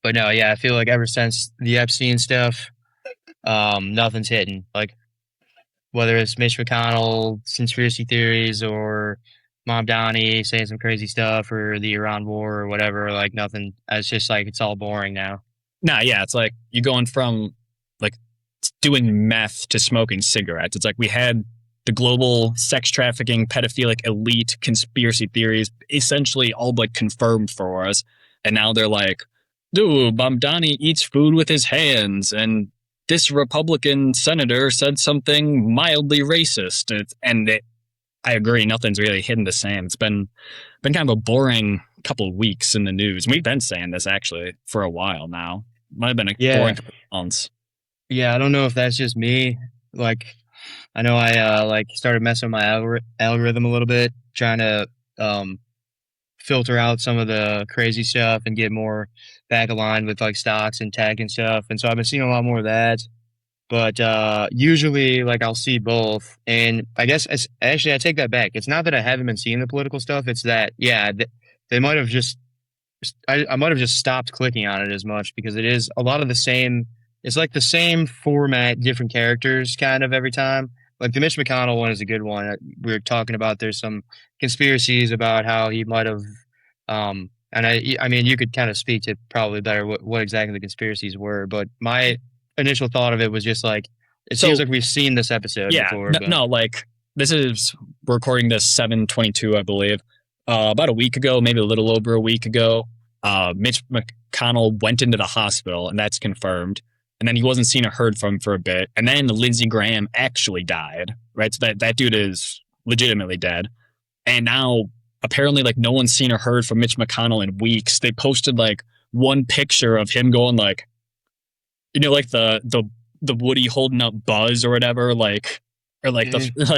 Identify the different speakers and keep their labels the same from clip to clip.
Speaker 1: But no, yeah, I feel like ever since the Epstein stuff, nothing's hitting. Like whether it's Mitch McConnell conspiracy theories or Mom Donnie saying some crazy stuff or the Iran war or whatever, like nothing. It's just like it's all boring now.
Speaker 2: Nah, yeah, it's like you're going from like doing meth to smoking cigarettes. It's like we had the global sex trafficking, pedophilic elite conspiracy theories essentially all but confirmed for us. And now they're like, dude, Mamdani eats food with his hands. And this Republican senator said something mildly racist. I agree, nothing's really hidden the same. It's been kind of a boring couple of weeks in the news. We've been saying this actually for a while now. Might have been a boring
Speaker 1: Yeah,
Speaker 2: couple of months.
Speaker 1: yeah. I don't know if that's just me. Like, I know I like started messing with my algorithm a little bit, trying to um filter out some of the crazy stuff and get more back aligned with like stocks and tech and stuff. And so I've been seeing a lot more of that. But usually, like I'll see both, and I guess actually I take that back. It's not that I haven't been seeing the political stuff. It's that yeah, they might have just I might have just stopped clicking on it as much because it is a lot of the same. It's like the same format, different characters, kind of every time. Like the Mitch McConnell one is a good one. We were talking about there's some conspiracies about how he might have, and I mean, you could kind of speak to probably better what exactly the conspiracies were. But my initial thought of it was just like, it seems
Speaker 2: So
Speaker 1: like we've seen this episode
Speaker 2: yeah,
Speaker 1: before, but
Speaker 2: no, like this is we're recording this 7/22, I believe. About a week ago, maybe a little over a week ago, Mitch McConnell went into the hospital, and that's confirmed. And then he wasn't seen or heard from for a bit. And then Lindsey Graham actually died, right? So that dude is legitimately dead. And now apparently, like no one's seen or heard from Mitch McConnell in weeks. They posted like one picture of him going like, like the Woody holding up Buzz or whatever, like or like the
Speaker 1: mhm.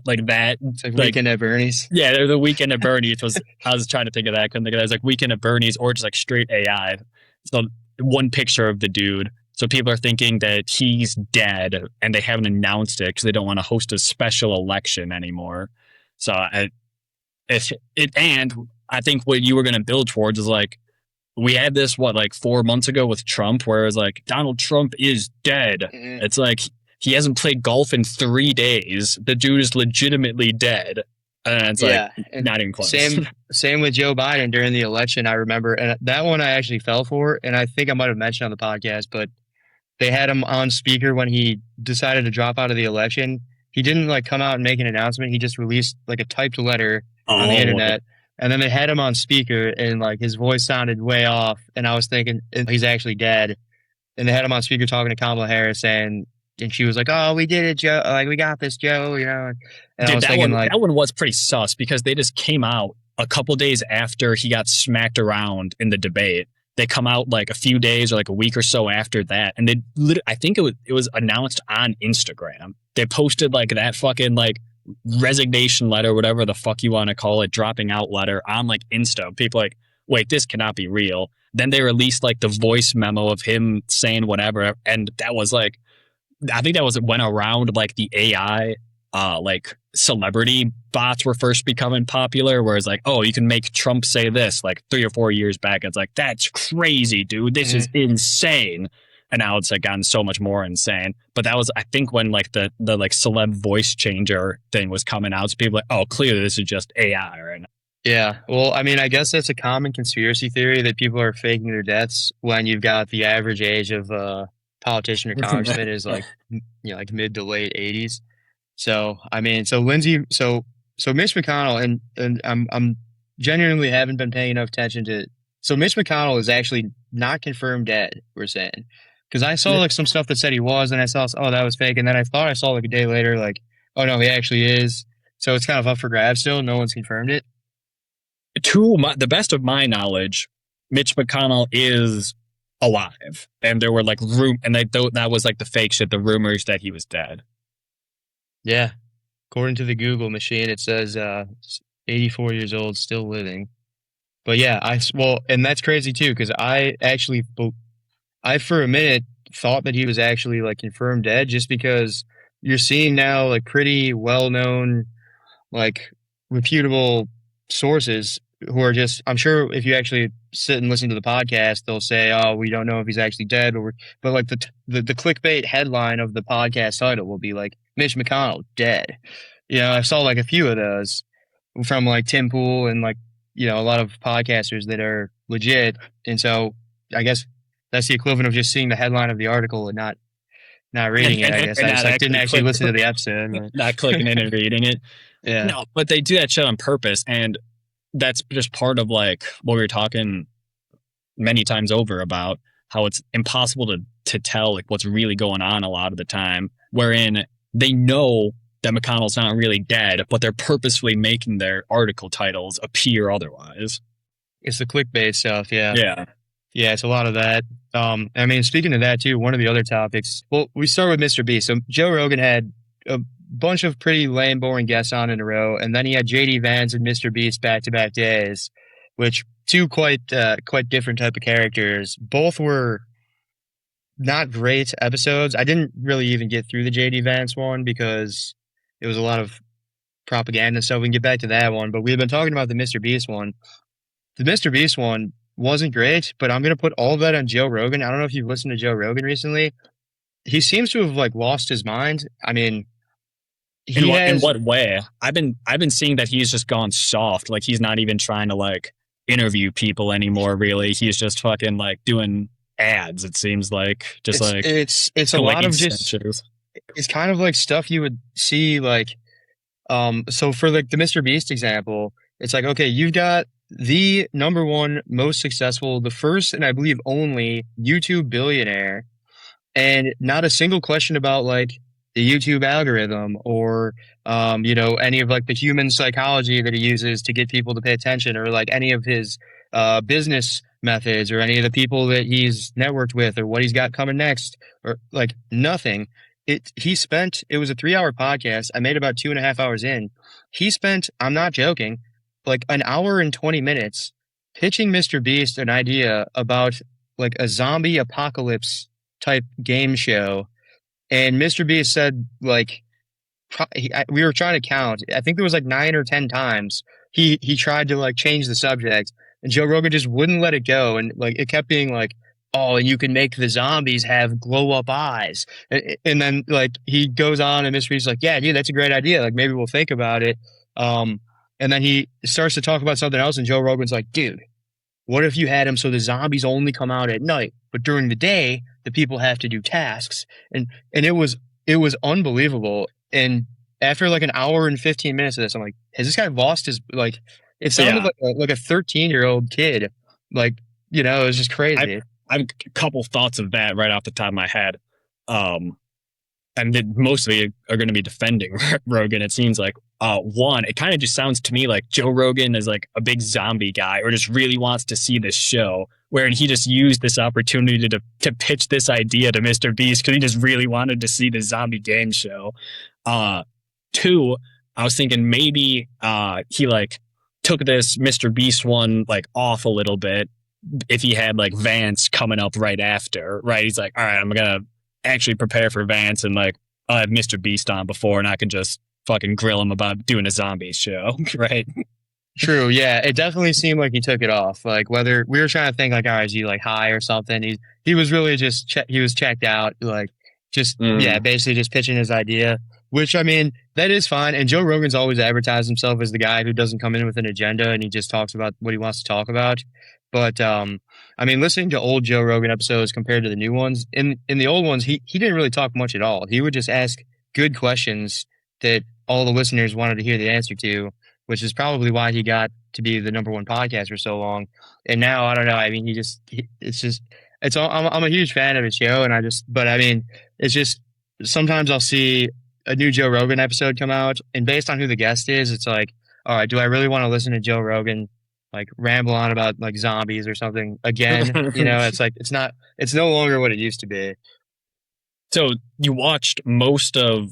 Speaker 2: like that,
Speaker 1: It's like
Speaker 2: like
Speaker 1: Weekend at Bernie's.
Speaker 2: yeah, they're the Weekend at Bernie's. Was I was trying to think of that, I couldn't think of that. It was like Weekend at Bernie's or just like straight AI. So one picture of the dude. So people are thinking that he's dead, and they haven't announced it because they don't want to host a special election anymore. So if it and I think what you were going to build towards is like we had this what like 4 months ago with Trump, where it's like Donald Trump is dead.
Speaker 1: Mhm.
Speaker 2: It's like he hasn't played golf in 3 days. The dude is legitimately dead, and it's like
Speaker 1: Yeah, and
Speaker 2: not even close.
Speaker 1: same with Joe Biden during the election. I remember, and that one I actually fell for, and I think I might have mentioned on the podcast, but they had him on speaker when he decided to drop out of the election. He didn't like come out and make an announcement. He just released like a typed letter on the
Speaker 2: Oh,
Speaker 1: internet, and then they had him on speaker, and like his voice sounded way off, and I was thinking he's actually dead. And they had him on speaker talking to Kamala Harris, and she was like, "Oh, we did it, Joe. Like we got this, Joe." And I
Speaker 2: dude,
Speaker 1: was
Speaker 2: that
Speaker 1: thinking
Speaker 2: one
Speaker 1: like,
Speaker 2: that one was pretty sus because they just came out a couple days after he got smacked around in the debate. They come out like a few days or like a week or so after that, and I think it was announced on Instagram. They posted like that fucking like resignation letter, whatever the fuck you want to call it, dropping out letter on like Insta. People like, wait, this cannot be real. Then they released like the voice memo of him saying whatever, and that was like I think that was went around like the AI like celebrity bots were first becoming popular, whereas like, oh, you can make Trump say this like 3 or 4 years back. It's like, that's crazy, dude. This is
Speaker 1: mhm.
Speaker 2: insane. And now it's like gotten so much more insane. But that was I think when like the like celeb voice changer thing was coming out. So people were like, oh, clearly this is just AI right now.
Speaker 1: Yeah. Well, I mean, I guess that's a common conspiracy theory that people are faking their deaths when you've got the average age of a politician or congressman is like, like mid to late 80s. So, I mean, so Mitch McConnell, and I'm genuinely haven't been paying enough attention to. So Mitch McConnell is actually not confirmed dead. We're saying because I saw like some stuff that said he was, and I saw oh that was fake, and then I thought I saw like a day later like oh no he actually is. So it's kind of up for grabs still. No one's confirmed it.
Speaker 2: The best of my knowledge, Mitch McConnell is alive, and there were like and that was like the fake shit, the rumors that he was dead.
Speaker 1: Yeah, according to the Google machine, it says 84 years old, still living. But yeah, well, and that's crazy too because I for a minute thought that he was actually like confirmed dead just because you're seeing now like pretty well known like reputable sources who are just, I'm sure if you actually sit and listen to the podcast, they'll say, "Oh, we don't know if he's actually dead," but like the clickbait headline of the podcast title will be like Mitch McConnell dead. I saw like a few of those from like Tim Pool and like a lot of podcasters that are legit, and so I guess that's the equivalent of just seeing the headline of the article and not reading it. I guess
Speaker 2: and
Speaker 1: I just
Speaker 2: not
Speaker 1: like didn't
Speaker 2: actually
Speaker 1: actually listen to the episode. But
Speaker 2: not clicking in and reading it.
Speaker 1: yeah,
Speaker 2: No, but they do that shit on purpose, and that's just part of like what we were talking many times over about how it's impossible to tell like what's really going on a lot of the time. Wherein they know that McConnell's not really dead, but they're purposefully making their article titles appear otherwise.
Speaker 1: it's the clickbait stuff. Yeah.
Speaker 2: Yeah.
Speaker 1: Yeah, it's a lot of that. I mean, speaking of that too, one of the other topics. Well, we start with Mr. Beast. So Joe Rogan had a bunch of pretty lame, boring guests on in a row, and then he had JD Vance and Mr. Beast back to back days, which two quite different type of characters. Both were not great episodes. I didn't really even get through the JD Vance one because it was a lot of propaganda stuff. We can get back to that one, but we've been talking about the Mr. Beast one. The Mr. Beast one wasn't great, but I'm gonna put all of that on Joe Rogan. I don't know if you've listened to Joe Rogan recently. He seems to have like lost his mind. I mean, he
Speaker 2: In
Speaker 1: has
Speaker 2: what way? I've been seeing that he's just gone soft. Like he's not even trying to like interview people anymore. Really, he's just fucking like doing ads. It seems like just
Speaker 1: it's
Speaker 2: like
Speaker 1: it's a lot
Speaker 2: delayed
Speaker 1: of just
Speaker 2: censures.
Speaker 1: it's kind of like stuff you would see like so for like the Mr. Beast example, it's like okay, you've got the number one most successful, the first and I believe only YouTube billionaire, and not a single question about like the YouTube algorithm or any of like the human psychology that he uses to get people to pay attention or like any of his business methods or any of the people that he's networked with or what he's got coming next or like nothing. It was a 3 hour podcast. I made about 2.5 hours in. He spent, I'm not joking, like an hour and 20 minutes pitching Mr. Beast an idea about like a zombie apocalypse type game show. And Mr. Beast said, like, we were trying to count. I think there was like 9 or 10 times he tried to like change the subject, and Joe Rogan just wouldn't let it go. And like, it kept being like, oh, and you can make the zombies have glow up eyes. And then like, he goes on and Mr. Beast's like, yeah, dude, that's a great idea. Like, maybe we'll think about it. And then he starts to talk about something else, and Joe Rogan's like, dude, what if you had him so the zombies only come out at night, but during the day the people have to do tasks? And it was unbelievable. And after like an hour and 15 minutes of this, I'm like, has this guy lost his like? It sounded
Speaker 2: Yeah,
Speaker 1: like a 13-year-old kid. Like it was just crazy.
Speaker 2: I've a couple thoughts of that right off the top of my head. Um, and they mostly are going to be defending Rogan. It seems like one, it kind of just sounds to me like Joe Rogan is like a big zombie guy, or just really wants to see this show. Wherein he just used this opportunity to pitch this idea to Mr. Beast because he just really wanted to see the zombie game show. Two, I was thinking maybe he like took this Mr. Beast one like off a little bit if he had like Vance coming up right after, right? He's like, all right, I'm gonna actually prepare for Vance and like I'll have Mr. Beast on before and I can just fucking grill him about doing a zombie show, right?
Speaker 1: True, yeah. It definitely seemed like he took it off. Like whether we were trying to think like, all right, is he like high or something? He was really just he was checked out, like just yeah,
Speaker 2: Mm.
Speaker 1: basically just pitching his idea. Which I mean, that is fine. And Joe Rogan's always advertised himself as the guy who doesn't come in with an agenda and he just talks about what he wants to talk about. But I mean, listening to old Joe Rogan episodes compared to the new ones, in the old ones, he didn't really talk much at all. He would just ask good questions that all the listeners wanted to hear the answer to, which is probably why he got to be the number one podcast for so long. And now I don't know. I mean, it's just it's all. I'm a huge fan of his show, and but I mean, it's just sometimes I'll see a new Joe Rogan episode come out, and based on who the guest is, it's like, all right, do I really want to listen to Joe Rogan like ramble on about like zombies or something again? It's like it's no longer what it used to be.
Speaker 2: So you watched most of,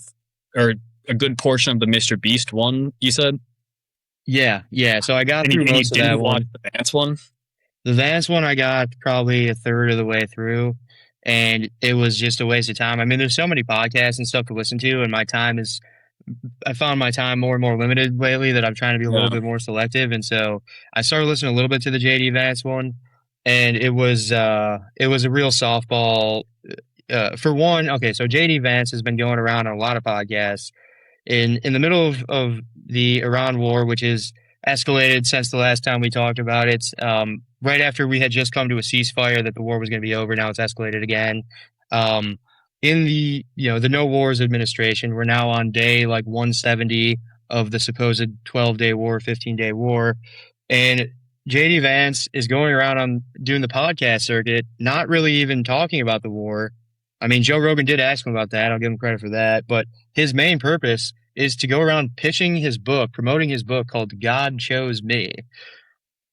Speaker 2: or a good portion of the Mr. Beast one, you said?
Speaker 1: Yeah, yeah. So I got
Speaker 2: And you,
Speaker 1: through
Speaker 2: and you
Speaker 1: most of that
Speaker 2: didn't watch
Speaker 1: one.
Speaker 2: the Vance one?
Speaker 1: The Vance one I got probably a third of the way through, and it was just a waste of time. I mean, there's so many podcasts and stuff to listen to, and my time is I found my time more and more limited lately, that I'm trying to be a little
Speaker 2: Yeah.
Speaker 1: bit more selective. And so I started listening a little bit to the JD Vance one, and it was a real softball. For one, okay, so JD Vance has been going around on a lot of podcasts in the middle of the Iran war, which is escalated since the last time we talked about it. Right after we had just come to a ceasefire that the war was going to be over, now it's escalated again. Um, in the the No Wars administration, we're now on day like 170 of the supposed 12-day war, 15-day war, and JD Vance is going around on doing the podcast circuit, not really even talking about the war. I mean, Joe Rogan did ask him about that. I'll give him credit for that. But his main purpose is to go around pitching his book, promoting his book called God Chose Me.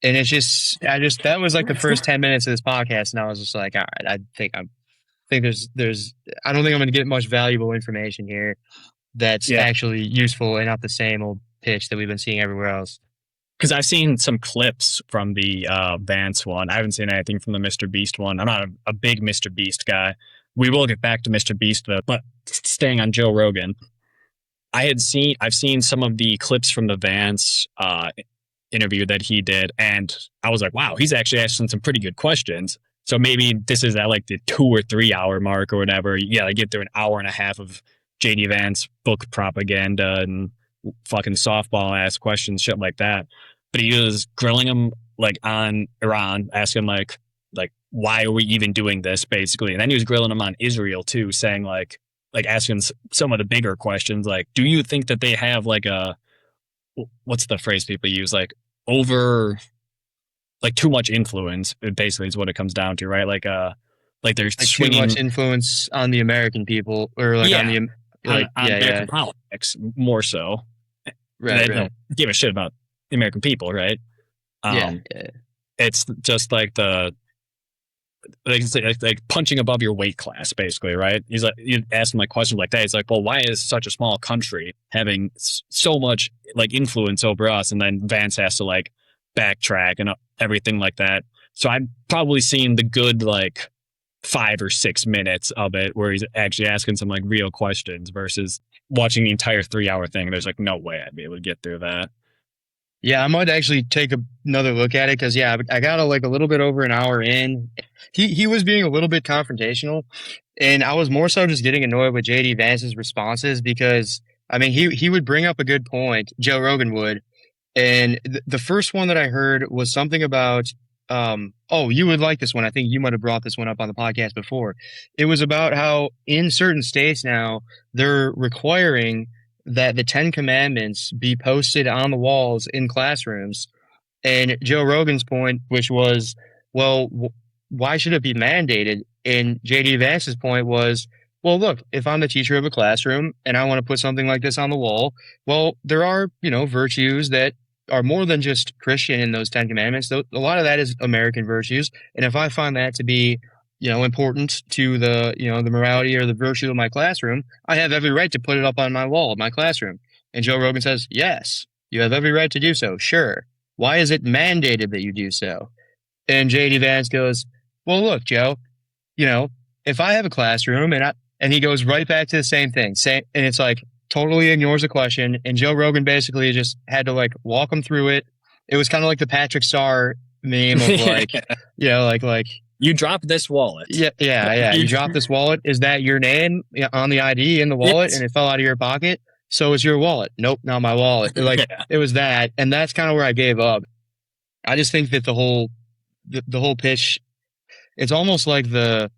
Speaker 1: And it's just, that was like the first 10 minutes of this podcast. And I was just like, all right, think I don't think I'm going to get much valuable information here that's
Speaker 2: Yeah.
Speaker 1: actually useful and not the same old pitch that we've been seeing everywhere else.
Speaker 2: Because I've seen some clips from the Vance one. I haven't seen anything from the Mr. Beast one. I'm not a big Mr. Beast guy. We will get back to Mr. Beast though, but staying on Joe Rogan, I've seen some of the clips from the Vance interview that he did, and I was like, wow, he's actually asking some pretty good questions. So maybe this is at like the 2 or 3 hour mark or whatever. Yeah, I get through an hour and a half of JD Vance book propaganda and fucking softball ass questions, shit like that. But he was grilling him like on Iran, asking like why are we even doing this, basically. And then he was grilling him on Israel too, saying like asking some of the bigger questions, like, do you think that they have like a, what's the phrase people use, over, like too much influence, basically is what it comes down to, right? Like they're
Speaker 1: Like too
Speaker 2: swinging,
Speaker 1: much influence on the American people, or like on
Speaker 2: yeah,
Speaker 1: the, like,
Speaker 2: on
Speaker 1: yeah, yeah,
Speaker 2: American politics more so.
Speaker 1: right,
Speaker 2: They
Speaker 1: right.
Speaker 2: don't give a shit about the American people, right?
Speaker 1: Yeah,
Speaker 2: Um,
Speaker 1: yeah.
Speaker 2: it's just like like punching above your weight class, basically, right? He's like, you ask him like questions like that. He's like, well, why is such a small country having so much like influence over us? And then Vance has to like backtrack and everything like that. So I've probably seen the good like 5 or 6 minutes of it where he's actually asking some like real questions versus watching the entire 3 hour thing. There's like no way I'd be able to get through that.
Speaker 1: Yeah, I might actually take another look at it because yeah, I got like a little bit over an hour in. He was being a little bit confrontational, and I was more so just getting annoyed with JD Vance's responses because I mean he would bring up a good point, Joe Rogan would, and the first one that I heard was something about oh, you would like this one. I think you might have brought this one up on the podcast before. It was about how in certain states now they're requiring that the Ten Commandments be posted on the walls in classrooms. And Joe Rogan's point, which was, well, why should it be mandated? And JD Vance's point was, well, look, if I'm the teacher of a classroom and I want to put something like this on the wall, well, there are, virtues that are more than just Christian in those Ten Commandments. A lot of that is American virtues. And if I find that to be, important to the, the morality or the virtue of my classroom, I have every right to put it up on my wall of my classroom. And Joe Rogan says, yes, you have every right to do so. Sure. Why is it mandated that you do so? And JD Vance goes, well, look, Joe, you know, if I have a classroom and he goes right back to the same thing, and it's like totally ignores the question. And Joe Rogan basically just had to like walk him through it. It was kind of like the Patrick Star meme of like, like
Speaker 2: You drop this wallet.
Speaker 1: yeah, yeah, yeah. You dropped this wallet. Is that your name on the ID in the wallet,
Speaker 2: Yes.
Speaker 1: and it fell out of your pocket? So it's your wallet. Nope, not my wallet. Like
Speaker 2: Yeah.
Speaker 1: it was that, and that's kind of where I gave up. I just think that the whole pitch, it's almost like the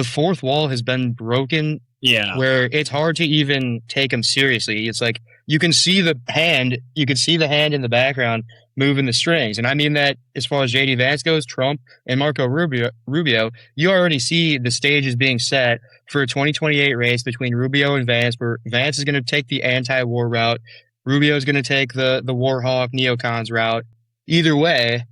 Speaker 1: fourth wall has been broken,
Speaker 2: Yeah.
Speaker 1: where it's hard to even take him seriously. It's like you can see the hand in the background moving the strings. And I mean that as far as JD Vance goes, Trump and Marco Rubio, you already see the stage is being set for a 2028 race between Rubio and Vance, where Vance is going to take the anti-war route. Rubio is going to take the war hawk neocons route. Either way,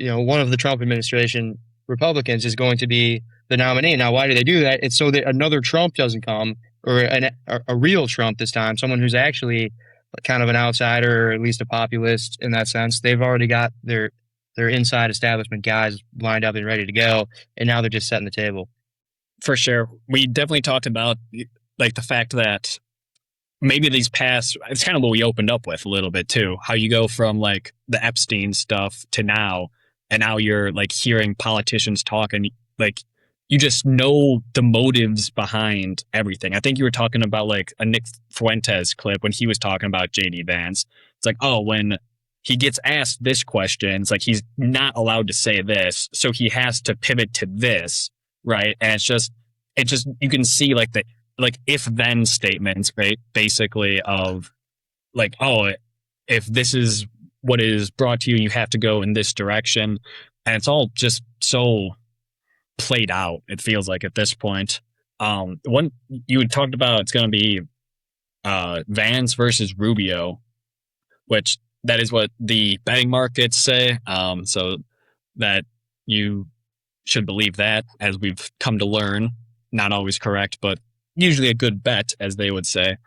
Speaker 1: one of the Trump administration Republicans is going to be the nominee. Now, why do they do that? It's so that another Trump doesn't come, or a real Trump this time, someone who's actually kind of an outsider, or at least a populist in that sense. They've already got their inside establishment guys lined up and ready to go, and now they're just setting the table.
Speaker 2: For sure. We definitely talked about like the fact that maybe these past, it's kind of what we opened up with a little bit too, how you go from like the Epstein stuff to now, and now you're like hearing politicians talk, and like you just know the motives behind everything. I think you were talking about like a Nick Fuentes clip when he was talking about JD Vance. It's like, oh, when he gets asked this question, it's like he's not allowed to say this, so he has to pivot to this, right? And it just you can see like the like if then statements, right? Basically of like, oh, if this is what is brought to you, you have to go in this direction. And it's all just so played out, it feels like at this point. One you had talked about, it's going to be Vance versus Rubio, which that is what the betting markets say. So that you should believe that, as we've come to learn. Not always correct, but usually a good bet, as they would say.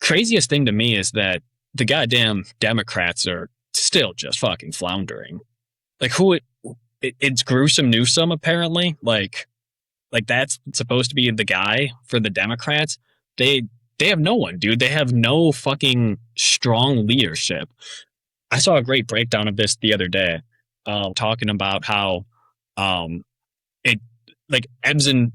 Speaker 2: Craziest thing to me is that the goddamn Democrats are still just fucking floundering. Like it's gruesome Newsom apparently. Like that's supposed to be the guy for the Democrats. They have no one, dude. They have no fucking strong leadership. I saw a great breakdown of this the other day, talking about how it like ebbs and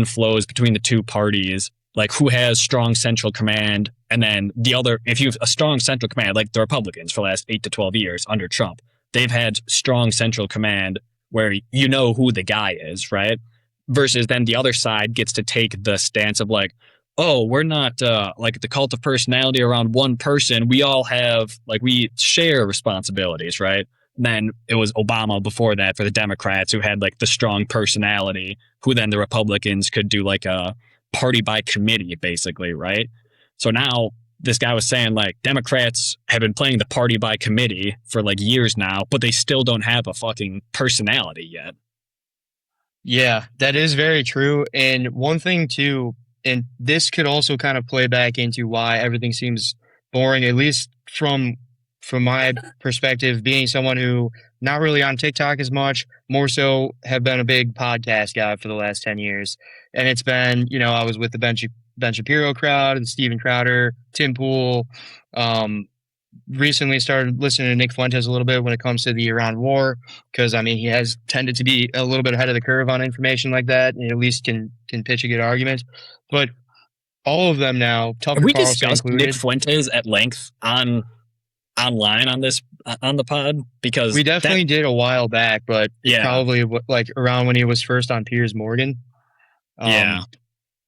Speaker 2: flows between the two parties, like who has strong central command, and then the other. If you have a strong central command, like the Republicans for the last 8 to 12 years under Trump, they've had strong central command where you know who the guy is, right? Versus then the other side gets to take the stance of like, oh, we're not like the cult of personality around one person. We all have like we share responsibilities, right? And then it was Obama before that for the Democrats, who had like the strong personality, who then the Republicans could do like a party by committee, basically, right? So now this guy was saying like Democrats have been playing the party by committee for like years now, but they still don't have a fucking personality yet.
Speaker 1: Yeah, that is very true. And one thing too, and this could also kind of play back into why everything seems boring, at least from my perspective, being someone who not really on TikTok as much, more so have been a big podcast guy for the last 10 years. And it's been, I was with the Ben Shapiro crowd and Steven Crowder, Tim Pool. Recently started listening to Nick Fuentes a little bit when it comes to the Iran war, because I mean he has tended to be a little bit ahead of the curve on information like that, and at least can pitch a good argument. But all of them now,
Speaker 2: Have
Speaker 1: Tucker
Speaker 2: we
Speaker 1: Carlson
Speaker 2: discussed Nick
Speaker 1: included,
Speaker 2: Fuentes at length online on this on the pod? Because
Speaker 1: we definitely did a while back, but
Speaker 2: yeah,
Speaker 1: probably like around when he was first on Piers Morgan.
Speaker 2: Yeah,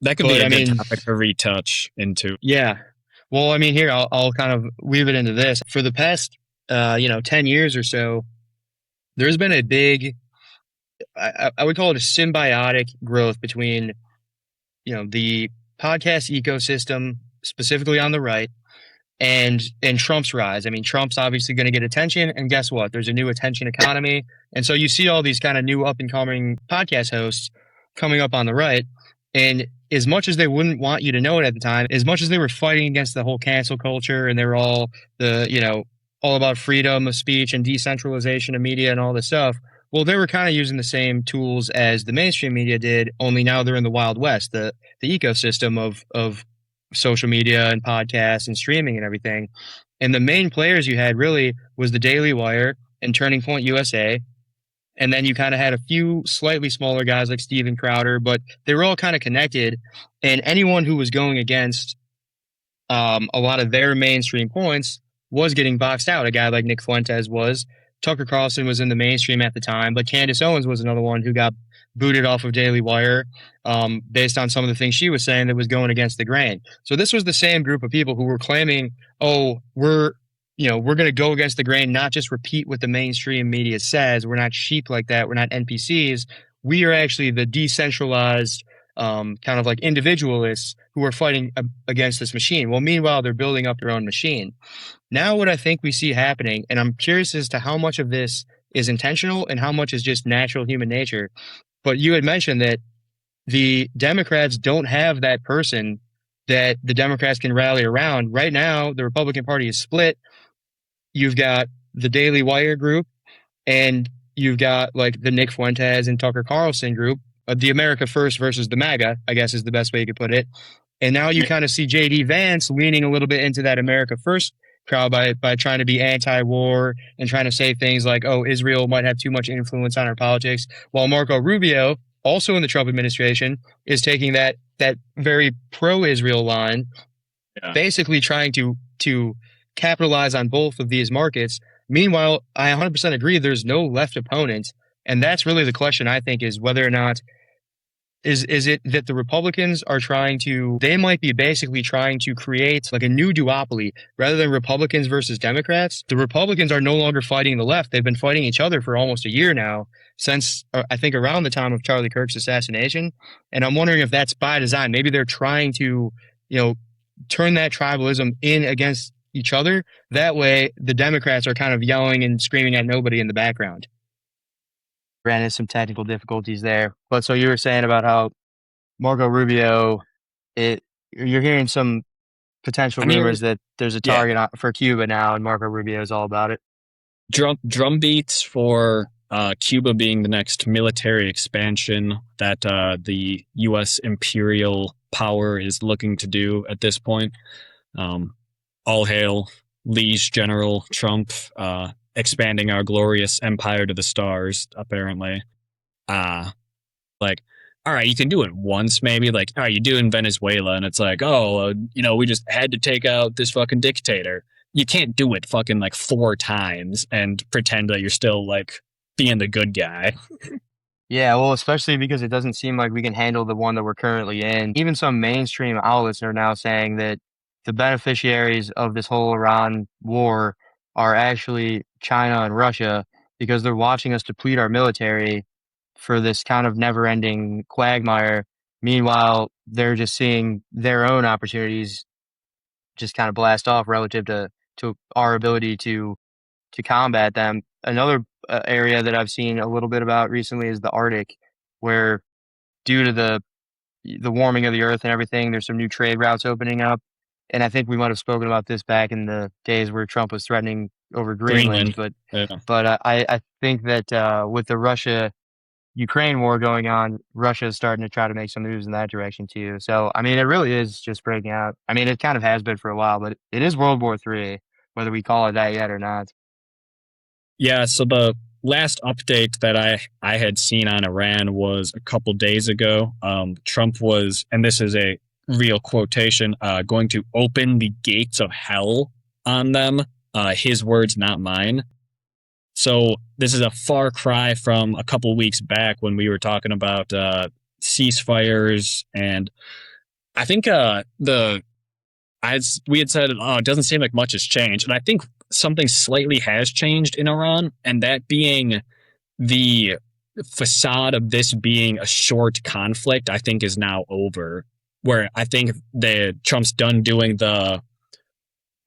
Speaker 2: that could be a good topic to retouch into.
Speaker 1: Yeah. Well, I mean, here, I'll kind of weave it into this. For the past, 10 years or so, there's been a big, I would call it a symbiotic growth between, the podcast ecosystem, specifically on the right, and Trump's rise. I mean, Trump's obviously going to get attention, and guess what? There's a new attention economy. And so you see all these kind of new up-and-coming podcast hosts coming up on the right, and as much as they wouldn't want you to know it at the time, as much as they were fighting against the whole cancel culture and they were all all about freedom of speech and decentralization of media and all this stuff, well, they were kind of using the same tools as the mainstream media did, only now they're in the Wild West, the ecosystem of social media and podcasts and streaming and everything. And the main players you had really was the Daily Wire and Turning Point USA. And then you kind of had a few slightly smaller guys like Steven Crowder, but they were all kind of connected. And anyone who was going against a lot of their mainstream points was getting boxed out. A guy like Nick Fuentes was. Tucker Carlson was in the mainstream at the time, but Candace Owens was another one who got booted off of Daily Wire based on some of the things she was saying that was going against the grain. So this was the same group of people who were claiming, oh, we're going to go against the grain, not just repeat what the mainstream media says. We're not sheep like that. We're not NPCs. We are actually the decentralized kind of like individualists who are fighting against this machine. Well, meanwhile, they're building up their own machine. Now what I think we see happening, and I'm curious as to how much of this is intentional and how much is just natural human nature. But you had mentioned that the Democrats don't have that person that the Democrats can rally around. Right now, the Republican Party is split. You've got the Daily Wire group, and you've got like the Nick Fuentes and Tucker Carlson group, the America First versus the MAGA, I guess is the best way you could put it. And now you
Speaker 2: Yeah.
Speaker 1: kind of see JD Vance leaning a little bit into that America First crowd by trying to be anti-war and trying to say things like, "Oh, Israel might have too much influence on our politics," while Marco Rubio, also in the Trump administration, is taking that very pro-Israel line,
Speaker 2: Yeah.
Speaker 1: basically trying to capitalize on both of these markets. Meanwhile, I 100% agree there's no left opponent, and that's really the question. I think is whether or not is it that the Republicans are trying to, they might be basically trying to create like a new duopoly rather than Republicans versus Democrats. The Republicans are no longer fighting the left. They've been fighting each other for almost a year now, since I think around the time of Charlie Kirk's assassination. And I'm wondering if that's by design. Maybe they're trying to, turn that tribalism in against each other. That way, the Democrats are kind of yelling and screaming at nobody in the background. Ran into some technical difficulties there. But so you were saying about how Marco Rubio, you're hearing some potential
Speaker 2: I'm hearing,
Speaker 1: rumors that there's a
Speaker 2: yeah,
Speaker 1: target for Cuba now, and Marco Rubio is all about it.
Speaker 2: drum beats for Cuba being the next military expansion that the U.S. imperial power is looking to do at this point. All hail Liege General Trump, expanding our glorious empire to the stars, apparently. Like, all right, you can do it once, maybe. Like, all right, you do it in Venezuela, and it's like, oh, we just had to take out this fucking dictator. You can't do it fucking like 4 times and pretend that you're still like being the good guy.
Speaker 1: Yeah, well, especially because it doesn't seem like we can handle the one that we're currently in. Even some mainstream outlets are now saying that the beneficiaries of this whole Iran war are actually China and Russia because they're watching us deplete our military for this kind of never-ending quagmire. Meanwhile, they're just seeing their own opportunities just kind of blast off relative to our ability to combat them. Another area that I've seen a little bit about recently is the Arctic, where due to the warming of the earth and everything, there's some new trade routes opening up. And I think we might have spoken about this back in the days where Trump was threatening over Greenland.
Speaker 2: Greenland.
Speaker 1: But
Speaker 2: Yeah.
Speaker 1: I think that with the Russia Ukraine war going on, Russia is starting to try to make some moves in that direction too. So I mean, it really is just breaking out. I mean, it kind of has been for a while, but it is World War III, whether we call it that yet or not.
Speaker 2: Yeah, so the last update that I had seen on Iran was a couple days ago. Trump was, and this is a real quotation, going to open the gates of hell on them. His words, not mine. So this is a far cry from a couple weeks back when we were talking about ceasefires, and I think we had said, oh, it doesn't seem like much has changed, and I think something slightly has changed in Iran, and that being the facade of this being a short conflict, I think is now over. Where I think the Trump's done doing the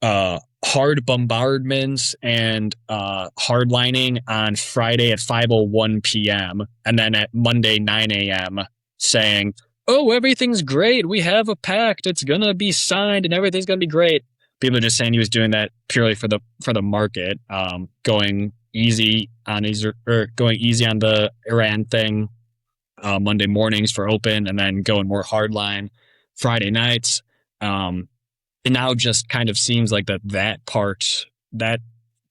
Speaker 2: hard bombardments and hardlining on Friday at 5:01 p.m. and then at Monday 9 a.m. saying, "Oh, everything's great. We have a pact. It's gonna be signed, and everything's gonna be great." People are just saying he was doing that purely for the market, going easy on going easy on the Iran thing Monday mornings for open, and then going more hardline Friday nights. It now just kind of seems like that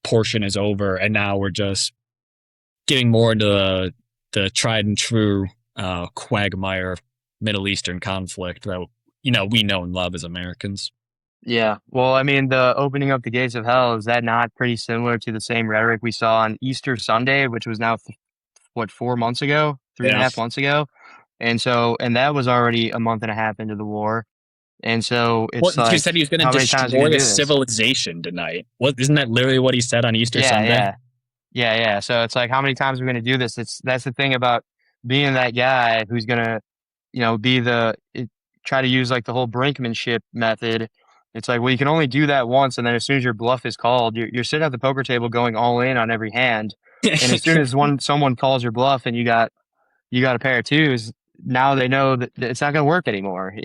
Speaker 2: portion is over, and now we're just getting more into the tried and true quagmire Middle Eastern conflict that we know and love as Americans.
Speaker 1: Yeah. Well, I mean, the opening up the gates of hell, is that not pretty similar to the same rhetoric we saw on Easter Sunday, which was now, 4 months ago, three and a
Speaker 2: Yeah.
Speaker 1: half months ago? And that was already a month and a half into the war. And so
Speaker 2: Well,
Speaker 1: it's
Speaker 2: he
Speaker 1: like,
Speaker 2: said he was going to
Speaker 1: how many times are you
Speaker 2: destroy
Speaker 1: going
Speaker 2: a
Speaker 1: to do this?
Speaker 2: civilization tonight. What isn't that literally what he said on Easter
Speaker 1: Yeah,
Speaker 2: Sunday?
Speaker 1: yeah. Yeah, yeah. So it's like, how many times are we going to do this? That's the thing about being that guy who's going to, be try to use like the whole brinkmanship method. It's like, well, you can only do that once, and then as soon as your bluff is called, you're sitting at the poker table going all in on every hand. And as soon as someone calls your bluff and you got a pair of twos, now they know that it's not going to work anymore.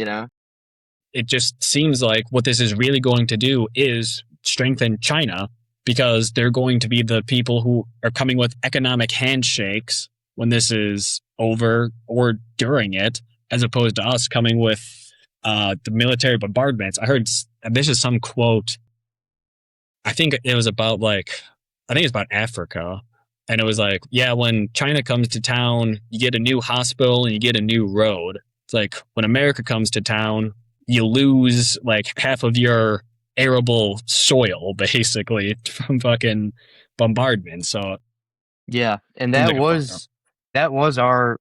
Speaker 2: It just seems like what this is really going to do is strengthen China, because they're going to be the people who are coming with economic handshakes when this is over or during it, as opposed to us coming with the military bombardments. I heard this is some quote. I think it was about like I think it's about Africa. And it was like, yeah, when China comes to town, you get a new hospital and you get a new road. It's like when America comes to town, you lose like half of your arable soil basically from fucking bombardment. So
Speaker 1: Yeah, and
Speaker 2: seems like a fucker.
Speaker 1: that was our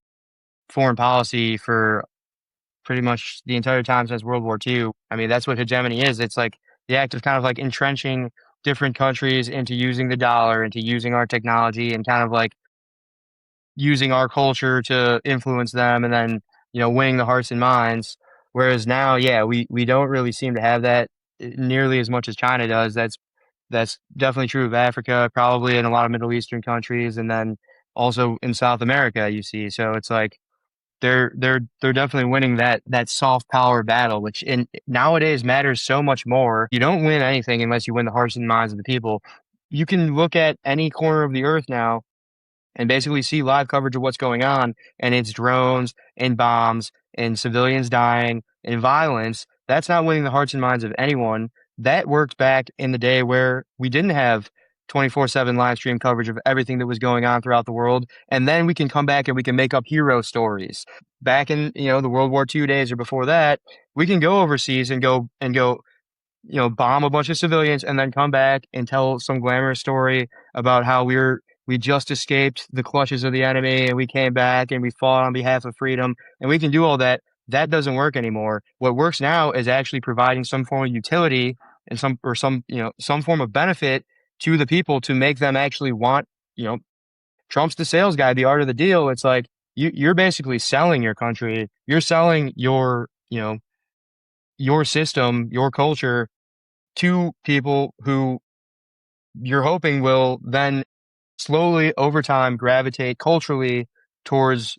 Speaker 1: foreign policy for pretty much the entire time since World War II. I mean, that's what hegemony is. It's like the act of kind of like entrenching different countries into using the dollar, into using our technology, and kind of like using our culture to influence them, and then winning the hearts and minds. Whereas now, yeah, we don't really seem to have that nearly as much as China does. That's definitely true of Africa, probably in a lot of Middle Eastern countries, and then also in South America, you see. So it's like they're definitely winning that soft power battle, which in nowadays matters so much more. You don't win anything unless you win the hearts and minds of the people. You can look at any corner of the earth now and basically see live coverage of what's going on, and it's drones and bombs and civilians dying and violence. That's not winning the hearts and minds of anyone. That worked back in the day where we didn't have 24/7 live stream coverage of everything that was going on throughout the world. And then we can come back and we can make up hero stories. Back in, the World War II days or before that, we can go overseas and go bomb a bunch of civilians and then come back and tell some glamorous story about how we just escaped the clutches of the enemy and we came back and we fought on behalf of freedom, and we can do all that. That doesn't work anymore. What works now is actually providing some form of utility and some form of benefit to the people to make them actually want, Trump's the sales guy, the art of the deal. It's like you're basically selling your country. You're selling your system, your culture to people who you're hoping will then slowly over time gravitate culturally towards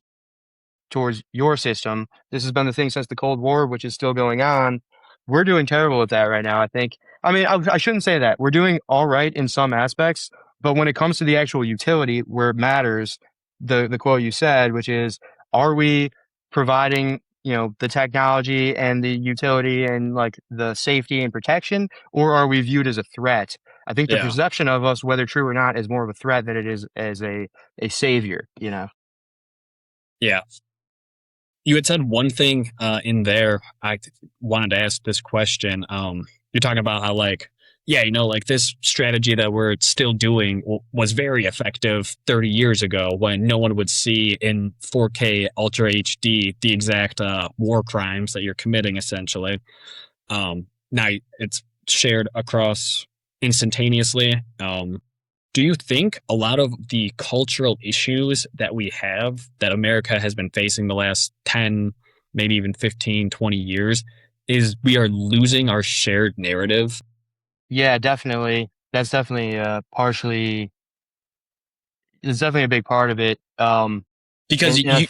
Speaker 1: your system. This has been the thing since the Cold War, which is still going on. We're doing terrible at that right now, I think. I mean, I shouldn't say that. We're doing all right in some aspects, but when it comes to the actual utility where it matters, the quote you said, which is, are we providing, the technology and the utility and like the safety and protection, or are we viewed as a threat? I think the
Speaker 2: Yeah.
Speaker 1: perception of us, whether true or not, is more of a threat than it is as a savior.
Speaker 2: Yeah. You had said one thing in there. Wanted to ask this question. You're talking about how, like, yeah, like this strategy that we're still doing was very effective 30 years ago when no one would see in 4K Ultra HD the exact war crimes that you're committing, essentially. Now it's shared across instantaneously. Do you think a lot of the cultural issues that we have that America has been facing the last 10, maybe even 15, 20 years is we are losing our shared narrative?
Speaker 1: Yeah, definitely. That's definitely partially. It's definitely a big part of it.
Speaker 2: Because
Speaker 1: And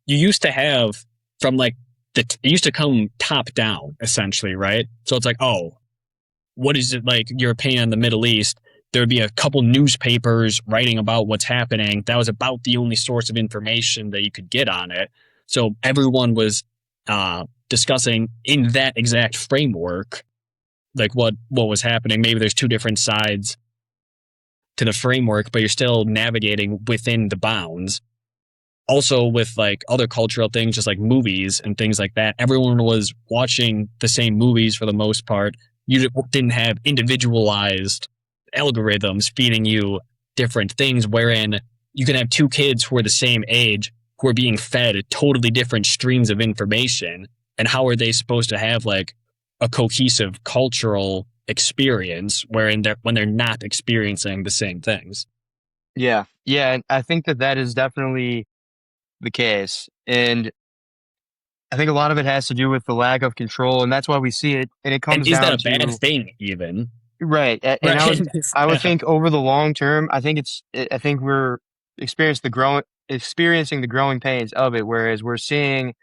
Speaker 2: you used to have from like it used to come top down essentially, right? So it's like, oh, what is it like your opinion on the Middle East? There would be a couple newspapers writing about what's happening. That was about the only source of information that you could get on it. So everyone was discussing in that exact framework, like what was happening. Maybe there's two different sides to the framework, but you're still navigating within the bounds. Also, with like other cultural things, just like movies and things like that, everyone was watching the same movies for the most part. You didn't have individualized algorithms feeding you different things, wherein you can have two kids who are the same age who are being fed totally different streams of information. And how are they supposed to have like a cohesive cultural experience wherein when they're not experiencing the same things?
Speaker 1: yeah, yeah, and I think that is definitely the case. And I think a lot of it has to do with the lack of control, and that's why we see it. And it
Speaker 2: And
Speaker 1: comes
Speaker 2: is that
Speaker 1: down
Speaker 2: a bad
Speaker 1: to
Speaker 2: thing even?
Speaker 1: right. And
Speaker 2: Right.
Speaker 1: I would
Speaker 2: Yeah.
Speaker 1: think over the long term, I think we're experiencing the growing pains of it. Whereas we're seeing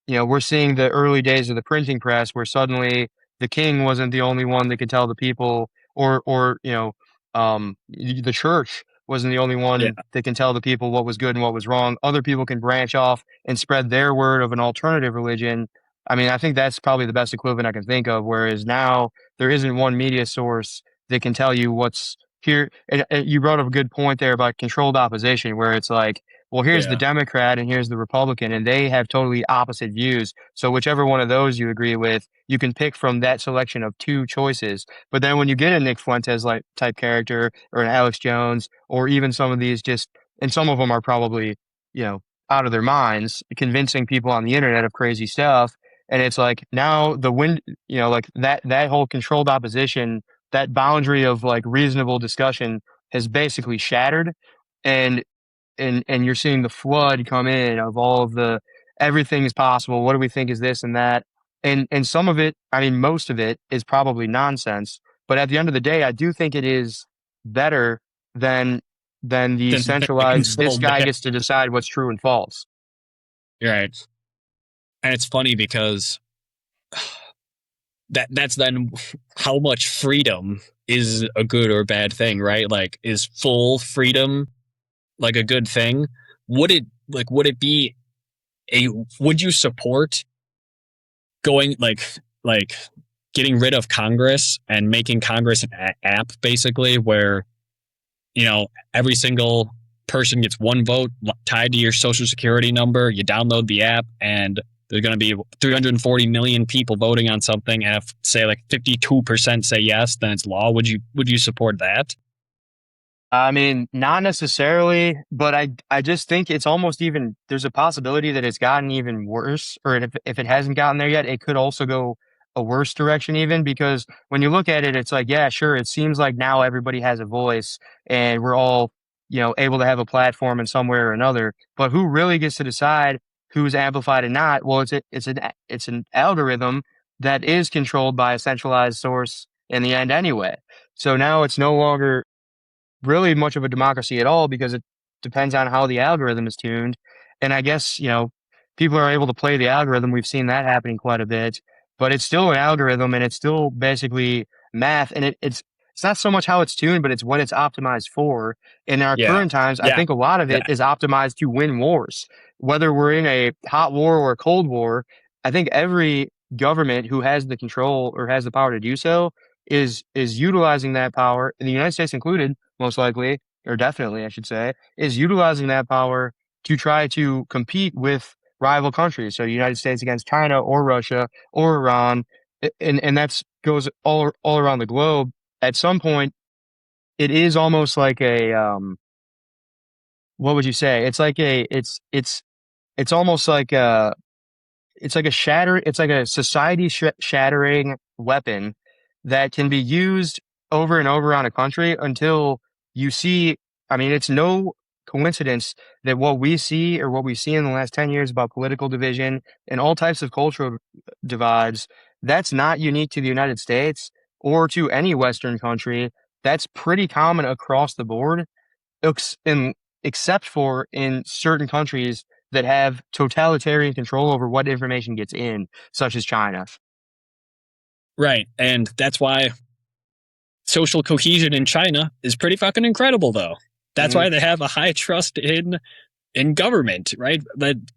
Speaker 1: the early days of the printing press where suddenly the king wasn't the only one that could tell the people, or the church wasn't the only
Speaker 2: Yeah.
Speaker 1: one that can tell the people what was good and what was wrong. Other people can branch off and spread their word of an alternative religion I mean, I think that's probably the best equivalent I can think of. Whereas now there isn't one media source that can tell you what's here. And you brought up a good point there about controlled opposition, where it's like, well, here's the
Speaker 2: Yeah.
Speaker 1: Democrat and here's the Republican, and they have totally opposite views. So whichever one of those you agree with, you can pick from that selection of two choices. But then when you get a Nick Fuentes like type character or an Alex Jones, or even some of these just, and some of them are probably, you know, out of their minds, convincing people on the internet of crazy stuff. And it's like now the wind, like that whole controlled opposition, that boundary of like reasonable discussion has basically shattered. And and you're seeing the flood come in of all of the everything is possible. What do we think is this and that? And some of it, I mean, most of it is probably nonsense. But at the end of the day, I do think it is better than the
Speaker 2: Then the
Speaker 1: centralized. This
Speaker 2: controlled.
Speaker 1: guy gets to decide what's true and false.
Speaker 2: Right. And it's funny because that's then how much freedom is a good or bad thing, right? Like, is full freedom like a good thing? Would it be would you support going like getting rid of Congress and making Congress an app basically where, every single person gets one vote tied to your social security number, you download the app, and there's going to be 340 million people voting on something, and if say like 52% say yes, then it's law. Would you support that?
Speaker 1: I mean, not necessarily, but I just think it's almost even there's a possibility that it's gotten even worse, or if it hasn't gotten there yet, it could also go a worse direction even because when you look at it, it's like, yeah, sure, it seems like now everybody has a voice and we're all, able to have a platform in some way or another, but who really gets to decide who's amplified and not? Well, it's an algorithm that is controlled by a centralized source in the end anyway. So now it's no longer really much of a democracy at all because it depends on how the algorithm is tuned. And I guess, people are able to play the algorithm. We've seen that happening quite a bit, but it's still an algorithm and it's still basically math. And it's not so much how it's tuned, but it's what it's optimized for. In our
Speaker 2: Yeah.
Speaker 1: current times, I
Speaker 2: Yeah.
Speaker 1: think a lot of it
Speaker 2: Yeah.
Speaker 1: is optimized to win wars. Whether we're in a hot war or a cold war, I think every government who has the control or has the power to do so is utilizing that power, in the United States included, most likely, or definitely, I should say, is utilizing that power to try to compete with rival countries. So the United States against China or Russia or Iran, and that's goes all around the globe. At some point, it is almost like a what would you say? It's like it's almost like a it's like a society shattering weapon that can be used over and over on a country until you see, I mean, it's no coincidence that what we see or what we've seen in the last 10 years about political division and all types of cultural divides, that's not unique to the United States or to any Western country. That's pretty common across the board, in, except for in certain countries that have totalitarian control over what information gets in, such as China.
Speaker 2: Right. And that's why social cohesion in China is pretty fucking incredible, though. That's why they have a high trust in government, right?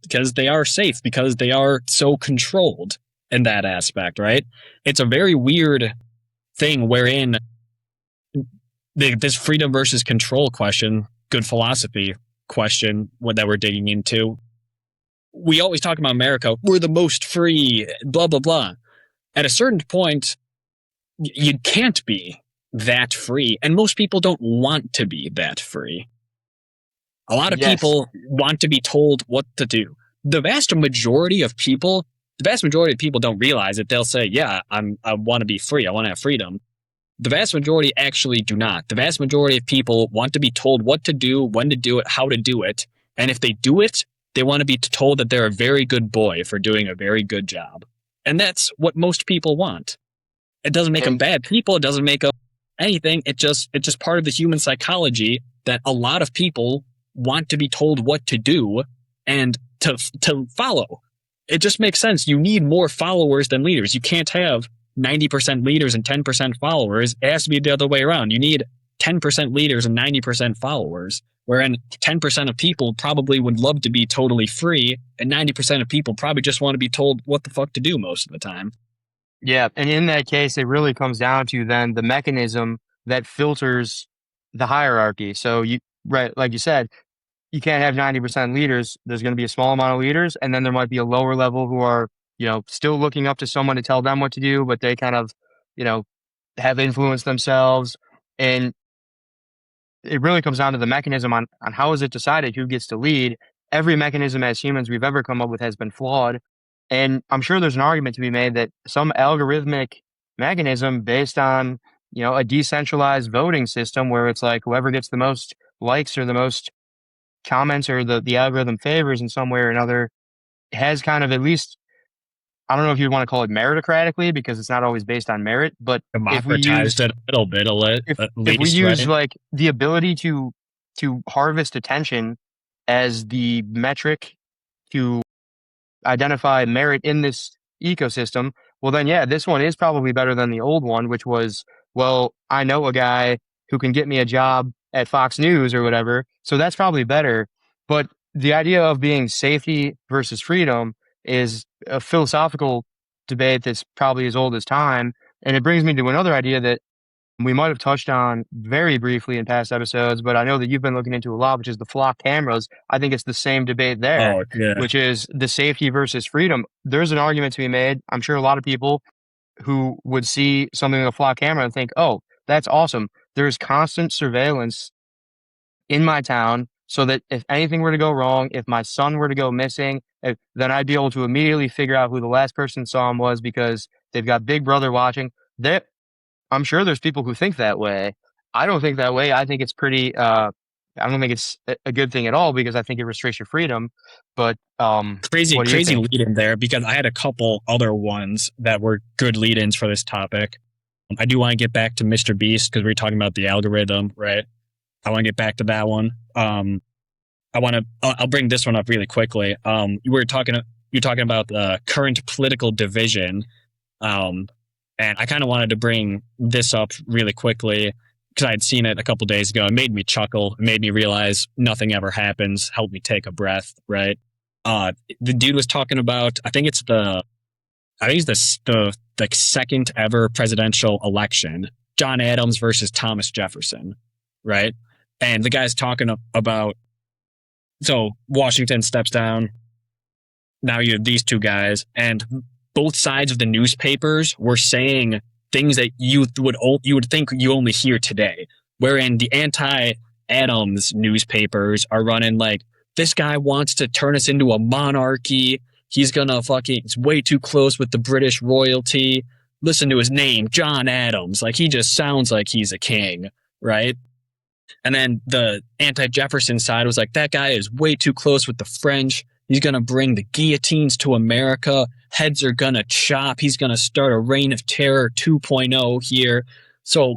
Speaker 2: Because they are safe, because they are so controlled in that aspect, right? It's a very weird thing wherein this freedom versus control question, good philosophy question, what that we're digging into. We always talk about America, we're the most free, blah, blah, blah. At a certain point, you can't be that free. And most people don't want to be that free. A lot of
Speaker 1: Yes.
Speaker 2: people want to be told what to do. The vast majority of people don't realize it. They'll say, yeah, I want to be free. I want to have freedom. The vast majority actually do not. The vast majority of people want to be told what to do, when to do it, how to do it. And if they do it, they want to be told that they're a very good boy for doing a very good job. And that's what most people want. It doesn't make them bad people. It doesn't make them anything. It's just part of the human psychology that a lot of people want to be told what to do and to follow. It just makes sense. You need more followers than leaders. You can't have 90% leaders and 10% followers. It has to be the other way around. You need 10% leaders and 90% followers. wherein 10% of people probably would love to be totally free, and 90% of people probably just want to be told what the fuck to do most of the time.
Speaker 1: Yeah, and in that case, it really comes down to then the mechanism that filters the hierarchy. So you, right, like you said, you can't have 90% leaders. There's going to be a small amount of leaders, and then there might be a lower level who are, still looking up to someone to tell them what to do, but they kind of, you know, have influence themselves. And it really comes down to the mechanism on how is it decided who gets to lead. Every mechanism as humans we've ever come up with has been flawed. And I'm sure there's an argument to be made that some algorithmic mechanism based on, a decentralized voting system where it's like whoever gets the most likes or the most comments or the algorithm favors in some way or another has kind of at least, I don't know if you'd want to call it meritocratically because it's not always based on merit, but if we use
Speaker 2: Democratized it a little bit, at
Speaker 1: if we
Speaker 2: least,
Speaker 1: use
Speaker 2: right?
Speaker 1: like the ability to harvest attention as the metric to identify merit in this ecosystem, well then yeah, this one is probably better than the old one, which was, well, I know a guy who can get me a job at Fox News or whatever, so that's probably better. But the idea of being safety versus freedom is a philosophical debate that's probably as old as time. And it brings me to another idea that we might have touched on very briefly in past episodes, but I know that you've been looking into a lot, which is the flock cameras. I think it's the same debate there,
Speaker 2: Oh yeah,
Speaker 1: which is the safety versus freedom. There's an argument to be made. I'm sure a lot of people who would see something like a flock camera and think, oh, that's awesome. There's constant surveillance in my town so that if anything were to go wrong, if my son were to go missing, then I'd be able to immediately figure out who the last person saw him was because they've got Big Brother watching. I'm sure there's people who think that way. I don't think that way. I think it's pretty. I don't think it's a good thing at all because I think it restricts your freedom. But
Speaker 2: crazy
Speaker 1: what do you
Speaker 2: crazy
Speaker 1: think?
Speaker 2: lead in there because I had a couple other ones that were good lead-ins for this topic. I do want to get back to Mr. Beast because we were talking about the algorithm, right? I want to get back to that one. I'll bring this one up really quickly. You're talking about the current political division. And I kind of wanted to bring this up really quickly because I had seen it a couple days ago. It made me chuckle. It made me realize nothing ever happens. Helped me take a breath, right? The dude was talking about, I think it's the second ever presidential election, John Adams versus Thomas Jefferson, right? And the guy's talking about, so Washington steps down. Now you have these two guys, and both sides of the newspapers were saying things that you would think you only hear today. Wherein the anti-Adams newspapers are running like, this guy wants to turn us into a monarchy. He's it's way too close with the British royalty. Listen to his name, John Adams. Like, he just sounds like he's a king, right? And then the anti-Jefferson side was like, that guy is way too close with the French. He's going to bring the guillotines to America. Heads are going to chop. He's going to start a reign of terror 2.0 here. So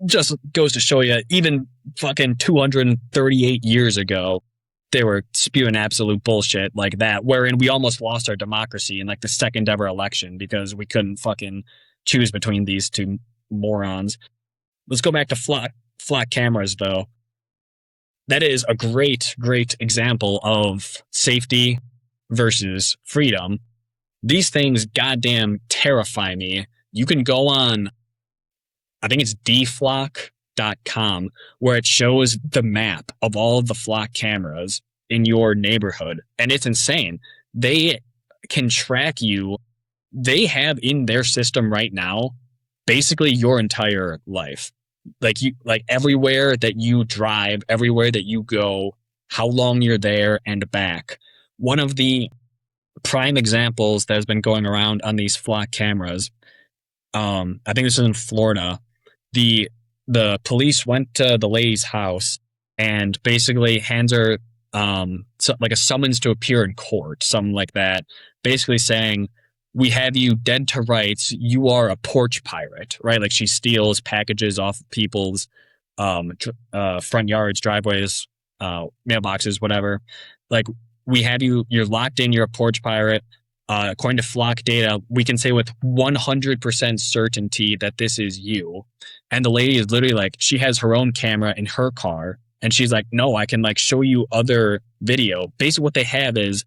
Speaker 2: just goes to show you, even fucking 238 years ago, they were spewing absolute bullshit like that, wherein we almost lost our democracy in like the second ever election because we couldn't fucking choose between these two morons. Let's go back to flock cameras, though. That is a great example of safety versus freedom. These things goddamn terrify me. You can go on, I think it's dflock.com, where it shows the map of all of the flock cameras in your neighborhood. And it's insane. They can track you. They have in their system right now basically your entire life. Like everywhere that you drive, everywhere that you go, how long you're there and back. One of the prime examples that has been going around on these flock cameras, I think this is in Florida. The police went to the lady's house and basically hands her like a summons to appear in court, something like that, basically saying, we have you dead to rights. You are a porch pirate, right? Like, she steals packages off people's front yards, driveways, mailboxes, whatever. Like, we have you. You're locked in. You're a porch pirate. According to Flock data, we can say with 100% certainty that this is you. And the lady is literally like, she has her own camera in her car, And she's like, no, I can like show you other video. Basically, what they have is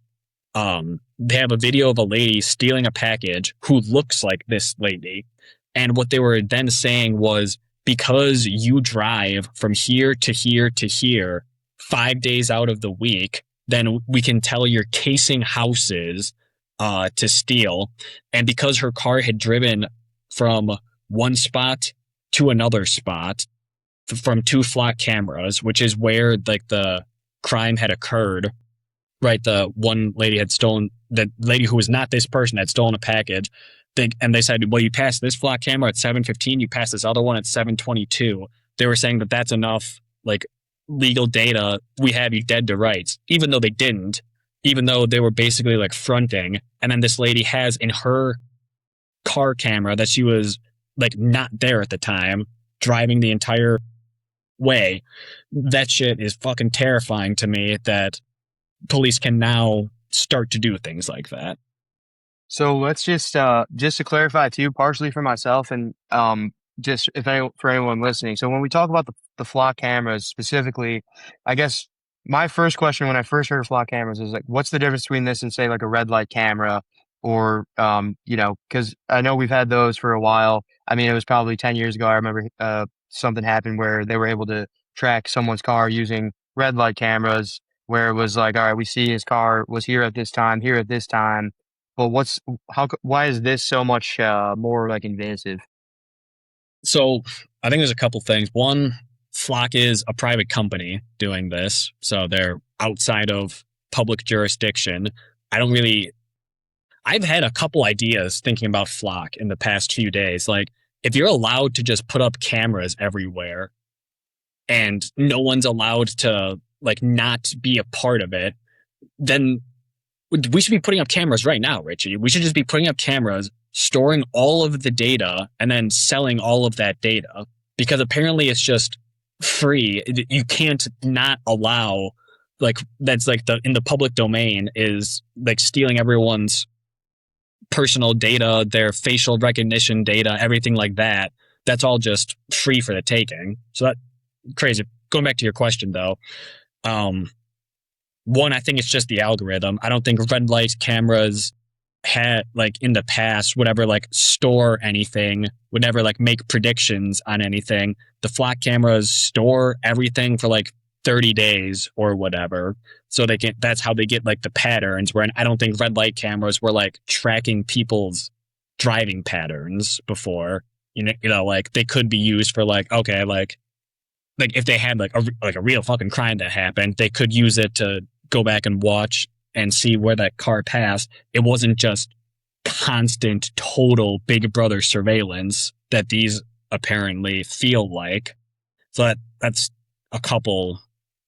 Speaker 2: they have a video of a lady stealing a package who looks like this lady. And what they were then saying was, because you drive from here to here to here 5 days out of the week, then we can tell you're casing houses to steal. And because her car had driven from one spot to another spot from two flock cameras, which is where like the crime had occurred, right? The one lady had stolen, the lady who was not this person had stolen a package. And they said, well, you passed this flock camera at 7:15, you passed this other one at 7:22. They were saying that that's enough, like, legal data. We have you dead to rights, even though they didn't, even though they were basically like fronting. And then this lady has in her car camera that she was like not there at the time, driving the entire way. That shit is fucking terrifying to me that police can now start to do things like that.
Speaker 1: So let's just to clarify too, partially for myself and just if any, for anyone listening. So when we talk about the flock cameras specifically, I guess my first question when I first heard of flock cameras is like, what's the difference between this and say like a red light camera or because I know we've had those for a while. I mean, it was probably 10 years ago. I remember something happened where they were able to track someone's car using red light cameras, where it was like, all right, we see his car was here at this time, here at this time. But why is this so much more like invasive?
Speaker 2: So I think there's a couple things. One, Flock is a private company doing this, so they're outside of public jurisdiction. I don't really. I've had a couple ideas thinking about Flock in the past few days. Like, if you're allowed to just put up cameras everywhere and no one's allowed to like not be a part of it, then we should be putting up cameras right now, Richie. We should just be putting up cameras, storing all of the data, and then selling all of that data. Because apparently it's just free. You can't not allow, like, that's like in the public domain is like stealing everyone's personal data, their facial recognition data, everything like that. That's all just free for the taking. So that crazy. Going back to your question though, one, I think it's just the algorithm. I don't think red light cameras had like in the past would ever like store anything, would never like make predictions on anything. The flock cameras store everything for like 30 days or whatever. So that's how they get like the patterns, where I don't think red light cameras were like tracking people's driving patterns before. Like they could be used for like, okay, like if they had like a real fucking crime that happened, they could use it to go back and watch and see where that car passed. It wasn't just constant, total Big Brother surveillance that these apparently feel like. So that's a couple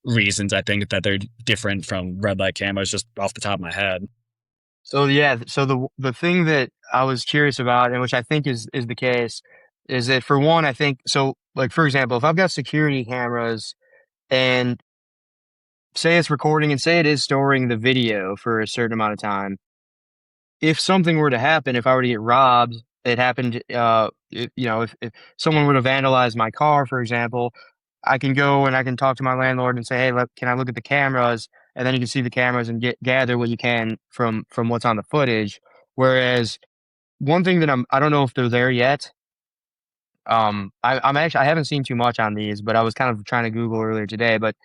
Speaker 2: reasons I think that they're different from red light cameras, just off the top of my head.
Speaker 1: So yeah, so the thing that I was curious about, and which I think is the case, is that for one, I think so. Like for example, if I've got security cameras and say it's recording and say it is storing the video for a certain amount of time, if something were to happen, if I were to get robbed, it happened, if someone were to vandalize my car, for example, I can go and I can talk to my landlord and say, hey, can I look at the cameras? And then you can see the cameras and gather what you can from what's on the footage. Whereas one thing that I don't know if they're there yet. I haven't seen too much on these, but I was kind of trying to Google earlier today, but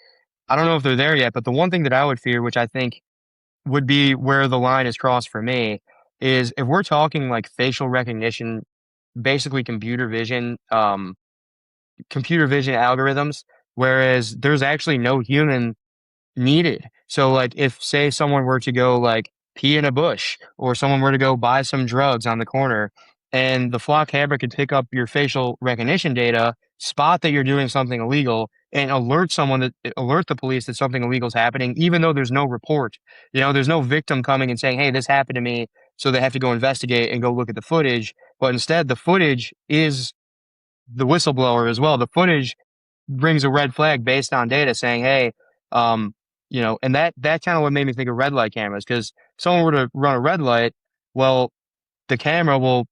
Speaker 1: I don't know if they're there yet. But the one thing that I would fear, which I think would be where the line is crossed for me, is if we're talking like facial recognition, basically computer vision algorithms, whereas there's actually no human needed. So like if say someone were to go like pee in a bush or someone were to go buy some drugs on the corner and the flock camera could pick up your facial recognition data, spot that you're doing something illegal and alert the police that something illegal is happening, even though there's no report. There's no victim coming and saying, hey, this happened to me. So they have to go investigate and go look at the footage. But instead the footage is the whistleblower as well. The footage brings a red flag based on data saying, hey, and that kind of what made me think of red light cameras, because someone were to run a red light, well, the camera will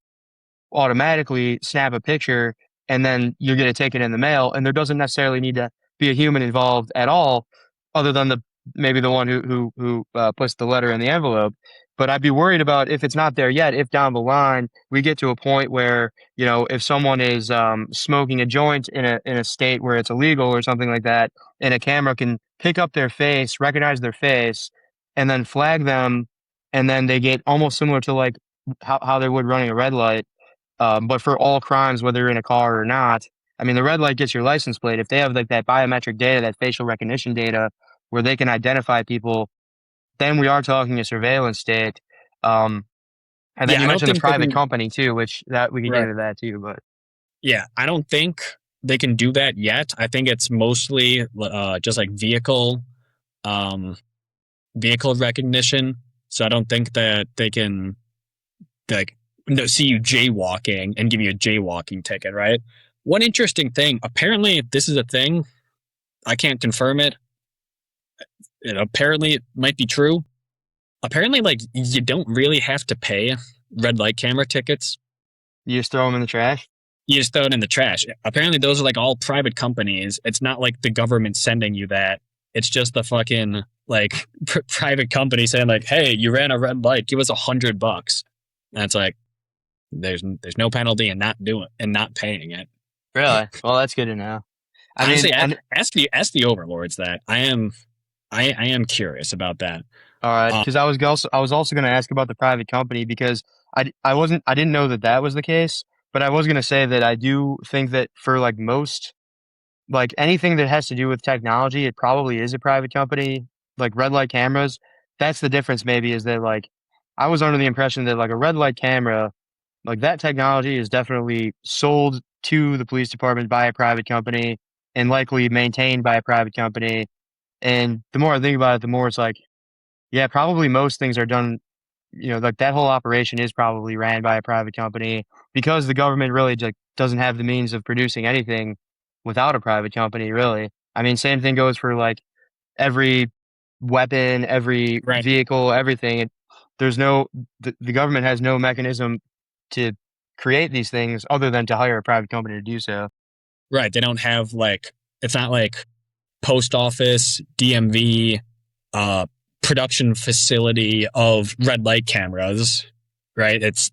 Speaker 1: automatically snap a picture and then you're going to take it in the mail, and there doesn't necessarily need to be a human involved at all, other than the maybe the one who puts the letter in the envelope. But I'd be worried about if it's not there yet. If down the line we get to a point where, if someone is smoking a joint in a state where it's illegal or something like that, and a camera can pick up their face, recognize their face, and then flag them, and then they get almost similar to like how they would running a red light, but for all crimes, whether you're in a car or not. I mean, the red light gets your license plate. If they have like that biometric data, that facial recognition data, where they can identify people, then we are talking a surveillance state. Um, and then
Speaker 2: Yeah,
Speaker 1: you
Speaker 2: I don't
Speaker 1: mentioned the
Speaker 2: think they
Speaker 1: private
Speaker 2: can.
Speaker 1: company too, which that we could get
Speaker 2: Right.
Speaker 1: into that too. But
Speaker 2: Yeah, I don't think they can do that yet. I think it's mostly just like um, vehicle recognition. So I don't think that they can like no, see you jaywalking and give you a jaywalking ticket, right? One interesting thing, apparently this is a thing. I can't confirm it. Apparently it might be true. Apparently, like you don't really have to pay red light camera tickets.
Speaker 1: you just throw them in the trash.
Speaker 2: You just throw it in the trash. Apparently, those are like all private companies. It's not like the government sending you that. It's just the fucking like private company saying like, "Hey, you ran a red light. Give us $100." And it's like there's no penalty in not doing and not paying it.
Speaker 1: Really? Well, that's good to know. I mean,
Speaker 2: Honestly,
Speaker 1: and
Speaker 2: ask the overlords that. I am curious about that.
Speaker 1: all right,
Speaker 2: Um,
Speaker 1: because I was also going to ask about the private company because I didn't know that that was the case, but I was going to say that I do think that for like most, like anything that has to do with technology, it probably is a private company. Like red light cameras, that's the difference. Maybe is that like I was under the impression that like a red light camera, like that technology is definitely sold to the police department by a private company and likely maintained by a private company. And the more I think about it, the more it's like, yeah, probably most things are done, like that whole operation is probably ran by a private company because the government really just doesn't have the means of producing anything without a private company, really. I mean, same thing goes for like every weapon, every
Speaker 2: right,
Speaker 1: vehicle, everything. The government has no mechanism to create these things other than to hire a private company to do so.
Speaker 2: right. They don't have like it's not like post office, DMV, uh, production facility of red light cameras, right? It's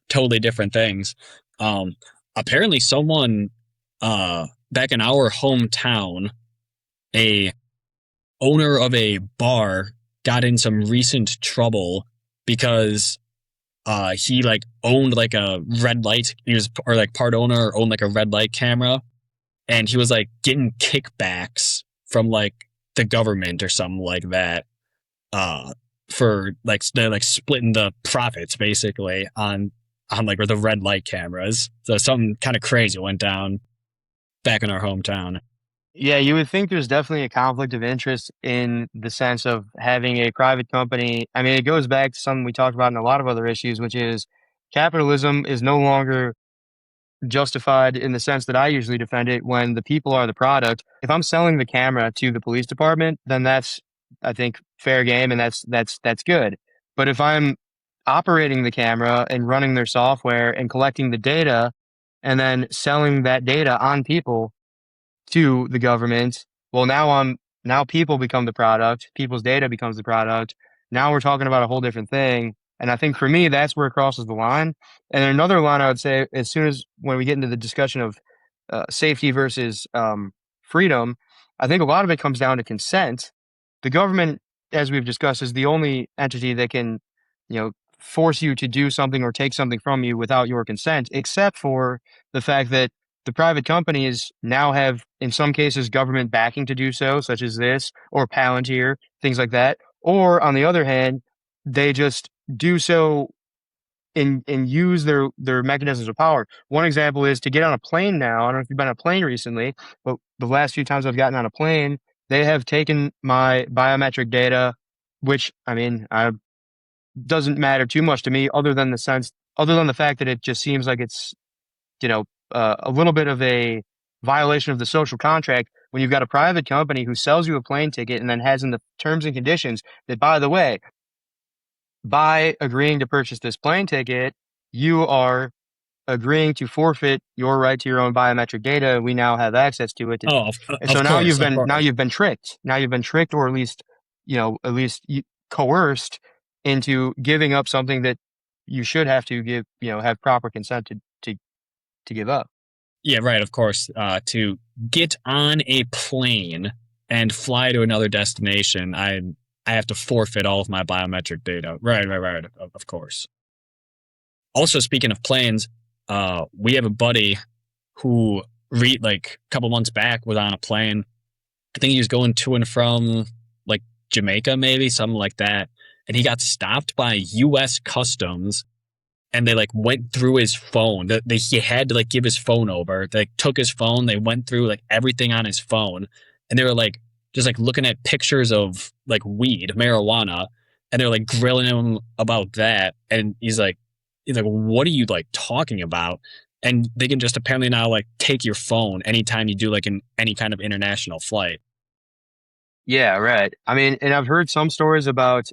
Speaker 2: totally different things. Um, Apparently, someone back in our hometown, a owner of a bar got in some recent trouble because he like owned like a red light. He was or like part owner or owned like a red light camera, and he was like getting kickbacks from like the government or something like that uh for like they're like splitting the profits basically on like the red light cameras. So something kind of crazy went down back in our hometown.
Speaker 1: Yeah, you would think there's definitely a conflict of interest in the sense of having a private company. I mean, it goes back to something we talked about in a lot of other issues, which is capitalism is no longer justified in the sense that I usually defend it when the people are the product. If I'm selling the camera to the police department, then that's, I think, fair game and that's good. But if I'm operating the camera and running their software and collecting the data and then selling that data on people to the government, well, now people become the product, people's data becomes the product. Now we're talking about a whole different thing. And I think for me, that's where it crosses the line. And another line I would say, as soon as when we get into the discussion of safety versus freedom, I think a lot of it comes down to consent. The government, as we've discussed, is the only entity that can, force you to do something or take something from you without your consent, except for the fact that the private companies now have, in some cases, government backing to do so, such as this, or Palantir, things like that. Or on the other hand, they just do so and use their mechanisms of power. One example is to get on a plane now. I don't know if you've been on a plane recently, but the last few times I've gotten on a plane, they have taken my biometric data, which I mean, I doesn't matter too much to me, other than the fact that it just seems like it's a little bit of a violation of the social contract when you've got a private company who sells you a plane ticket and then has in the terms and conditions that, by the way, by agreeing to purchase this plane ticket, you are agreeing to forfeit your right to your own biometric data. We now have access to it.
Speaker 2: Oh,
Speaker 1: And so
Speaker 2: of course, of
Speaker 1: now
Speaker 2: course.
Speaker 1: you've been tricked. Now you've been tricked, or at least coerced into giving up something that you should have to give, have proper consent to give up.
Speaker 2: Yeah, right. Of course, to get on a plane and fly to another destination, I have to forfeit all of my biometric data. Right, right, right. Of course. Also, speaking of planes, we have a buddy who like a couple months back was on a plane. I think he was going to and from like Jamaica, maybe something like that, and he got stopped by U.S. Customs, and they like went through his phone. He had to like give his phone over. They took his phone. They went through like everything on his phone, and they were like just like looking at pictures of like weed, marijuana, and they're like grilling him about that. And he's like, what are you like talking about? And they can just apparently now like take your phone anytime you do like any kind of international flight.
Speaker 1: Yeah, right. I mean, and I've heard some stories about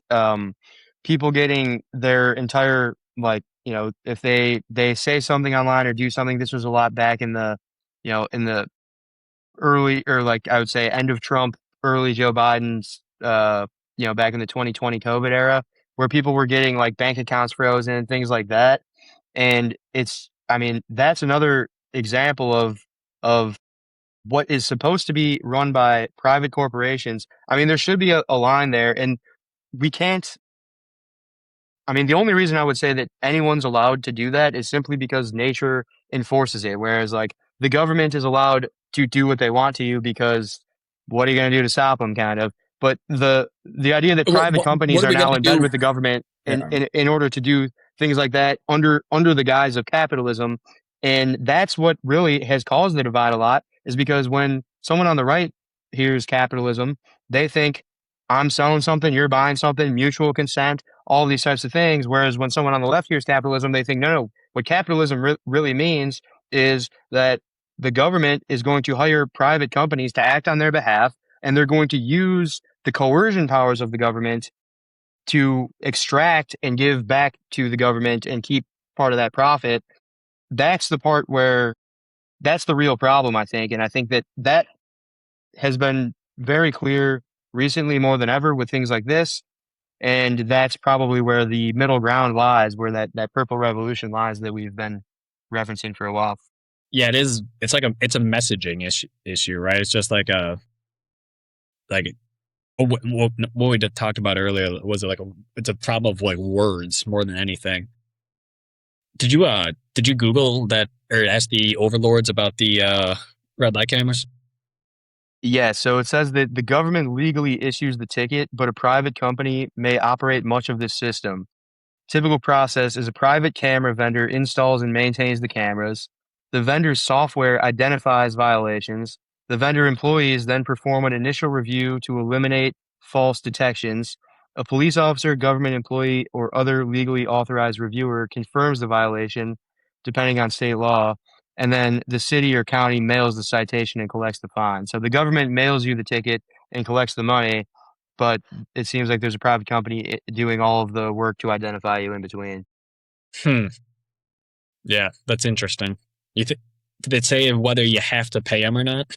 Speaker 1: people getting their entire if they say something online or do something. This was a lot back in the early, or like I would say end of Trump, early Joe Biden's back in the 2020 COVID era, where people were getting like bank accounts frozen and things like that. And I mean, that's another example of what is supposed to be run by private corporations. I mean, there should be a line there, and we can't. I mean, the only reason I would say that anyone's allowed to do that is simply because nature enforces it. Whereas, like, the government is allowed to do what they want to you because what are you going to do to stop them, kind of. But the idea that private
Speaker 2: What
Speaker 1: companies
Speaker 2: are
Speaker 1: are
Speaker 2: we
Speaker 1: now
Speaker 2: gonna
Speaker 1: in bed
Speaker 2: do?
Speaker 1: with the government
Speaker 2: Yeah.
Speaker 1: in order to do things like that under the guise of capitalism, and that's what really has caused the divide a lot, is because when someone on the right hears capitalism, they think I'm selling something, you're buying something, mutual consent, all these types of things. Whereas when someone on the left hears capitalism, they think, no, no, what capitalism really means is that the government is going to hire private companies to act on their behalf, and they're going to use the coercion powers of the government to extract and give back to the government and keep part of that profit. That's the part where that's the real problem, I think. And I think that has been very clear recently more than ever with things like this. And that's probably where the middle ground lies, where that purple revolution lies that we've been referencing for a while.
Speaker 2: Yeah, it is. It's a messaging issue, right? It's just like what we talked about earlier was it's a problem of like words more than anything. Did you Google that or ask the overlords about the red light cameras?
Speaker 1: Yeah, so it says that the government legally issues the ticket, but a private company may operate much of this system. Typical process is a private camera vendor installs and maintains the cameras. The vendor's software identifies violations. The vendor employees then perform an initial review to eliminate false detections. A police officer, government employee, or other legally authorized reviewer confirms the violation, depending on state law, and then the city or county mails the citation and collects the fine. So the government mails you the ticket and collects the money, but it seems like there's a private company doing all of the work to identify you in between.
Speaker 2: Hmm. Yeah, that's interesting. You think did it say whether you have to pay them or not?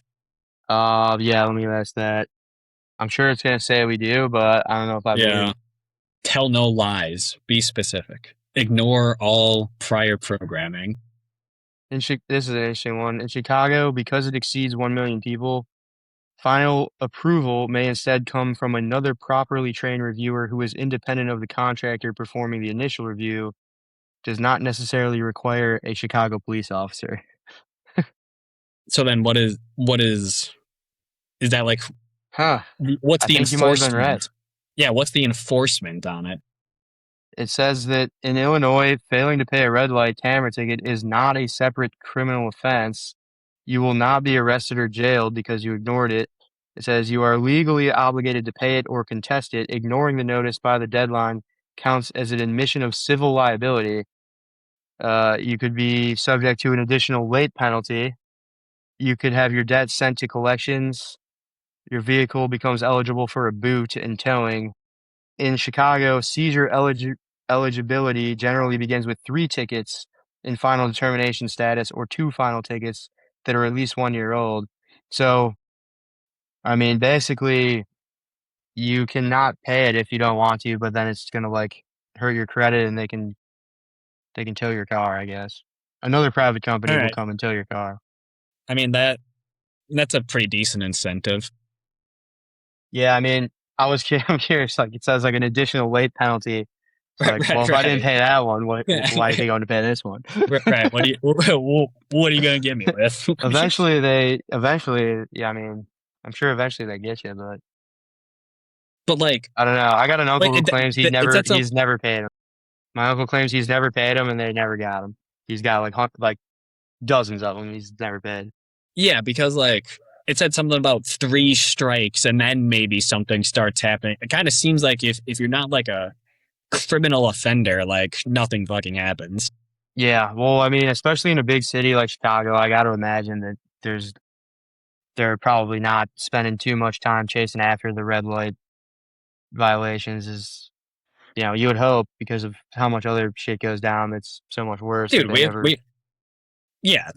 Speaker 1: Yeah, let me ask that. I'm sure it's gonna say we do, but I don't know if I believe
Speaker 2: Yeah.
Speaker 1: it.
Speaker 2: Tell no lies. Be specific. Ignore all prior programming.
Speaker 1: This is an interesting one. In Chicago, because it exceeds 1 million people, final approval may instead come from another properly trained reviewer who is independent of the contractor performing the initial review, does not necessarily require a Chicago police officer.
Speaker 2: So then is that like
Speaker 1: Huh.
Speaker 2: what's
Speaker 1: I
Speaker 2: the
Speaker 1: think you might have been right.
Speaker 2: enforcement? Yeah, what's the enforcement on it?
Speaker 1: It says that in Illinois, failing to pay a red light camera ticket is not a separate criminal offense. You will not be arrested or jailed because you ignored it. It says you are legally obligated to pay it or contest it. Ignoring the notice by the deadline counts as an admission of civil liability. You could be subject to an additional late penalty. You could have your debt sent to collections. Your vehicle becomes eligible for a boot and towing. In Chicago, seizure eligibility generally begins with 3 tickets in final determination status or 2 final tickets that are at least 1 year old. So, I mean, basically, you cannot pay it if you don't want to, but then it's gonna like hurt your credit, and they can tow your car, I guess. Another private
Speaker 2: All
Speaker 1: company will
Speaker 2: right.
Speaker 1: come and tow your car.
Speaker 2: I mean that's a pretty decent incentive.
Speaker 1: Yeah, I mean, I'm curious. Like, it says like an additional late penalty. It's
Speaker 2: Right,
Speaker 1: like, well,
Speaker 2: right,
Speaker 1: if I didn't
Speaker 2: right.
Speaker 1: pay that one, why do you think I'm going to pay this one?
Speaker 2: Right. What are you gonna get me with?
Speaker 1: Eventually, yeah. I mean, I'm sure eventually they get you, but
Speaker 2: But
Speaker 1: I don't know. I got an uncle
Speaker 2: like
Speaker 1: who claims
Speaker 2: it's that some
Speaker 1: he's never paid him. My uncle claims he's never paid him, and they never got him. He's got like dozens of them. He's never paid.
Speaker 2: yeah, because like it said something about 3 strikes and then maybe something starts happening. It kind of seems like if you're not like a criminal offender, like nothing fucking happens.
Speaker 1: Yeah, well, I mean, especially in a big city like Chicago, I got to imagine that they're probably not spending too much time chasing after the red light violations. You would hope, because of how much other shit goes down. It's so much worse that
Speaker 2: Dude,
Speaker 1: they never.
Speaker 2: we yeah,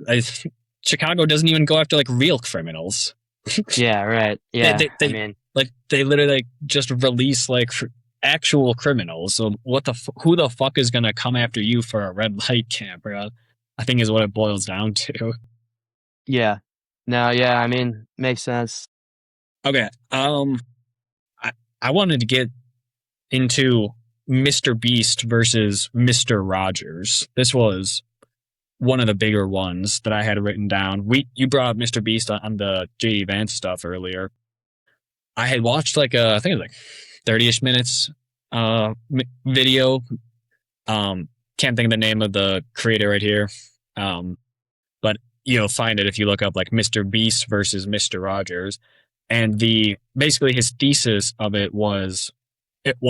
Speaker 2: Chicago doesn't even go after like real criminals.
Speaker 1: Yeah, right.
Speaker 2: they,
Speaker 1: Yeah,
Speaker 2: they,
Speaker 1: I
Speaker 2: they
Speaker 1: mean,
Speaker 2: like they literally like, just release like actual criminals. So who the fuck is gonna come after you for a red light camera? I think is what it boils down to.
Speaker 1: yeah. No, yeah, I mean, makes sense.
Speaker 2: Okay, I, I wanted to get into Mr. Beast versus Mr. Rogers. This was one of the bigger ones that I had written down. You brought up Mr. Beast on the JD Vance stuff earlier. I had watched like I think it was like 30ish minutes video. Can't think of the name of the creator right here. But you'll find it if you look up like Mr. Beast versus Mr. Rogers. And the basically his thesis of it was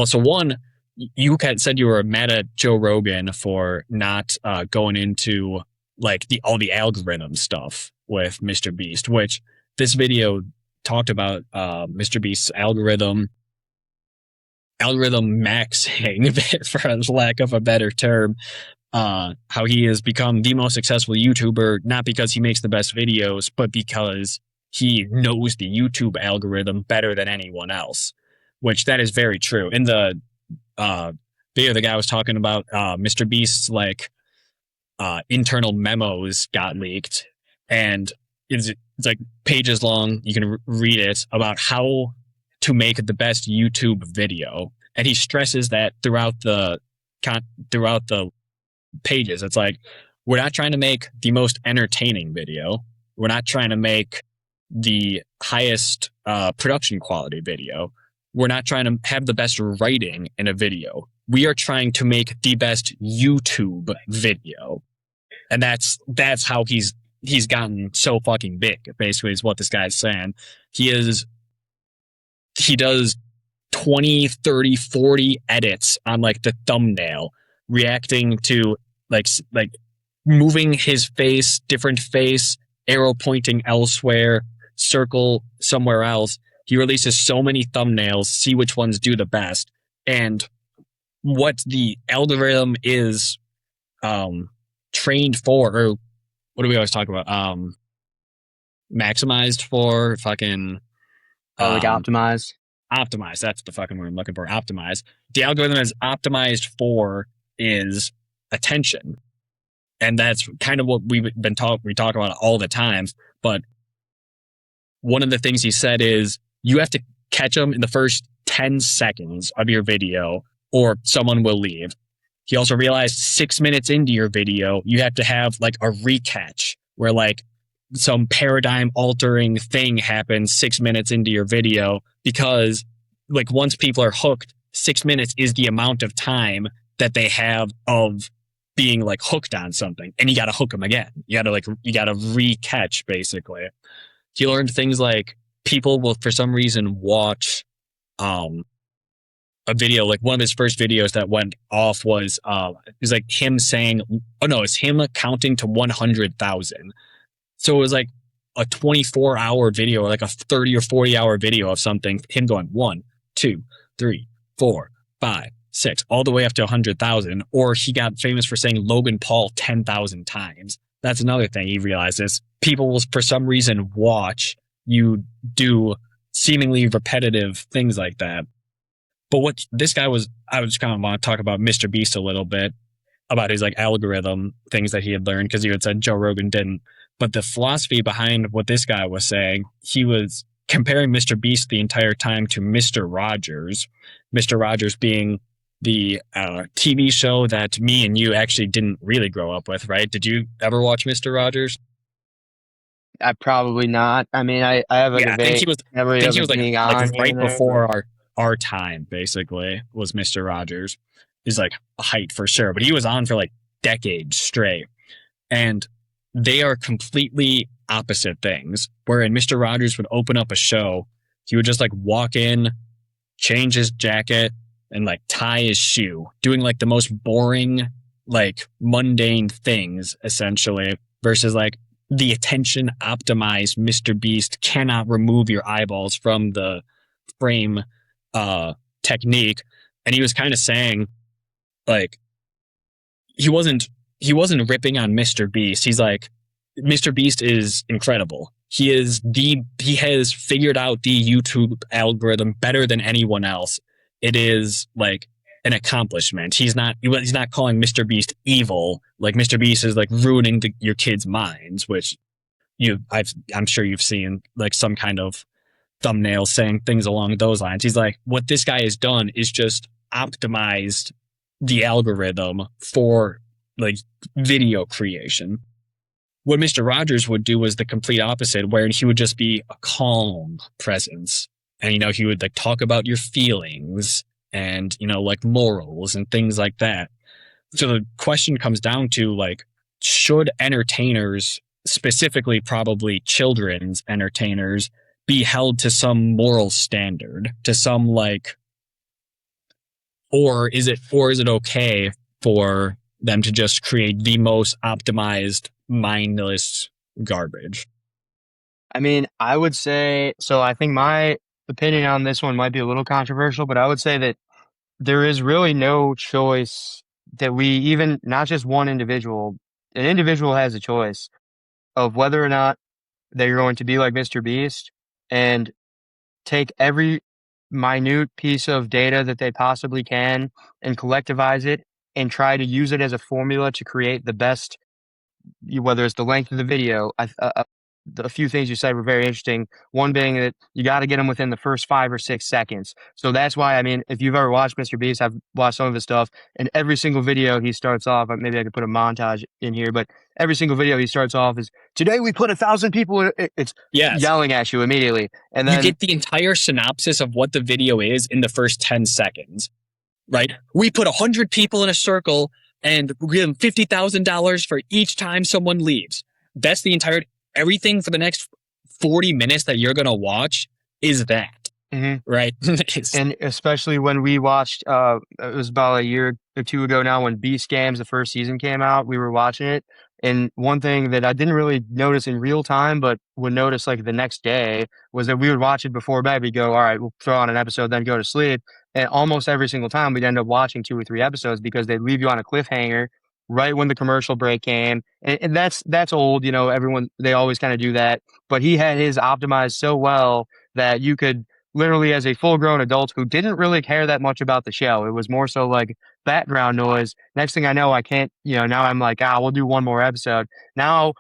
Speaker 2: so one, you had said you were mad at Joe Rogan for not going into like all the algorithm stuff with Mr. Beast, which this video talked about Mr. Beast's algorithm maxing, for lack of a better term, how he has become the most successful YouTuber, not because he makes the best videos, but because he knows the YouTube algorithm better than anyone else, which that is very true. In the video, the guy was talking about Mr. Beast's like internal memos got leaked, and it's like pages long. You can read it about how to make the best YouTube video, and he stresses that throughout the pages. It's like, we're not trying to make the most entertaining video. We're not trying to make the highest production quality video. We're not trying to have the best writing in a video. We are trying to make the best YouTube video. And that's how he's gotten so fucking big, basically, is what this guy's saying. He does 20, 30, 40 edits on like the thumbnail, reacting to like moving his face, different face, arrow pointing elsewhere, circle somewhere else. He releases so many thumbnails, see which ones do the best. And what the algorithm is trained for, or what do we always talk about? Maximized for, fucking
Speaker 1: Like optimize.
Speaker 2: optimized. That's the fucking word I'm looking for. Optimized. The algorithm is optimized for is attention. And that's kind of what we talk about all the time. But one of the things he said is you have to catch them in the first 10 seconds of your video or someone will leave. He also realized 6 minutes into your video, you have to have like a recatch where like some paradigm altering thing happens 6 minutes into your video, because like once people are hooked, 6 minutes is the amount of time that they have of being like hooked on something, and you got to hook them again. You got to recatch, basically. He learned things like people will for some reason watch a video, like one of his first videos that went off was it was like him saying, oh no, it's him counting to 100,000. So it was like a 24-hour video, or like a 30 or 40-hour video of something, him going 1, 2, 3, 4, 5, 6, all the way up to 100,000. Or he got famous for saying Logan Paul 10,000 times. That's another thing he realizes. People will, for some reason, watch you do seemingly repetitive things like that. But what this guy was, I was kind of want to talk about Mr. Beast a little bit, about his like algorithm things that he had learned, because he had said Joe Rogan didn't. But the philosophy behind what this guy was saying, he was comparing Mr. Beast the entire time to Mr. Rogers. Mr. Rogers being the TV show that me and you actually didn't really grow up with, right? Did you ever watch Mr. Rogers?
Speaker 1: I probably not. I mean, I have like
Speaker 2: Yeah,
Speaker 1: a vague
Speaker 2: I
Speaker 1: memory
Speaker 2: think
Speaker 1: of
Speaker 2: he was
Speaker 1: it being
Speaker 2: like
Speaker 1: on here
Speaker 2: right
Speaker 1: and there, but
Speaker 2: before our time, basically, was Mr. Rogers. He's like a height for sure, but he was on for like decades straight. And they are completely opposite things. Wherein Mr. Rogers would open up a show, he would just like walk in, change his jacket, and like tie his shoe, doing like the most boring, like mundane things, essentially, versus like the attention optimized Mr. Beast cannot remove your eyeballs from the frame technique. And he was kind of saying, like, he wasn't ripping on Mr. Beast. He's like, Mr. Beast is incredible. He has figured out the YouTube algorithm better than anyone else. It is like an accomplishment. He's not calling Mr. Beast evil. Like Mr. Beast is like ruining your kids' minds, which I'm sure you've seen like some kind of thumbnail saying things along those lines. He's like, what this guy has done is just optimized the algorithm for like video creation. What Mr. Rogers would do was the complete opposite, where he would just be a calm presence. And, he would like talk about your feelings and, like morals and things like that. So the question comes down to like, should entertainers, specifically probably children's entertainers, be held to some moral standard, to some like, or is it okay for them to just create the most optimized, mindless garbage?
Speaker 1: I mean, I would say so. I think my opinion on this one might be a little controversial, but I would say that there is really no choice that we even, not just one individual, an individual has a choice of whether or not they're going to be like Mr. Beast and take every minute piece of data that they possibly can and collectivize it and try to use it as a formula to create the best, whether it's the length of the video. A few things you said were very interesting. One being that you got to get them within the first 5 or 6 seconds. So that's why, I mean, if you've ever watched Mr. Beast, I've watched some of his stuff, and every single video he starts off, maybe I could put a montage in here, but every single video he starts off is, today we put 1,000 people, it's
Speaker 2: Yes.
Speaker 1: yelling at you immediately. And then
Speaker 2: you get the entire synopsis of what the video is in the first 10 seconds, right? We put 100 people in a circle and we give them $50,000 for each time someone leaves. That's the entire, everything for the next 40 minutes that you're going to watch is that, right?
Speaker 1: And especially when we watched, it was about a year or two ago now when Beast Scams, the first season came out, we were watching it. And one thing that I didn't really notice in real time, but would notice like the next day, was that we would watch it before bed. We'd go, all right, we'll throw on an episode, then go to sleep. And almost every single time we'd end up watching 2 or 3 episodes because they'd leave you on a cliffhanger right when the commercial break came. And that's old, everyone, they always kind of do that. But he had his optimized so well that you could literally, as a full grown adult who didn't really care that much about the show, it was more so like background noise. Next thing I know, I can't, now I'm like, we'll do one more episode. Now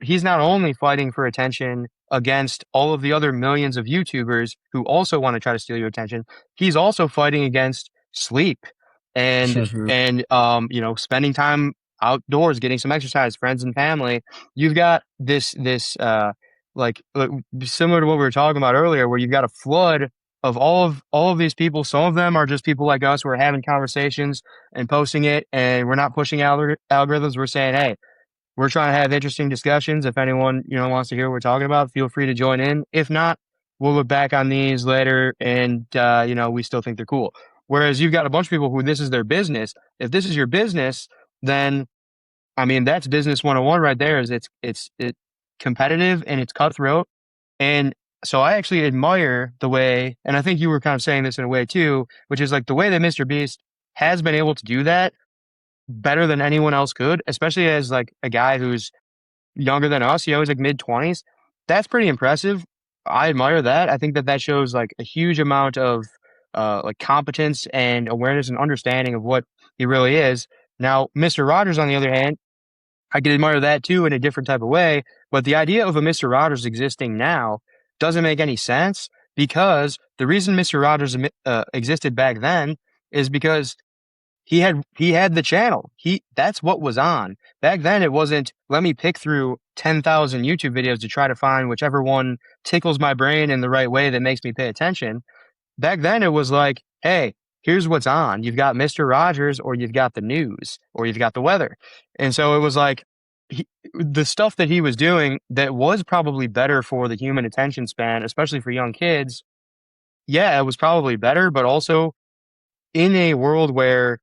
Speaker 1: he's not only fighting for attention against all of the other millions of YouTubers who also want to try to steal your attention. He's also fighting against sleep and spending time outdoors, getting some exercise, friends and family. You've got this like similar to what we were talking about earlier, where you've got a flood of all of these people. Some of them are just people like us who are having conversations and posting it, and we're not pushing algorithms. We're saying, hey, we're trying to have interesting discussions. If anyone, wants to hear what we're talking about, feel free to join in. If not, we'll look back on these later and, we still think they're cool. Whereas you've got a bunch of people who this is their business. If this is your business, then, I mean, that's business 101 right there. Is it's competitive and it's cutthroat. And so I actually admire the way, and I think you were kind of saying this in a way too, which is like the way that Mr. Beast has been able to do that better than anyone else could, especially as like a guy who's younger than us. He's like mid 20s. That's pretty impressive. I admire that. I think that that shows like a huge amount of like competence and awareness and understanding of what he really is. Now, Mr. Rogers, on the other hand, I can admire that too in a different type of way. But the idea of a Mr. Rogers existing now doesn't make any sense because the reason Mr. Rogers existed back then is because he had the channel. That's what was on. Back then it wasn't let me pick through 10,000 YouTube videos to try to find whichever one tickles my brain in the right way that makes me pay attention. Back then it was like, hey, here's what's on. You've got Mr. Rogers or you've got the news or you've got the weather. And so it was like the stuff that he was doing that was probably better for the human attention span, especially for young kids. Yeah, it was probably better, but also in a world where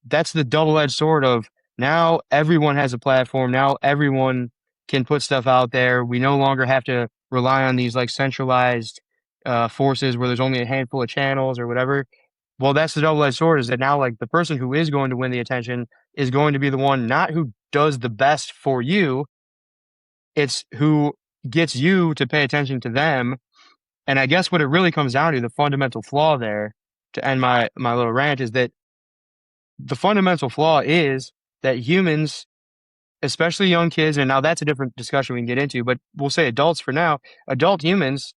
Speaker 1: that's the double-edged sword of now everyone has a platform. Now everyone can put stuff out there. We no longer have to rely on these like centralized forces where there's only a handful of channels or whatever. Well, that's the double-edged sword is that now like the person who is going to win the attention is going to be the one not who does the best for you. It's who gets you to pay attention to them. And I guess what it really comes down to, the fundamental flaw there, to end my little rant, is that the fundamental flaw is that humans, especially young kids, and now that's a different discussion we can get into, but we'll say adults for now, adult humans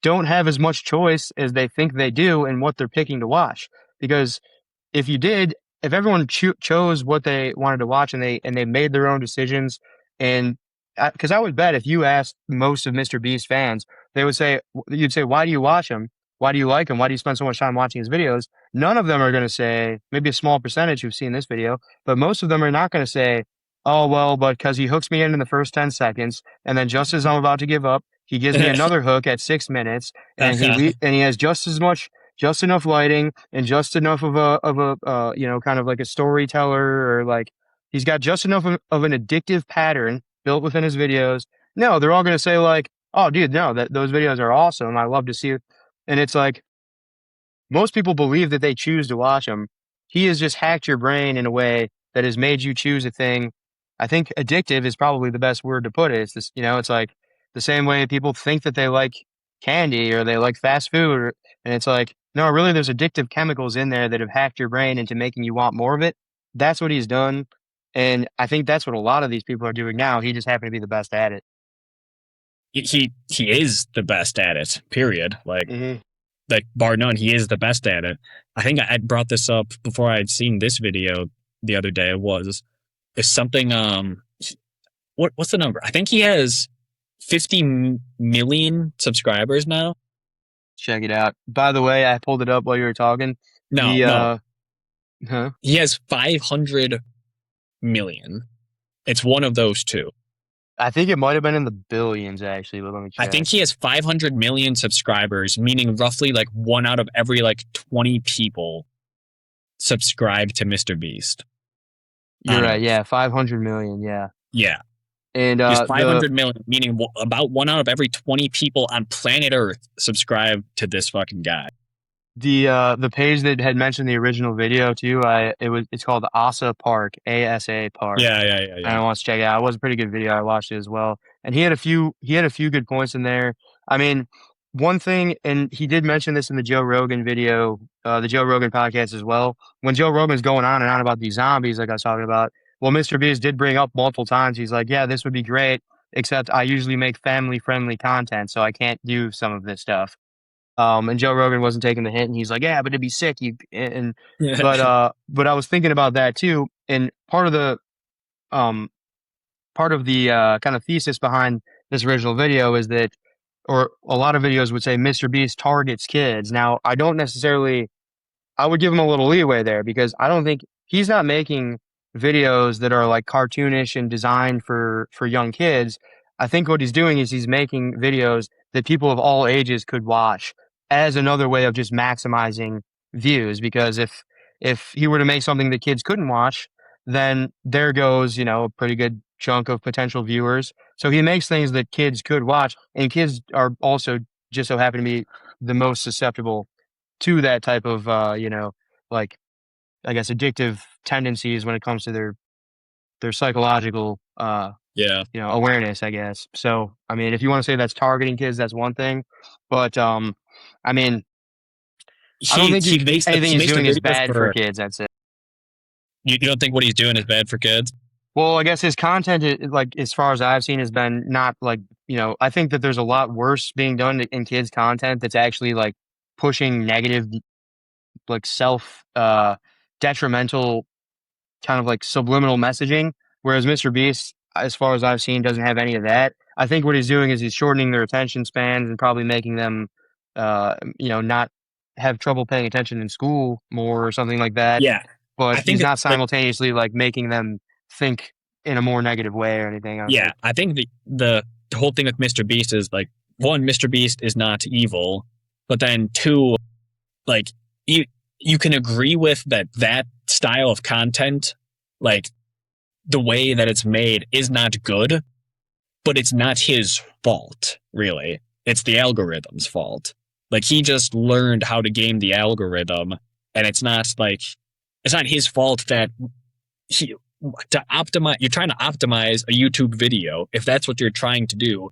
Speaker 1: don't have as much choice as they think they do in what they're picking to watch. Because if you did, if everyone chose what they wanted to watch and they made their own decisions, and because I would bet if you asked most of Mr. Beast fans, they would say, you'd say, why do you watch him? Why do you like him? Why do you spend so much time watching his videos? None of them are going to say, maybe a small percentage who've seen this video, but most of them are not going to say, oh, well, but because he hooks me in the first 10 seconds, and then just as I'm about to give up, he gives me another hook at 6 minutes, and he has just enough lighting and just enough of a kind of like a storyteller, or like he's got just enough of an addictive pattern built within his videos. No, they're all going to say like, oh, dude, no, that those videos are awesome. I love to see it. And it's like, most people believe that they choose to watch him. He has just hacked your brain in a way that has made you choose a thing. I think addictive is probably the best word to put it. It's this, it's like the same way people think that they like candy or they like fast food, and it's like, no, really, there's addictive chemicals in there that have hacked your brain into making you want more of it. That's what he's done. And I think that's what a lot of these people are doing now. He just happened to be the best at it.
Speaker 2: He is the best at it, period.
Speaker 1: Mm-hmm.
Speaker 2: Like bar none, he is the best at it. I think I brought this up before I had seen this video the other day. Is something what's the number? I think he has 50 million subscribers now.
Speaker 1: Check it out. By the way, I pulled it up while you were talking.
Speaker 2: No.
Speaker 1: Huh?
Speaker 2: He has 500 million. It's one of those two.
Speaker 1: I think it might have been in the billions, actually, but let me check.
Speaker 2: I think he has 500 million subscribers, meaning roughly like 1 out of every like 20 people subscribe to Mr. Beast.
Speaker 1: You're right, yeah, 500 million, yeah.
Speaker 2: Yeah.
Speaker 1: And
Speaker 2: he's 500 million, meaning about 1 out of every 20 people on planet Earth subscribe to this fucking guy.
Speaker 1: The page that had mentioned the original video too, it's called ASA Park, ASA Park.
Speaker 2: Yeah.
Speaker 1: I want to check it out. It was a pretty good video. I watched it as well, and he had a few good points in there. I mean, one thing, and he did mention this in the Joe Rogan video, the Joe Rogan podcast as well. When Joe Rogan's going on and on about these zombies, like I was talking about, well, Mr. Beast did bring up multiple times. He's like, yeah, this would be great, except I usually make family friendly content, so I can't do some of this stuff. And Joe Rogan wasn't taking the hint, and he's like, "Yeah, but it'd be sick." But I was thinking about that too, and part of the kind of thesis behind this original video is that, or a lot of videos would say, Mr. Beast targets kids. Now, I would give him a little leeway there because I don't think he's not making videos that are like cartoonish and designed for young kids. I think what he's doing is he's making videos that people of all ages could watch as another way of just maximizing views. Because if he were to make something that kids couldn't watch, then there goes, a pretty good chunk of potential viewers. So he makes things that kids could watch, and kids are also just so happen to be the most susceptible to that type of, like I guess, addictive tendencies when it comes to their psychological,
Speaker 2: Yeah.
Speaker 1: awareness, I guess. So, I mean, if you want to say that's targeting kids, that's one thing, but I mean, I don't think anything
Speaker 2: He
Speaker 1: he's
Speaker 2: makes the
Speaker 1: doing is
Speaker 2: videos
Speaker 1: bad for
Speaker 2: for
Speaker 1: kids. That's it.
Speaker 2: you don't think what he's doing is bad for kids?
Speaker 1: Well, I guess his content, like as far as I've seen, has been not like I think that there's a lot worse being done in kids' content that's actually like pushing negative, like self detrimental kind of like subliminal messaging. Whereas Mr. Beast, as far as I've seen, doesn't have any of that. I think what he's doing is he's shortening their attention spans and probably making them, not have trouble paying attention in school more or something like that.
Speaker 2: Yeah.
Speaker 1: But
Speaker 2: I think
Speaker 1: he's not
Speaker 2: like
Speaker 1: simultaneously like making them think in a more negative way or anything, I don't
Speaker 2: yeah,
Speaker 1: think.
Speaker 2: I think the whole thing with Mr. Beast is like one, Mr. Beast is not evil, but then two, like you you can agree with that style of content, like the way that it's made is not good, but it's not his fault, really. It's the algorithm's fault. Like he just learned how to game the algorithm, and it's not his fault that he to optimize. You're trying to optimize a YouTube video. If that's what you're trying to do,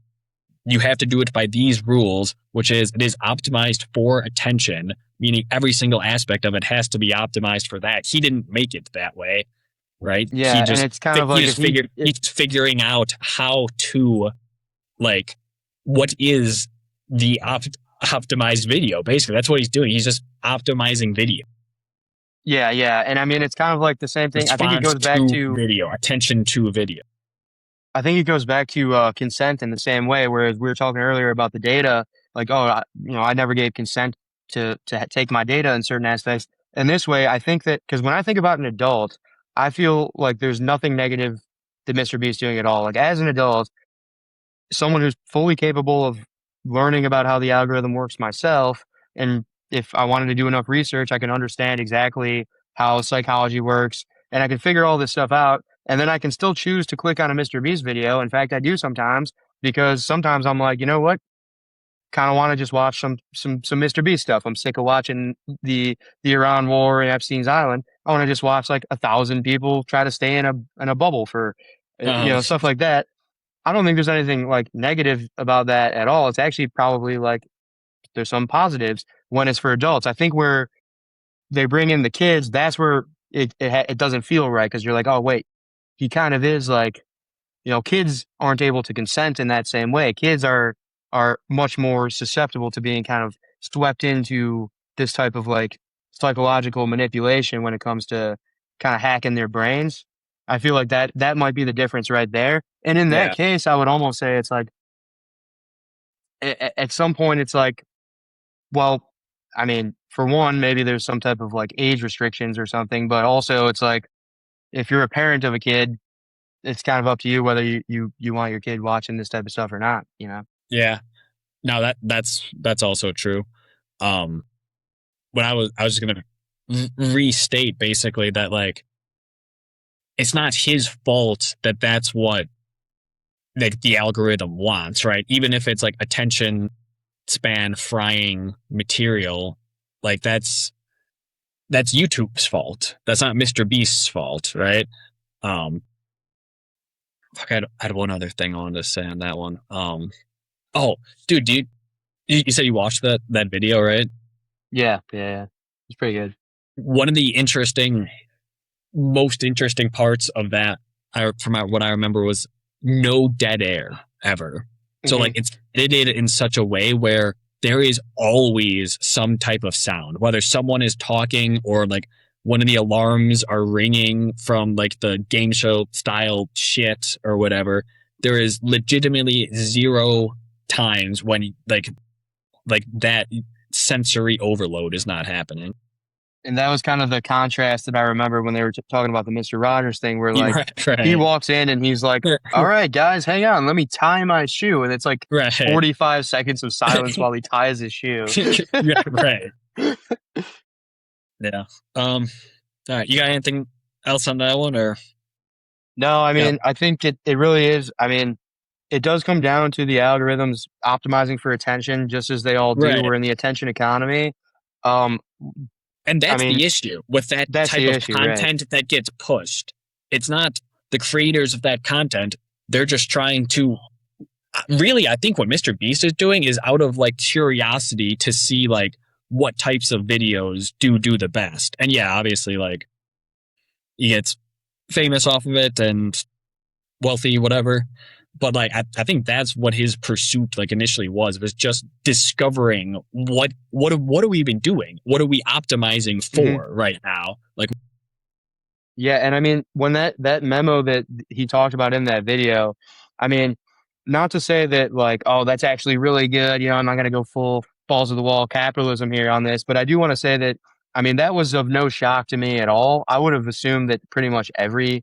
Speaker 2: you have to do it by these rules, which is it is optimized for attention, meaning every single aspect of it has to be optimized for that. He didn't make it that way, right?
Speaker 1: Yeah, and it's kind of like if
Speaker 2: He's figuring out how to like what is the optimized video. Basically, that's what he's doing. He's just optimizing video.
Speaker 1: yeah, yeah, and I mean it's kind of like the same thing.
Speaker 2: Response to video, attention to video.
Speaker 1: I think it goes back to consent in the same way. Whereas we were talking earlier about the data, like, oh, I never gave consent to take my data in certain aspects. And this way, I think that because when I think about an adult, I feel like there's nothing negative that Mr. B is doing at all. Like as an adult, someone who's fully capable of learning about how the algorithm works myself, and if I wanted to do enough research, I can understand exactly how psychology works, and I can figure all this stuff out and then I can still choose to click on a Mr. Beast video. In fact, I do sometimes because sometimes I'm like, you know what? Kind of want to just watch some Mr. Beast stuff. I'm sick of watching the Iran war and Epstein's Island. I want to just watch like 1,000 people try to stay in a bubble for
Speaker 2: Um,
Speaker 1: stuff like that. I don't think there's anything like negative about that at all. It's actually probably like there's some positives when it's for adults. I think where they bring in the kids, that's where it doesn't feel right because you're like, oh wait, he kind of is like, kids aren't able to consent in that same way. Kids are much more susceptible to being kind of swept into this type of like psychological manipulation when it comes to kind of hacking their brains. I feel like that might be the difference right there. And in that
Speaker 2: yeah,
Speaker 1: case, I would almost say it's like at some point it's like, well, I mean, for one, maybe there's some type of like age restrictions or something, but also it's like if you're a parent of a kid, it's kind of up to you whether you want your kid watching this type of stuff or not, you know?
Speaker 2: yeah. No, that's also true. Um, when I was just gonna restate basically that like it's not his fault that that's what that the algorithm wants, right? Even if it's like attention span frying material, like that's YouTube's fault. That's not Mr. Beast's fault, right? Um, fuck, I had one other thing I wanted to say on that one. Oh, dude, you said you watched that video, right?
Speaker 1: Yeah, yeah, yeah. It's pretty good.
Speaker 2: One of the most interesting parts of that, what I remember, was no dead air ever. So like
Speaker 1: Hmm.
Speaker 2: it's edited in such a way where there is always some type of sound, whether someone is talking or like one of the alarms are ringing from like the game show style shit or whatever. There is legitimately zero times when like that sensory overload is not happening.
Speaker 1: And that was kind of the contrast that I remember when they were talking about the Mr. Rogers thing, where like
Speaker 2: Right,
Speaker 1: he
Speaker 2: right,
Speaker 1: walks in and he's like, "All right, guys, hang on, let me tie my shoe," and it's like
Speaker 2: right,
Speaker 1: 45 seconds of silence while he ties his shoe.
Speaker 2: yeah, right. Yeah. All right. You got anything else on that one, or
Speaker 1: No, I
Speaker 2: yeah?
Speaker 1: mean, I think it really is. I mean, it does come down to the algorithms optimizing for attention, just as they all do.
Speaker 2: Right.
Speaker 1: We're in the attention economy. Um,
Speaker 2: And
Speaker 1: I
Speaker 2: that's
Speaker 1: mean,
Speaker 2: the issue with that
Speaker 1: that's
Speaker 2: type
Speaker 1: the
Speaker 2: of
Speaker 1: issue, right?
Speaker 2: content that gets pushed. It's not the creators of that content. They're just trying to really, I think what Mr. Beast is doing is out of like curiosity to see like what types of videos do the best. And yeah, obviously like he gets famous off of it and wealthy, whatever. But like I think that's what his pursuit like initially was just discovering what are we even doing? What are we optimizing
Speaker 1: Hmm.
Speaker 2: for right now? Like
Speaker 1: Yeah, and I mean, when that memo that he talked about in that video, I mean, not to say that like, oh, that's actually really good. You know, I'm not going to go full balls to the wall capitalism here on this, but I do want to say that, I mean, that was of no shock to me at all. I would have assumed that pretty much every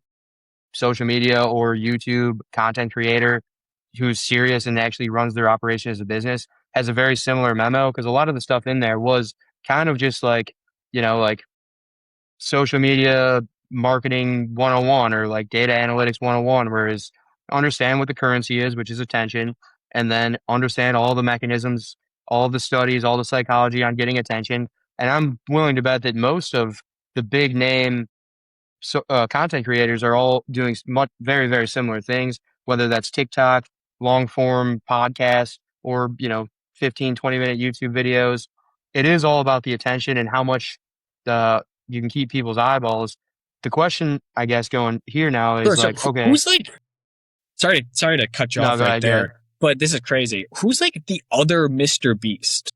Speaker 1: social media or YouTube content creator who's serious and actually runs their operation as a business has a very similar memo, because a lot of the stuff in there was kind of just like, like social media marketing 101 or like data analytics 101, whereas understand what the currency is, which is attention, and then understand all the mechanisms, all the studies, all the psychology on getting attention. And I'm willing to bet that most of the big name content creators are all doing very, very similar things, whether that's TikTok, long form podcasts, or, 15, 20-minute YouTube videos. It is all about the attention and how much you can keep people's eyeballs. The question, I guess, going here now
Speaker 2: sure,
Speaker 1: is
Speaker 2: so
Speaker 1: like, okay,
Speaker 2: who's like sorry to cut you
Speaker 1: no,
Speaker 2: off
Speaker 1: go
Speaker 2: right
Speaker 1: ahead, go ahead.
Speaker 2: there, but this is crazy. Who's like the other Mr. Beast?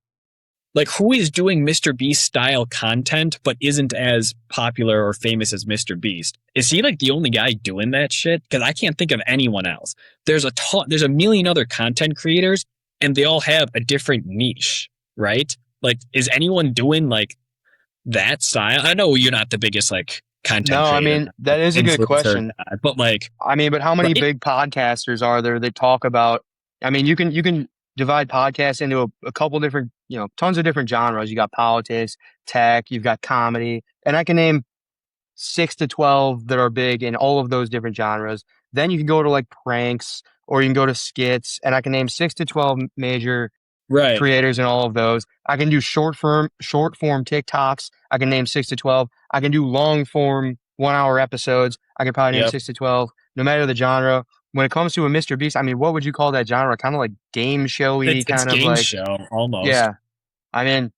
Speaker 2: Like who is doing Mr. Beast style content but isn't as popular or famous as Mr. Beast? Is he like the only guy doing that shit? Because I can't think of anyone else. There's a million other content creators and they all have a different niche, right? Like is anyone doing like that style? I know you're not the biggest like content
Speaker 1: No, I
Speaker 2: creator,
Speaker 1: mean, that is a good
Speaker 2: influencer
Speaker 1: question.
Speaker 2: guy, but like
Speaker 1: I mean, but how many
Speaker 2: right?
Speaker 1: big podcasters are there that talk about? I mean, you can divide podcasts into a couple different, tons of different genres. You got politics, tech, you've got comedy, and I can name 6 to 12 that are big in all of those different genres. Then you can go to like pranks, or you can go to skits, and I can name 6 to 12 major
Speaker 2: Right.
Speaker 1: creators in all of those. I can do short form TikToks. I can name 6 to 12. I can do long form 1 hour episodes. I can probably name
Speaker 2: Yep.
Speaker 1: 6 to 12, no matter the genre. When it comes to a Mr. Beast, I mean, what would you call that genre? Kind of like game showy,
Speaker 2: It's
Speaker 1: kind of
Speaker 2: game
Speaker 1: like,
Speaker 2: show almost.
Speaker 1: yeah. I mean,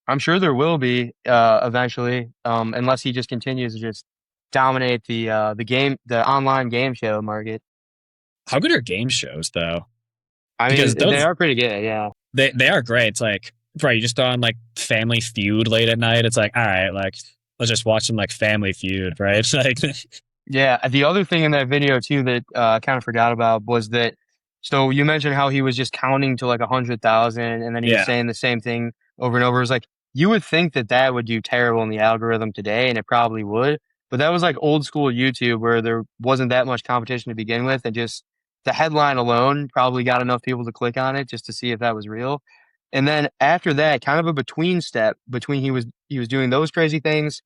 Speaker 1: I'm sure there will be eventually, unless he just continues to just dominate the online game show market.
Speaker 2: How good are game shows though?
Speaker 1: I
Speaker 2: Because
Speaker 1: mean, they
Speaker 2: those
Speaker 1: are pretty good, yeah.
Speaker 2: they are great. It's like right, you just throw on like Family Feud late at night. It's like all right, like let's just watch some like Family Feud, right? It's like
Speaker 1: Yeah, the other thing in that video too that I kind of forgot about was that. So you mentioned how he was just counting to like 100,000, and then he was
Speaker 2: yeah,
Speaker 1: saying the same thing over and over. It was like you would think that that would do terrible in the algorithm today, and it probably would. But that was like old school YouTube where there wasn't that much competition to begin with, and just the headline alone probably got enough people to click on it just to see if that was real. And then after that, kind of a between step between he was doing those crazy things,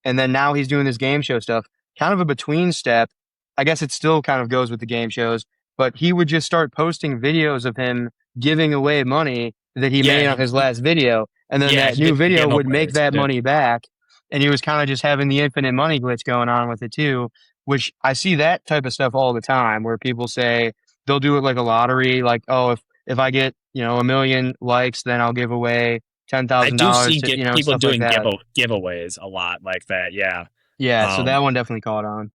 Speaker 1: and then now he's doing this game show stuff, kind of a between step. I guess it still kind of goes with the game shows, but he would just start posting videos of him giving away money that he
Speaker 2: yeah,
Speaker 1: made on his last video, and then
Speaker 2: yeah.
Speaker 1: that
Speaker 2: He
Speaker 1: new
Speaker 2: did the
Speaker 1: video would make
Speaker 2: giveaways.
Speaker 1: that
Speaker 2: Yeah.
Speaker 1: money back. And he was kind of just having the infinite money glitch going on with it too, which I see that type of stuff all the time where people say they'll do it like a lottery, like, oh, if I get, 1 million likes, then I'll give away ten
Speaker 2: I
Speaker 1: thousand
Speaker 2: do
Speaker 1: dollars
Speaker 2: see
Speaker 1: to,
Speaker 2: people
Speaker 1: stuff like
Speaker 2: doing
Speaker 1: that.
Speaker 2: giveaways a lot like that. Yeah.
Speaker 1: Yeah, so that
Speaker 2: Um,
Speaker 1: one definitely caught on.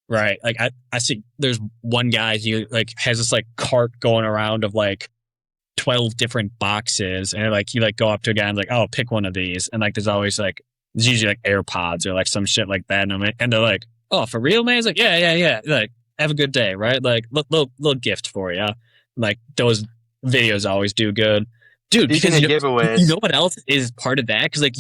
Speaker 2: right. Like I see there's one guy he like has this like cart going around of like 12 different boxes and like you like go up to a guy and like, oh, pick one of these. And like there's always like it's usually like AirPods or like some shit like that. And they're like, oh, for real, man? It's like, yeah. Like, have a good day, right? Like little gift for you. Like those videos always do good. Dude,
Speaker 1: Speaking
Speaker 2: because
Speaker 1: of
Speaker 2: you
Speaker 1: giveaways,
Speaker 2: know what else is part of that? Because like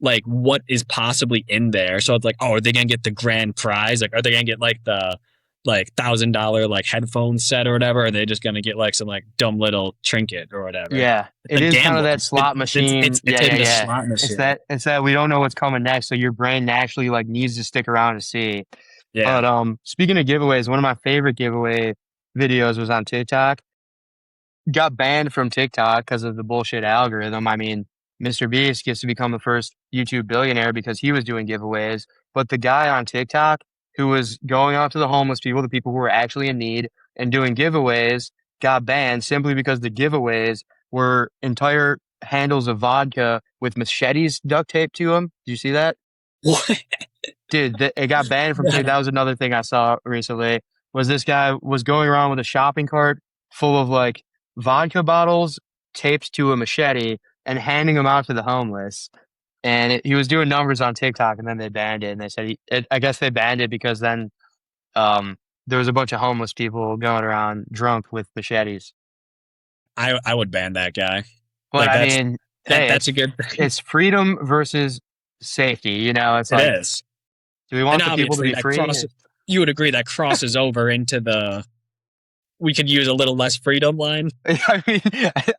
Speaker 2: like what is possibly in there. So it's like, oh, are they gonna get the grand prize? Like, are they gonna get like the like $1,000 like headphone set or whatever? Or are they just gonna get like some like dumb little trinket or whatever?
Speaker 1: yeah,
Speaker 2: It's
Speaker 1: it
Speaker 2: a
Speaker 1: is kind of
Speaker 2: gamble.
Speaker 1: that slot machine.
Speaker 2: It's
Speaker 1: Yeah, yeah,
Speaker 2: in the
Speaker 1: yeah.
Speaker 2: slot
Speaker 1: It's
Speaker 2: machine.
Speaker 1: that we don't know what's coming next, so your brain naturally like needs to stick around to see.
Speaker 2: Yeah.
Speaker 1: But speaking of giveaways, one of my favorite giveaway videos was on TikTok. Got banned from TikTok because of the bullshit algorithm. I mean, Mr. Beast gets to become the first YouTube billionaire because he was doing giveaways. But the guy on TikTok who was going out to the homeless people, the people who were actually in need, and doing giveaways got banned simply because the giveaways were entire handles of vodka with machetes duct taped to them. Did you see that?
Speaker 2: What?
Speaker 1: Dude, it got banned from TikTok. That was another thing I saw recently. Was this guy was going around with a shopping cart full of like vodka bottles taped to a machete and handing them out to the homeless. And he was doing numbers on TikTok, and then they banned it. And they said, I guess they banned it because then there was a bunch of homeless people going around drunk with machetes.
Speaker 2: I would ban that guy.
Speaker 1: But
Speaker 2: Like
Speaker 1: I mean, hey,
Speaker 2: that's a good thing.
Speaker 1: it's freedom versus safety. You know, it's
Speaker 2: It
Speaker 1: like,
Speaker 2: is.
Speaker 1: do we want
Speaker 2: And
Speaker 1: the people to
Speaker 2: obviously
Speaker 1: be free?
Speaker 2: you would agree that crosses over into the we could use a little less freedom line.
Speaker 1: I mean,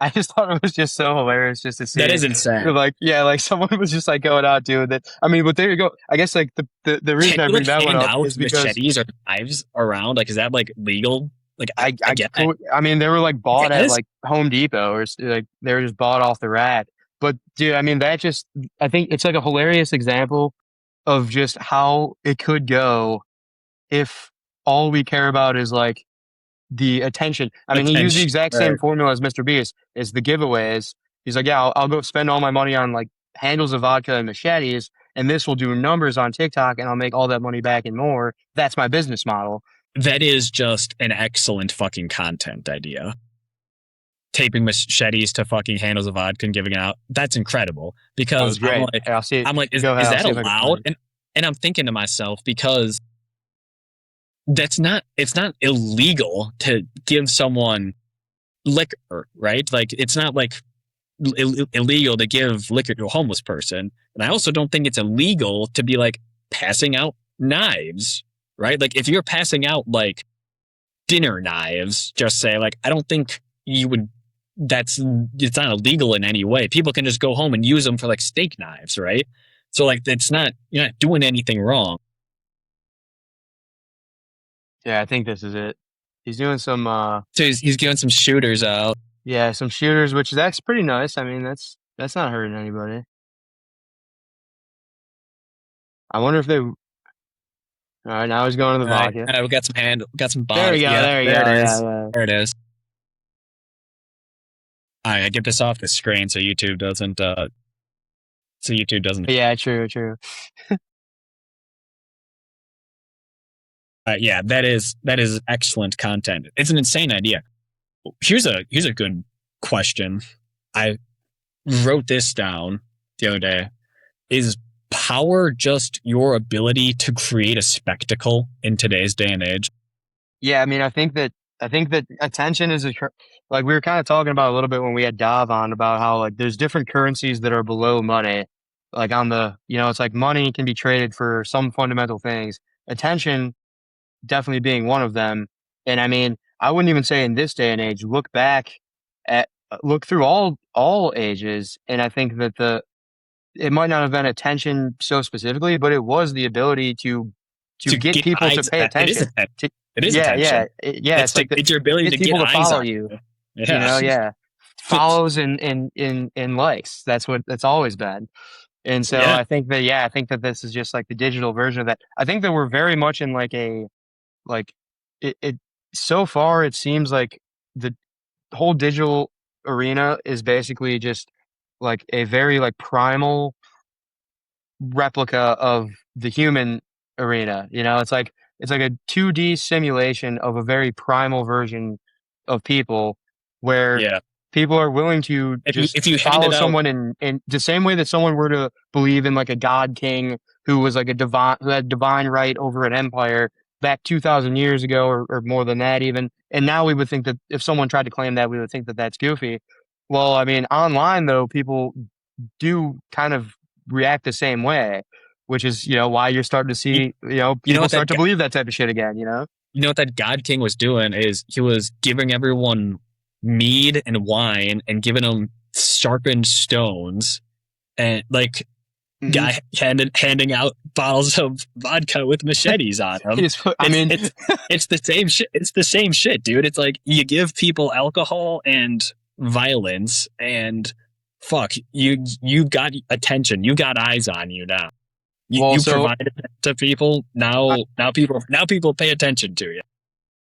Speaker 1: I just thought it was just so hilarious just to see.
Speaker 2: That is insane.
Speaker 1: Like, yeah, like someone was just like going out doing that. I mean, but there you go. I guess like the reason
Speaker 2: Can
Speaker 1: I
Speaker 2: you
Speaker 1: bring
Speaker 2: like
Speaker 1: that one
Speaker 2: hand
Speaker 1: up
Speaker 2: out
Speaker 1: is because
Speaker 2: machetes or knives around? Like, is that like legal? Like, I get that.
Speaker 1: I mean, they were like bought
Speaker 2: It
Speaker 1: at
Speaker 2: is?
Speaker 1: like Home Depot or like they were just bought off the rack. But dude, I mean, that just I think it's like a hilarious example of just how it could go if all we care about is like the attention. I mean, he used the
Speaker 2: Attention.
Speaker 1: exact same
Speaker 2: Right.
Speaker 1: formula as Mr. Beast, is the giveaways. He's like, yeah, I'll go spend all my money on like handles of vodka and machetes, and this will do numbers on TikTok, and I'll make all that money back and more. That's my business model.
Speaker 2: That is just an excellent fucking content idea. Taping machetes to fucking handles of vodka and giving it out. That's incredible.
Speaker 1: That was
Speaker 2: Because
Speaker 1: great. Hey, I'll see.
Speaker 2: I'm like, is
Speaker 1: Go ahead. I'll
Speaker 2: that
Speaker 1: see if I can find
Speaker 2: allowed?
Speaker 1: it.
Speaker 2: And I'm thinking to myself, because it's not illegal to give someone liquor, right? Like it's not like illegal to give liquor to a homeless person. And I also don't think it's illegal to be like passing out knives, right? Like if you're passing out like dinner knives, just say like, I don't think you would, it's not illegal in any way. People can just go home and use them for like steak knives, right? So like, you're not doing anything wrong.
Speaker 1: Yeah, I think this is it. He's doing some,
Speaker 2: So he's giving some shooters out.
Speaker 1: yeah, some shooters, which is actually pretty nice. I mean, that's not hurting anybody. I wonder if they. All right, now he's going to the
Speaker 2: All right,
Speaker 1: vodka.
Speaker 2: we got some
Speaker 1: There we
Speaker 2: bottles.
Speaker 1: go.
Speaker 2: Yeah,
Speaker 1: There you
Speaker 2: there
Speaker 1: go.
Speaker 2: it
Speaker 1: Yeah,
Speaker 2: is.
Speaker 1: yeah.
Speaker 2: There it is. All right, I get this off the screen so YouTube doesn't.
Speaker 1: Yeah, true.
Speaker 2: Yeah, that is excellent content. It's an insane idea. Here's a good question. I wrote this down the other day. Is power just your ability to create a spectacle in today's day and age?
Speaker 1: Yeah, I mean, I think that attention is like we were kind of talking about a little bit when we had Dav on about how like there's different currencies that are below money. Like on the, it's like money can be traded for some fundamental things. Attention definitely being one of them. And I mean, I wouldn't even say in this day and age, look through all ages, and I think that it might not have been attention so specifically, but it was the ability to get people to pay attention.
Speaker 2: It is
Speaker 1: Yeah,
Speaker 2: attention.
Speaker 1: yeah. It's like
Speaker 2: it's your ability
Speaker 1: get
Speaker 2: to get
Speaker 1: people to
Speaker 2: eyes
Speaker 1: follow
Speaker 2: on
Speaker 1: you.
Speaker 2: Yeah.
Speaker 1: Yeah, follows and likes. That's what it's always been. And so
Speaker 2: Yeah.
Speaker 1: I think that this is just like the digital version of that. I think that we're very much in like like it so far it seems like the whole digital arena is basically just like a very like primal replica of the human arena. It's like a 2D simulation of a very primal version of people where
Speaker 2: Yeah.
Speaker 1: people are willing to
Speaker 2: If you
Speaker 1: follow
Speaker 2: handed out
Speaker 1: someone in the same way that someone were to believe in like a god king who was like who had divine right over an empire back 2,000 years ago or more than that even. And now we would think that if someone tried to claim that, we would think that that's goofy. Well, I mean, online though, people do kind of react the same way, which is, why you're starting to see, people
Speaker 2: what
Speaker 1: start to believe that type of shit again,
Speaker 2: you know what that God King was doing is he was giving everyone mead and wine and giving them sharpened stones and like
Speaker 1: Mhm.
Speaker 2: guy handing out bottles of vodka with machetes on them. It's the same shit. It's the same shit, dude. It's like you give people alcohol and violence and fuck, you got attention, you got eyes on you now.
Speaker 1: Well,
Speaker 2: You
Speaker 1: so
Speaker 2: provided it to people. Now people pay attention to you.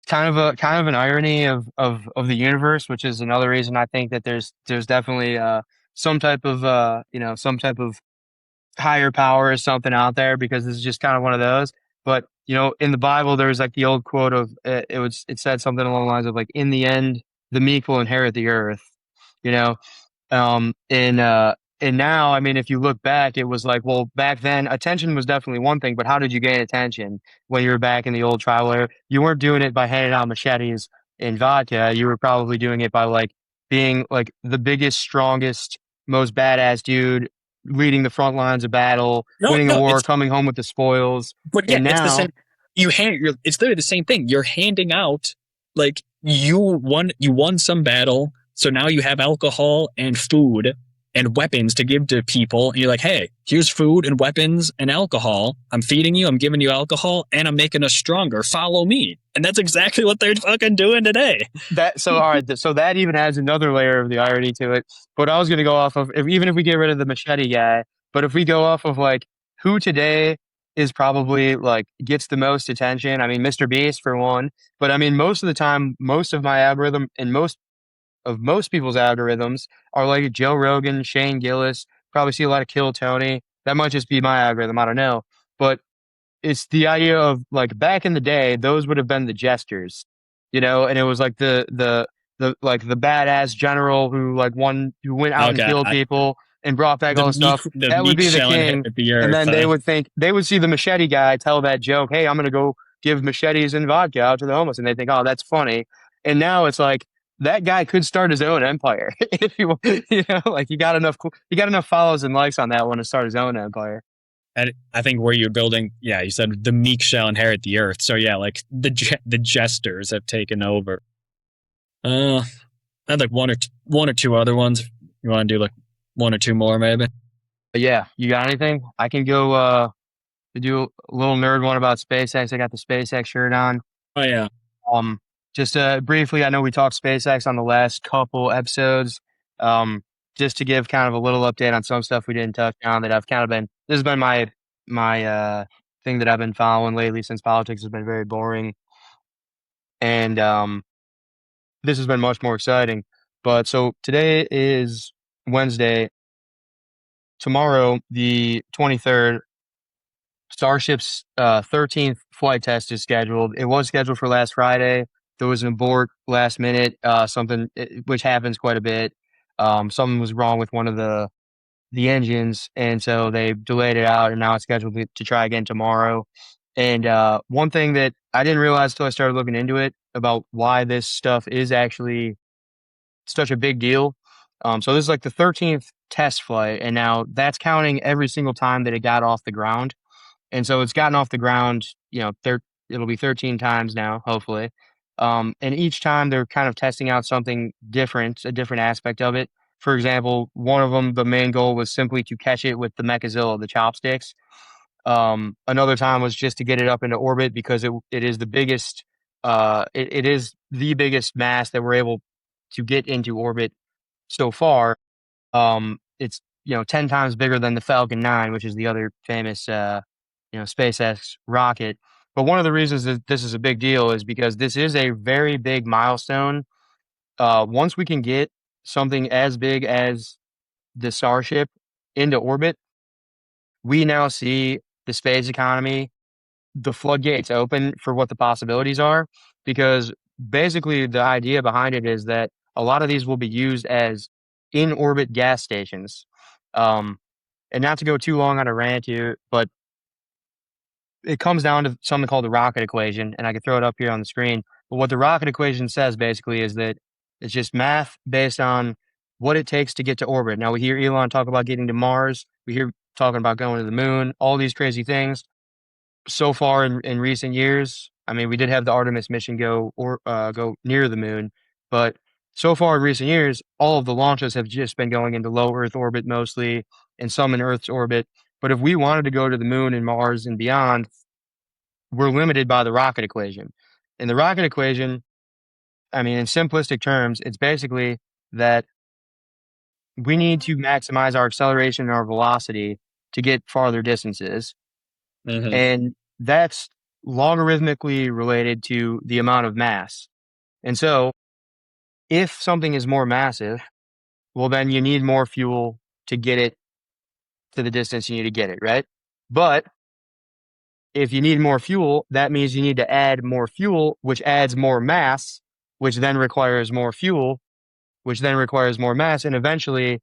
Speaker 1: kind of an irony of the universe, which is another reason I think that there's definitely some type of some type of higher power or something out there because this is just kind of one of those. But in the Bible, there's like the old quote of it said something along the lines of like, in the end, the meek will inherit the earth. You know, um, and uh, and now, I mean, if you look back, it was like, well, back then, attention was definitely one thing, but how did you gain attention when you were back in the old tribal era? You weren't doing it by handing out machetes and vodka. You were probably doing it by like being like the biggest, strongest, most badass dude, leading the front lines of battle,
Speaker 2: No,
Speaker 1: winning a
Speaker 2: no,
Speaker 1: war,
Speaker 2: it's
Speaker 1: coming home with the spoils.
Speaker 2: but yeah,
Speaker 1: And
Speaker 2: it's the
Speaker 1: now,
Speaker 2: same. It's literally the same thing. You're handing out like you won some battle, so now you have alcohol and food and weapons to give to people, and you're like, hey, here's food and weapons and alcohol. I'm feeding you, I'm giving you alcohol, and I'm making us stronger. Follow me. And that's exactly what they're fucking doing today.
Speaker 1: all right, so that even adds another layer of the irony to it. But I was going to go off of, even if we get rid of the machete guy, but if we go off of like who today is probably like gets the most attention. I mean, Mr. Beast for one, but I mean, most of the time, most of my algorithm and most people's algorithms are like Joe Rogan, Shane Gillis. Probably see a lot of Kill Tony. That might just be my algorithm. I don't know, but it's the idea of like back in the day, those would have been the jesters, and it was like the like the badass general who went out and
Speaker 2: Okay,
Speaker 1: killed people and brought back all the stuff.
Speaker 2: the
Speaker 1: That would
Speaker 2: meek
Speaker 1: be the
Speaker 2: shall
Speaker 1: king.
Speaker 2: inherit the
Speaker 1: And
Speaker 2: earth.
Speaker 1: then they would see the machete guy tell that joke, hey, I'm gonna go give machetes and vodka out to the homeless, and they think, oh, that's funny. And now it's like that guy could start his own empire if like he got enough follows and likes on that one to start his own empire.
Speaker 2: And I think where you're building, yeah, you said the meek shall inherit the earth. So yeah, like the jesters have taken over. I had like one or two other ones. You want to do like one or two more, maybe?
Speaker 1: But yeah, you got anything? I can go to do a little nerd one about SpaceX. I got the SpaceX shirt on.
Speaker 2: Oh yeah,
Speaker 1: Um, just briefly, I know we talked SpaceX on the last couple episodes. Um, just to give kind of a little update on some stuff we didn't touch on that I've kind of been. This has been my thing that I've been following lately since politics has been very boring, and this has been much more exciting. But so today is Wednesday. Tomorrow, the 23rd, Starship's 13th flight test is scheduled. It was scheduled for last Friday. There was an abort last minute, which happens quite a bit. Something was wrong with one of the engines, and so they delayed it out, and now it's scheduled to try again tomorrow. And one thing that I didn't realize until I started looking into it about why this stuff is actually such a big deal. So this is like the 13th test flight, and now that's counting every single time that it got off the ground. And so it's gotten off the ground, it'll be 13 times now, hopefully. And each time they're kind of testing out something different, a different aspect of it. For example, one of them, the main goal was simply to catch it with the Mechazilla, the chopsticks. Another time was just to get it up into orbit because it is the biggest, it is the biggest mass that we're able to get into orbit so far. It's 10 times bigger than the Falcon 9, which is the other famous SpaceX rocket. But one of the reasons that this is a big deal is because this is a very big milestone. Once we can get something as big as the Starship into orbit, we now see the space economy, the floodgates open for what the possibilities are. Because basically, the idea behind it is that a lot of these will be used as in orbit gas stations. Um, and not to go too long on a rant here, but it comes down to something called the rocket equation, and I can throw it up here on the screen. But what the rocket equation says basically is that it's just math based on what it takes to get to orbit. Now we hear Elon talk about getting to Mars. We hear talking about going to the moon, all these crazy things. So far in recent years, I mean, we did have the Artemis mission go near the moon, but so far in recent years, all of the launches have just been going into low Earth orbit mostly, and some in Earth's orbit. But if we wanted to go to the moon and Mars and beyond, we're limited by the rocket equation. And the rocket equation, I mean, in simplistic terms, it's basically that we need to maximize our acceleration and our velocity to get farther distances.
Speaker 2: Hmm.
Speaker 1: And that's logarithmically related to the amount of mass. And so if something is more massive, well, then you need more fuel to get it to the distance you need to get it, right? But if you need more fuel, that means you need to add more fuel, which adds more mass, which then requires more fuel, which then requires more mass. And eventually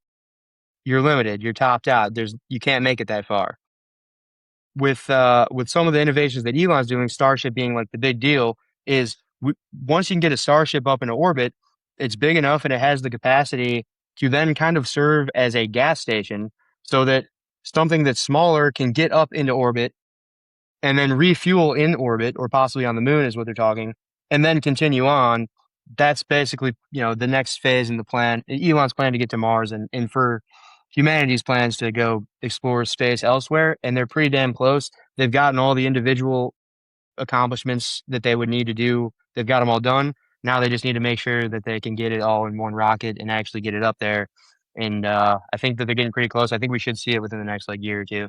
Speaker 1: you're limited. You're topped out. You can't make it that far. With some of the innovations that Elon's doing, Starship being like the big deal, is once you can get a Starship up into orbit, it's big enough and it has the capacity to then kind of serve as a gas station, so that something that's smaller can get up into orbit and then refuel in orbit or possibly on the moon is what they're talking, and then continue on. That's basically, the next phase in the plan, Elon's plan to get to Mars, and for humanity's plans to go explore space elsewhere. And they're pretty damn close. They've gotten all the individual accomplishments that they would need to do. They've got them all done. Now they just need to make sure that they can get it all in one rocket and actually get it up there. And I think that they're getting pretty close. I think we should see it within the next year or two.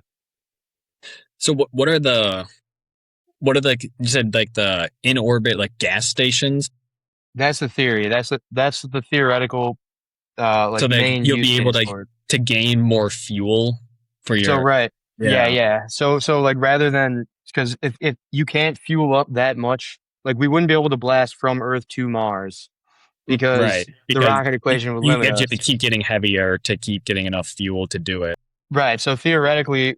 Speaker 2: So what are the you said like the in orbit like gas stations,
Speaker 1: That's the theory. That's the theoretical
Speaker 2: so that
Speaker 1: main
Speaker 2: you'll
Speaker 1: use
Speaker 2: be able
Speaker 1: case
Speaker 2: to
Speaker 1: for it.
Speaker 2: gain more fuel for
Speaker 1: So
Speaker 2: your
Speaker 1: right. Yeah,
Speaker 2: yeah
Speaker 1: yeah. So like rather than, because if you can't fuel up that much, like we wouldn't be able to blast from Earth to Mars
Speaker 2: right
Speaker 1: because the
Speaker 2: because
Speaker 1: rocket equation would
Speaker 2: you
Speaker 1: limit
Speaker 2: have to
Speaker 1: us.
Speaker 2: keep getting heavier to keep getting enough fuel to do it.
Speaker 1: Right. So theoretically,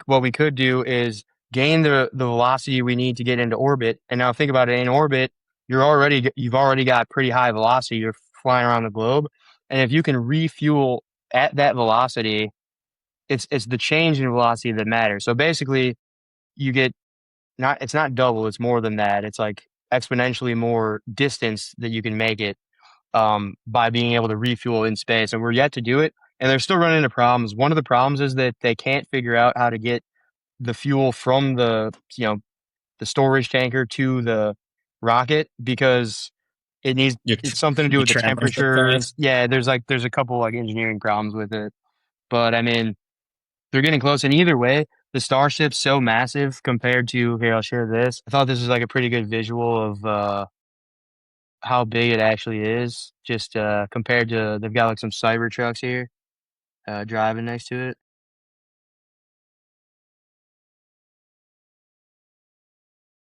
Speaker 1: what we could do is gain the velocity we need to get into orbit. And now think about it, in orbit, you've already got pretty high velocity. You're flying around the globe. And if you can refuel at that velocity, it's the change in velocity that matters. So basically, you get, not it's not double, it's more than that. It's like exponentially more distance that you can make it, by being able to refuel in space. And we're yet to do it. And they're still running into problems. One of the problems is that they can't figure out how to get the fuel from the storage tanker to the rocket, because it needs
Speaker 2: You
Speaker 1: it's something to do
Speaker 2: you
Speaker 1: with the
Speaker 2: traveling so
Speaker 1: temperature. And
Speaker 2: fast.
Speaker 1: yeah, there's a couple like engineering problems with it. But I mean, they're getting close. And either way, the Starship's so massive compared to, here, I'll share this. I thought this was like a pretty good visual of how big it actually is, just compared to, they've got like some cyber trucks here driving next to it.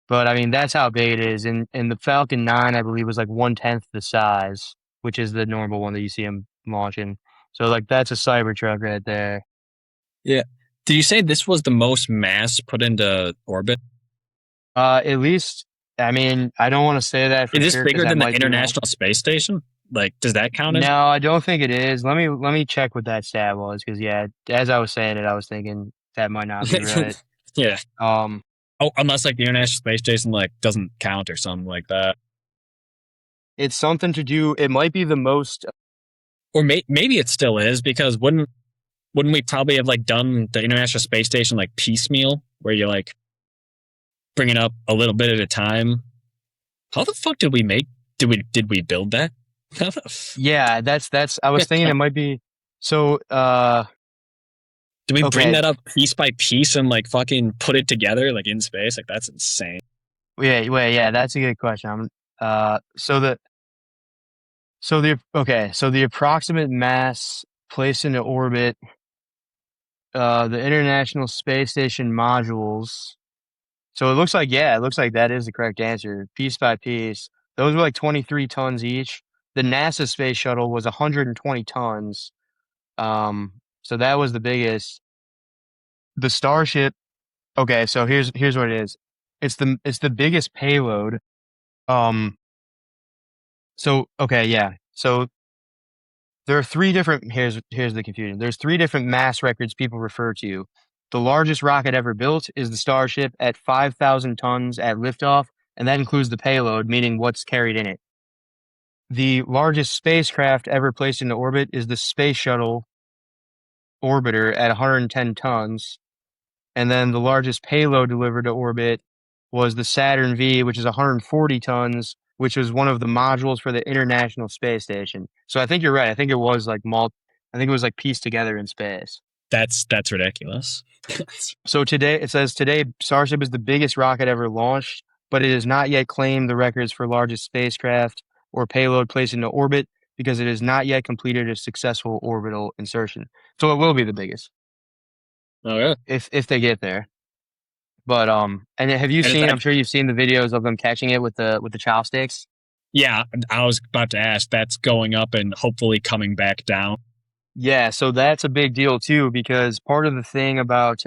Speaker 1: But I mean, that's how big it is. And the Falcon 9, I believe, was like 1/10 the size, which is the normal one that you see them launching. So like that's a cyber truck right there.
Speaker 2: Yeah. Did you say this was the most mass put into orbit?
Speaker 1: At least, I mean, I don't want to say that
Speaker 2: Is
Speaker 1: for
Speaker 2: this
Speaker 1: sure because
Speaker 2: bigger
Speaker 1: that
Speaker 2: than the
Speaker 1: might be wrong.
Speaker 2: International Space Station? Like, does that count as?
Speaker 1: No, I don't think it is. Let me check what that stat was, because yeah, as I was saying it, I was thinking that might not be right.
Speaker 2: Yeah.
Speaker 1: Um,
Speaker 2: Oh, unless like the International Space Station like doesn't count or something like that,
Speaker 1: it's something to do. It might be the most.
Speaker 2: or maybe it still is because wouldn't we probably have like done the International Space Station like piecemeal, where you like bring it up a little bit at a time? How the fuck did we make? Did we build that? How the
Speaker 1: Yeah, that's. I was thinking it might be. So,
Speaker 2: did we bring
Speaker 1: okay,
Speaker 2: that up piece by piece and like fucking put it together like in space? Like that's insane.
Speaker 1: yeah, wait, yeah, that's a good question. So the approximate mass placed into orbit, the International Space Station modules. So it looks like that is the correct answer. Piece by piece, those were like 23 tons each. The NASA space shuttle was 120 tons. So that was the biggest. The Starship. Okay, so here's what it is. It's the biggest payload. Um. So okay, yeah. So there are three different. Here's the confusion. There's three different mass records people refer to. The largest rocket ever built is the Starship at 5,000 tons at liftoff, and that includes the payload, meaning what's carried in it. The largest spacecraft ever placed into orbit is the Space Shuttle orbiter at 110 tons, and then the largest payload delivered to orbit was the Saturn V, which is 140 tons, which was one of the modules for the International Space Station. So I think you're right. I think it was like I think it was like pieced together in space.
Speaker 2: That's ridiculous.
Speaker 1: So today it says today Starship is the biggest rocket ever launched, but it has not yet claimed the records for largest spacecraft or payload placed into orbit because it has not yet completed a successful orbital insertion. So it will be the biggest
Speaker 2: Oh yeah.
Speaker 1: if they get there. But and have you
Speaker 2: And it's
Speaker 1: seen? I'm sure you've seen the videos of them catching it with the chopsticks.
Speaker 2: yeah, I was about to ask. That's going up and hopefully coming back down.
Speaker 1: Yeah, so that's a big deal too, because part of the thing about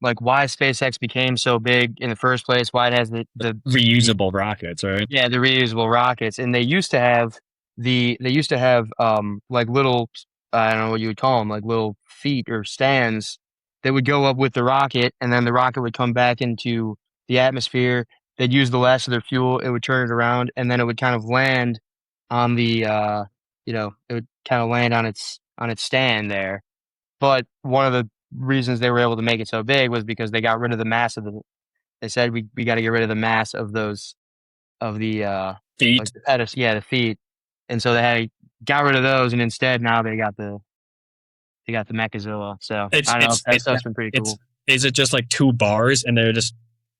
Speaker 1: like why SpaceX became so big in the first place, why it has the
Speaker 2: Reusable rockets, right?
Speaker 1: yeah, the reusable rockets, and they used to have like little I don't know what you would call them, like little feet or stands that would go up with the rocket, and then the rocket would come back into the atmosphere. They'd use the last of their fuel, it would turn it around, and then it would kind of land on the it would kind of land on its stand there. But one of the reasons they were able to make it so big was because they got rid of the mass of the. They said we got to get rid of the mass of those of the
Speaker 2: Feet.
Speaker 1: like the yeah, the feet, and so they had got rid of those, and instead now they got the Mechazilla. So
Speaker 2: It's
Speaker 1: I don't know,
Speaker 2: it's
Speaker 1: that
Speaker 2: it,
Speaker 1: stuff's been pretty
Speaker 2: it's
Speaker 1: cool.
Speaker 2: is it just like two bars and they're just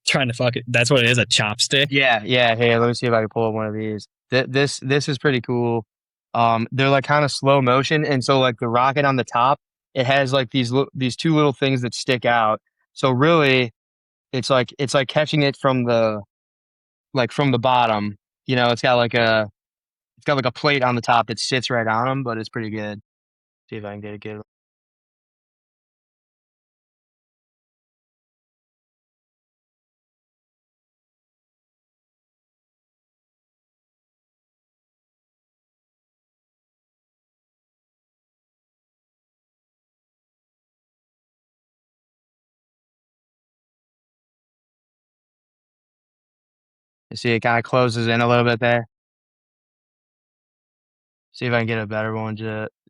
Speaker 2: trying to fuck it? That's what it is, a chopstick.
Speaker 1: Yeah, yeah. Hey, let me see if I can pull up one of these. This is pretty cool. They're like kind of slow motion, and so like the rocket on the top, it has like these two little things that stick out. So really, it's like catching it from the from the bottom. You know, it's got like a plate on the top that sits right on them, but it's pretty good. See if I can get a good. You see, it kind of closes in a little bit there. See if I can get a better one.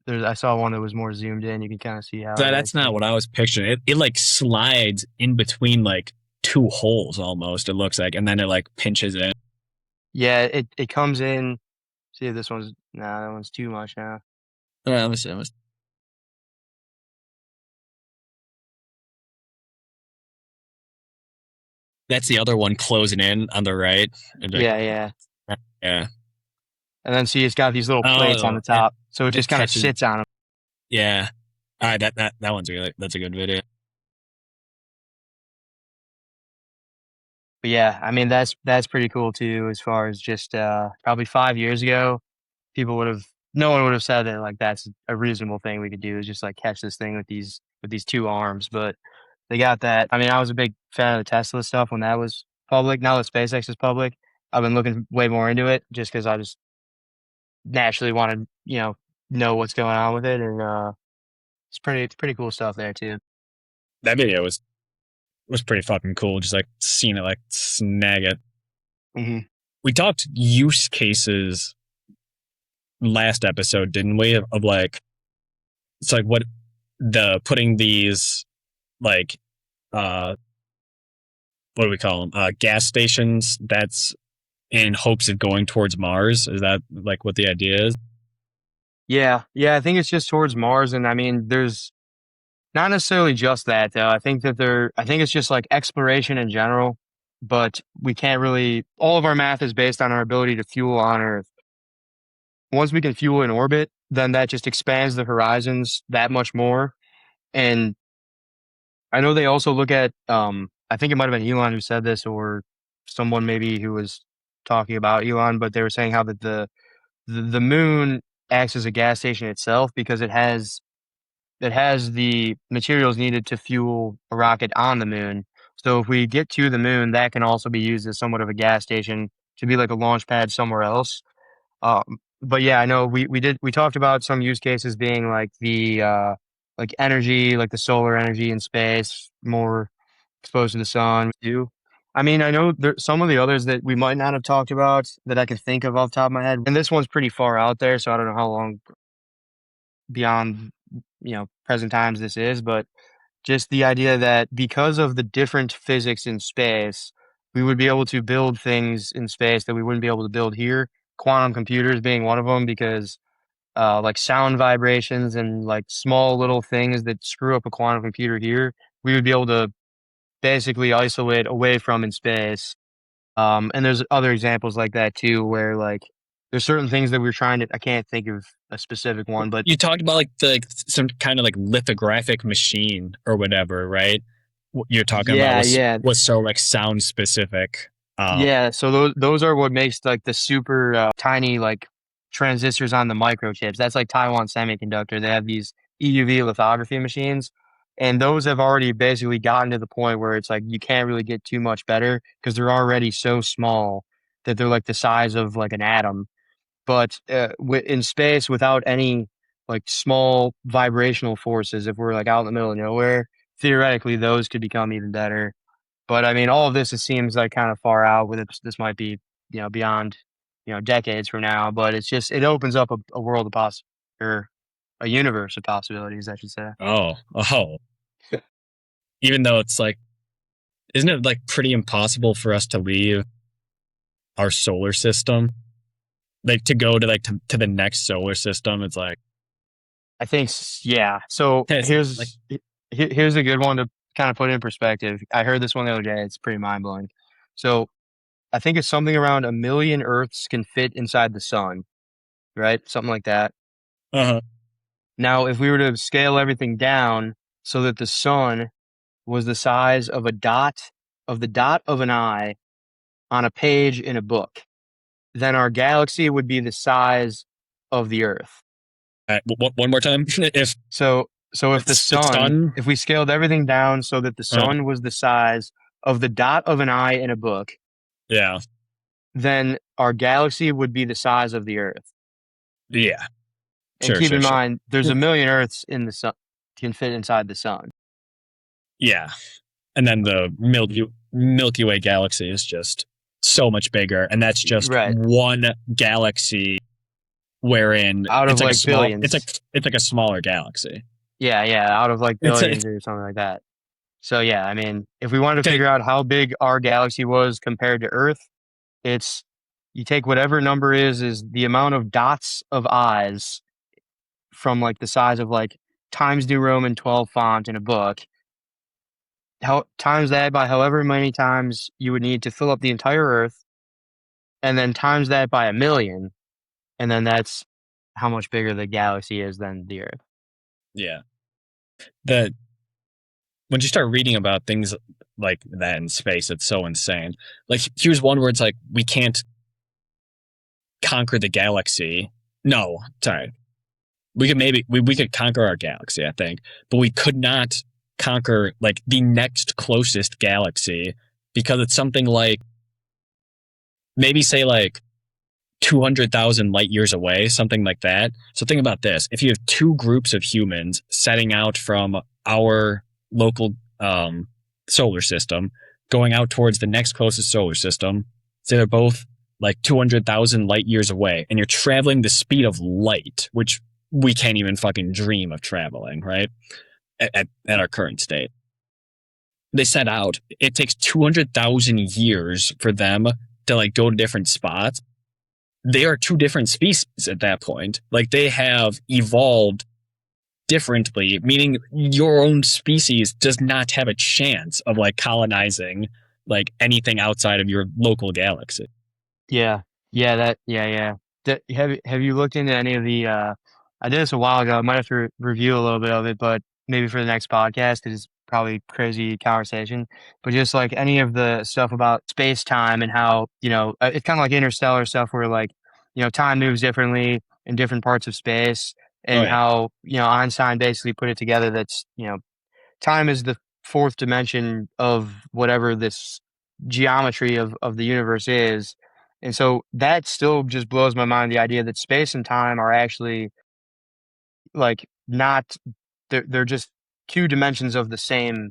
Speaker 1: I saw one that was more zoomed in. You can kind of see how it
Speaker 2: That's not
Speaker 1: actually.
Speaker 2: what I was picturing. It like slides in between like two holes almost. It looks like, and then it like pinches in.
Speaker 1: Yeah, it comes in. See if this one's nah, that one's too much now.
Speaker 2: Let me see. That's the other one closing in on the right. And like,
Speaker 1: Yeah, yeah.
Speaker 2: yeah.
Speaker 1: And then see, it's got these little plates on
Speaker 2: Oh,
Speaker 1: the top, so it
Speaker 2: it
Speaker 1: just kind of
Speaker 2: catches.
Speaker 1: sits on them.
Speaker 2: Yeah. All right. That one's really that's a good video.
Speaker 1: But yeah, I mean that's pretty cool too. As far as just probably 5 years ago, people would have no one would have said that like that's a reasonable thing we could do is just like catch this thing with these two arms. But they got that. I mean, I was a big fan of the Tesla stuff when that was public. Now that SpaceX is public, I've been looking way more into it just because I just naturally want to know what's going on with it, and it's pretty cool stuff there too.
Speaker 2: That video was pretty fucking cool. Just like seeing it like snag it.
Speaker 1: Hmm.
Speaker 2: We talked use cases last episode, didn't we? Of like it's like what the putting these like uh what do we call them? Gas stations. That's in hopes of going towards Mars. Is that like what the idea is?
Speaker 1: Yeah, yeah, I think it's just towards Mars, and I mean, there's not necessarily just that though. I think it's just like exploration in general, but we can't really. All of our math is based on our ability to fuel on Earth. Once we can fuel in orbit, then that just expands the horizons that much more. And I know they also look at. I think it might have been Elon who said this, or someone maybe who was talking about Elon, but they were saying how that the moon acts as a gas station itself because it has the materials needed to fuel a rocket on the moon. So if we get to the moon, that can also be used as somewhat of a gas station to be like a launch pad somewhere else. But yeah, I know we talked about some use cases being like the like energy, like the solar energy in space, more exposed to the sun too. I mean, I know there some of the others that we might not have talked about that I can think of off the top of my head. And this one's pretty far out there, so I don't know how long beyond present times this is, but just the idea that because of the different physics in space, we would be able to build things in space that we wouldn't be able to build here. Quantum computers being one of them, because like sound vibrations and like small little things that screw up a quantum computer here, we would be able to basically isolate away from in space. And there's other examples like that too, where like there's certain things that we're trying to, I can't think of a specific one, but
Speaker 2: You talked about like some kind of like lithographic machine or whatever, right? What you're talking about
Speaker 1: yeah,
Speaker 2: was
Speaker 1: yeah,
Speaker 2: so like sound specific.
Speaker 1: yeah. So those are what makes like the super tiny like transistors on the microchips. That's like Taiwan Semiconductor. They have these EUV lithography machines, and those have already basically gotten to the point where it's like you can't really get too much better because they're already so small that they're like the size of like an atom. But in space, without any like small vibrational forces, if we're like out in the middle of nowhere, theoretically those could become even better. But I mean, all of this, it seems like kind of far out. With it, this might be, beyond, decades from now. But it's just it opens up a world of or a universe of possibilities, I should say.
Speaker 2: Oh, even though it's like, isn't it like pretty impossible for us to leave our solar system? Like to go to like to the next solar system, it's like
Speaker 1: I think, yeah. So
Speaker 2: it's like
Speaker 1: here's a good one to kind of put in perspective. I heard this one the other day. It's pretty mind blowing. So I think it's something around 1 million Earths can fit inside the sun, right? Something like that.
Speaker 2: uh-huh.
Speaker 1: Now, if we were to scale everything down so that the sun was the size of the dot of an eye on a page in a book, then our galaxy would be the size of the Earth.
Speaker 2: One more time. If
Speaker 1: So if
Speaker 2: it's the sun,
Speaker 1: if we scaled everything down so that the
Speaker 2: uh,
Speaker 1: sun was the size of the dot of an eye in a book,
Speaker 2: yeah,
Speaker 1: then our galaxy would be the size of the Earth.
Speaker 2: yeah,
Speaker 1: And
Speaker 2: sure,
Speaker 1: keep
Speaker 2: sure,
Speaker 1: in
Speaker 2: sure.
Speaker 1: mind, there's 1 million Earths in the sun, can fit inside the sun.
Speaker 2: Yeah, and then the Milky Way galaxy is just so much bigger, and that's just
Speaker 1: Right.
Speaker 2: one galaxy wherein
Speaker 1: Out of
Speaker 2: it's like a
Speaker 1: like
Speaker 2: small
Speaker 1: billions.
Speaker 2: it's like a smaller galaxy.
Speaker 1: Yeah, yeah, out of like
Speaker 2: It's
Speaker 1: billions or something like that. So yeah, I mean, if we wanted to
Speaker 2: take
Speaker 1: figure out how big our galaxy was compared to Earth, it's you take whatever number is the amount of dots of eyes from like the size of like Times New Roman 12 font in a book. How times that by however many times you would need to fill up the entire Earth, and then times that by 1 million, and then that's how much bigger the galaxy is than the Earth.
Speaker 2: yeah. The When you start reading about things like that in space, it's so insane. Like here's one where it's like we can't conquer the galaxy. No, sorry. We could conquer our galaxy, I think, but we could not conquer like the next closest galaxy because it's something like maybe say like 200,000 light years away, something like that. So think about this. If you have two groups of humans setting out from our local solar system, going out towards the next closest solar system, say they're both like 200,000 light years away, and you're traveling the speed of light, which we can't even fucking dream of traveling, right? At our current state. They set out, it takes 200,000 years for them to like go to different spots. They are two different species at that point. Like they have evolved differently, meaning your own species does not have a chance of like colonizing like anything outside of your local galaxy.
Speaker 1: Yeah, yeah, yeah. Have you looked into any of the? I did this a while ago. I might have to review a little bit of it, but maybe for the next podcast because it's probably crazy conversation. But just like any of the stuff about space time and how it's kind of like interstellar stuff where like time moves differently in different parts of space,
Speaker 2: Oh
Speaker 1: and
Speaker 2: yeah.
Speaker 1: how Einstein basically put it together that's time is the fourth dimension of whatever this geometry of the universe is. And so that still just blows my mind, the idea that space and time are actually like not they're just two dimensions of the same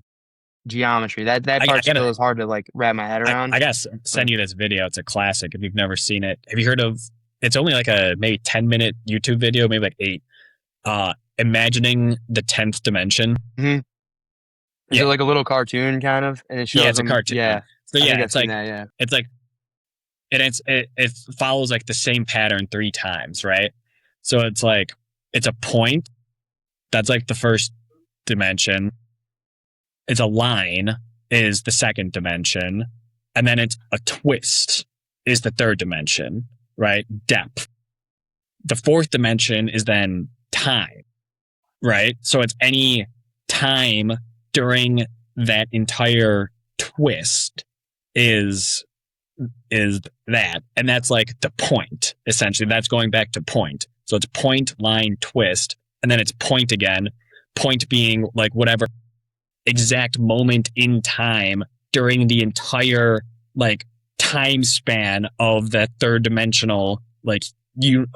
Speaker 1: geometry. That
Speaker 2: I
Speaker 1: part
Speaker 2: gotta
Speaker 1: still is hard to like wrap my head around.
Speaker 2: I guess
Speaker 1: But
Speaker 2: send you this video. It's a classic if you've never seen it. Have you heard of it's only like a maybe 10-minute YouTube video, maybe like eight. Imagining the 10th dimension.
Speaker 1: mhm. Is it
Speaker 2: Yeah.
Speaker 1: like a little cartoon kind of? And it
Speaker 2: Yeah,
Speaker 1: shows
Speaker 2: it's a
Speaker 1: them,
Speaker 2: cartoon.
Speaker 1: yeah.
Speaker 2: So
Speaker 1: I
Speaker 2: yeah,
Speaker 1: think I've seen that, yeah.
Speaker 2: it's like it follows like the same pattern three times, right? So it's like it's a point. That's like the first dimension. It's a line is the second dimension, and then it's a twist is the third dimension, right? Depth. The fourth dimension is then time, right? So it's any time during that entire twist is that, and that's like the point essentially. That's going back to point. So it's point, line, twist, and then it's point again. Point being like whatever exact moment in time during the entire like time span of that third dimensional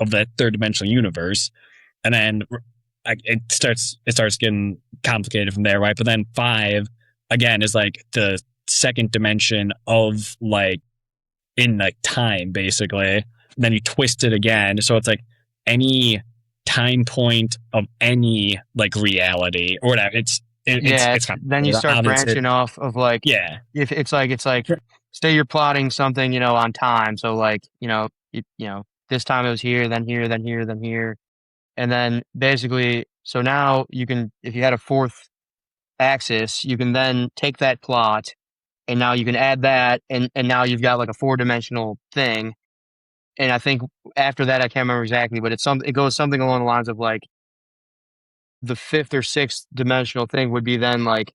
Speaker 2: of that third dimensional universe, and then it starts getting complicated from there, right? But then five again is like the second dimension of like in like time basically. And then you twist it again, so it's like any time point of any like reality or whatever. It's
Speaker 1: then you
Speaker 2: complicated.
Speaker 1: start
Speaker 2: Obviously,
Speaker 1: branching off of like
Speaker 2: yeah,
Speaker 1: if it's like say you're plotting something, on time. So like, this time it was here, then here, then here, then here. And then basically, so now you can, if you had a fourth axis, you can then take that plot and now you can add that and now you've got like a four-dimensional thing. And I think after that, I can't remember exactly, but it goes something along the lines of like the fifth or sixth dimensional thing would be then like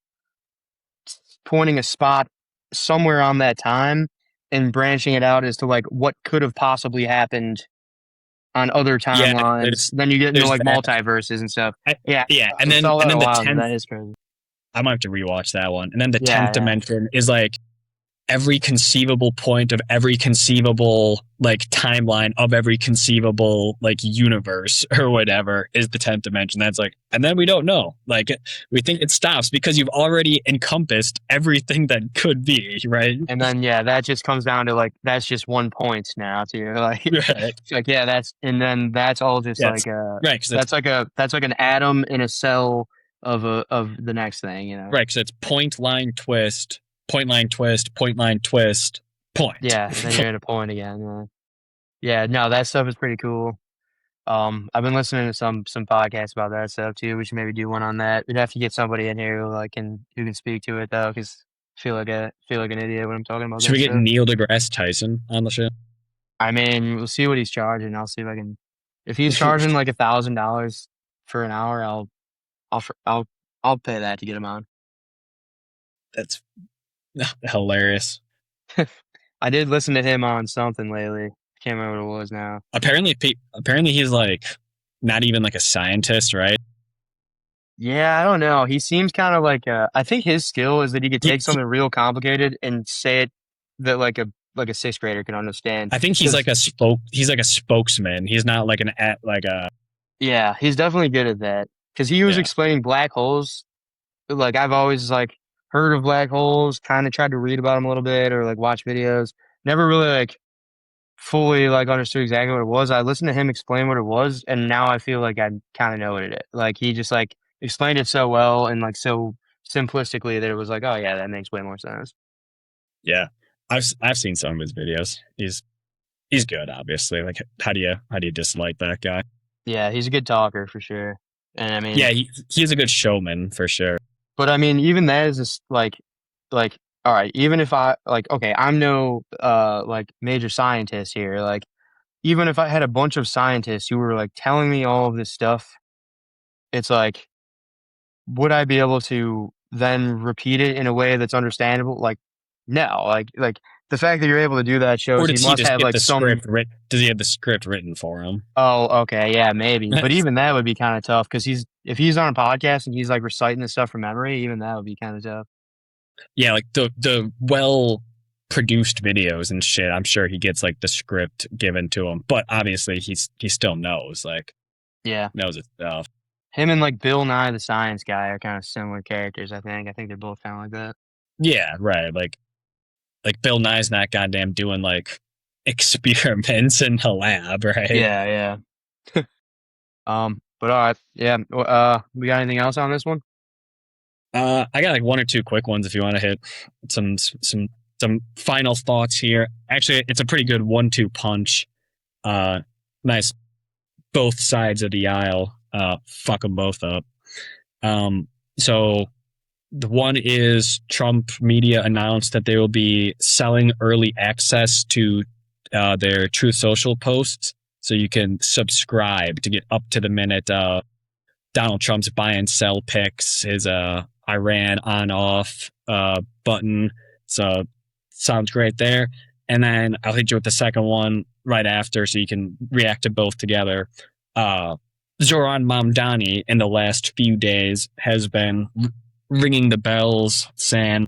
Speaker 1: pointing a spot somewhere on that time and branching it out as to like what could have possibly happened on other
Speaker 2: yeah.
Speaker 1: timelines. Then you get into
Speaker 2: There's
Speaker 1: like
Speaker 2: that.
Speaker 1: multiverses and stuff.
Speaker 2: I,
Speaker 1: Yeah,
Speaker 2: yeah,
Speaker 1: I saw
Speaker 2: and
Speaker 1: that a
Speaker 2: then the
Speaker 1: while ago.
Speaker 2: 10th.
Speaker 1: That is crazy.
Speaker 2: I might have to rewatch that one. And then the
Speaker 1: Yeah,
Speaker 2: 10th
Speaker 1: yeah.
Speaker 2: dimension is like every conceivable point of every conceivable like timeline of every conceivable like universe or whatever is the 10th dimension. That's like, and then we don't know. Like we think it stops because you've already encompassed everything that could be, right?
Speaker 1: And then yeah, that just comes down to like that's just 1 point now too. Like
Speaker 2: Right.
Speaker 1: it's like yeah, and then that's all just
Speaker 2: Yes.
Speaker 1: like
Speaker 2: Right. Cause
Speaker 1: that's like an atom in a cell of the next thing.
Speaker 2: right. Cause it's point line twist, point line twist, point line twist, point.
Speaker 1: Yeah, then you're at a point again. Yeah, no, that stuff is pretty cool. I've been listening to some podcasts about that stuff too. We should maybe do one on that. We'd have to get somebody in here who can speak to it though, because feel like an idiot when I'm talking about
Speaker 2: Should
Speaker 1: that
Speaker 2: we get
Speaker 1: stuff.
Speaker 2: Neil deGrasse Tyson on the show?
Speaker 1: I mean, we'll see what he's charging. I'll see if I can. If he's charging like $1,000 for an hour, I'll fr- I'll I'll pay that to get him on.
Speaker 2: That's hilarious.
Speaker 1: I did listen to him on something lately. I can't remember what it was now.
Speaker 2: Apparently he's like not even like a scientist, right?
Speaker 1: Yeah, I don't know. He seems kind of like I think his skill is that he could take
Speaker 2: He
Speaker 1: something real complicated and say it that like a sixth grader can understand.
Speaker 2: I think
Speaker 1: Because
Speaker 2: he's like a spokesman. He's not like an at like a
Speaker 1: yeah, he's definitely good at that. Because he was
Speaker 2: yeah.
Speaker 1: explaining black holes. Like I've always like heard of black holes, kind of tried to read about them a little bit or like watch videos. Never really like fully like understood exactly what it was. I listened to him explain what it was, and now I feel like I kind of know what it is. Like he just like explained it so well and like so simplistically that it was like, oh yeah, that makes way more sense.
Speaker 2: Yeah. I've seen some of his videos. He's good, obviously. Like how do you dislike that guy?
Speaker 1: Yeah, he's a good talker for sure. And I mean,
Speaker 2: Yeah, he's a good showman for sure.
Speaker 1: but I mean, even that is just like all right, even if I like okay, I'm no like major scientist here. Like even if I had a bunch of scientists who were like telling me all of this stuff, it's like would I be able to then repeat it in a way that's understandable? Like no, like the fact that you're able to do that
Speaker 2: Or
Speaker 1: shows he
Speaker 2: does he
Speaker 1: must
Speaker 2: just
Speaker 1: have
Speaker 2: get
Speaker 1: like
Speaker 2: the
Speaker 1: some
Speaker 2: script written? Does he have the script written for him?
Speaker 1: oh, okay, yeah, maybe. But even that would be kind of tough because if he's on a podcast and he's like reciting this stuff from memory, even that would be kind of tough.
Speaker 2: Yeah, like the well produced videos and shit. I'm sure he gets like the script given to him, but obviously he still knows
Speaker 1: Yeah.
Speaker 2: knows his stuff.
Speaker 1: Him and like Bill Nye the Science Guy are kind of similar characters, I think. I think they're both kind of like that.
Speaker 2: Yeah, right. Like Bill Nye's not goddamn doing like experiments in the lab, right?
Speaker 1: Yeah, yeah. But all right, yeah. We got anything else on this one?
Speaker 2: I got like one or two quick ones if you want to hit some final thoughts here. Actually, it's a pretty good 1-2 punch. Nice both sides of the aisle fuck them both up. So the one is Trump media announced that they will be selling early access to their Truth Social posts, so you can subscribe to get up to the minute Donald Trump's buy and sell picks, his Iran on off button. So sounds great there. And then I'll hit you with the second one right after, so you can react to both together. Zoran Mamdani in the last few days has been ringing the bells saying,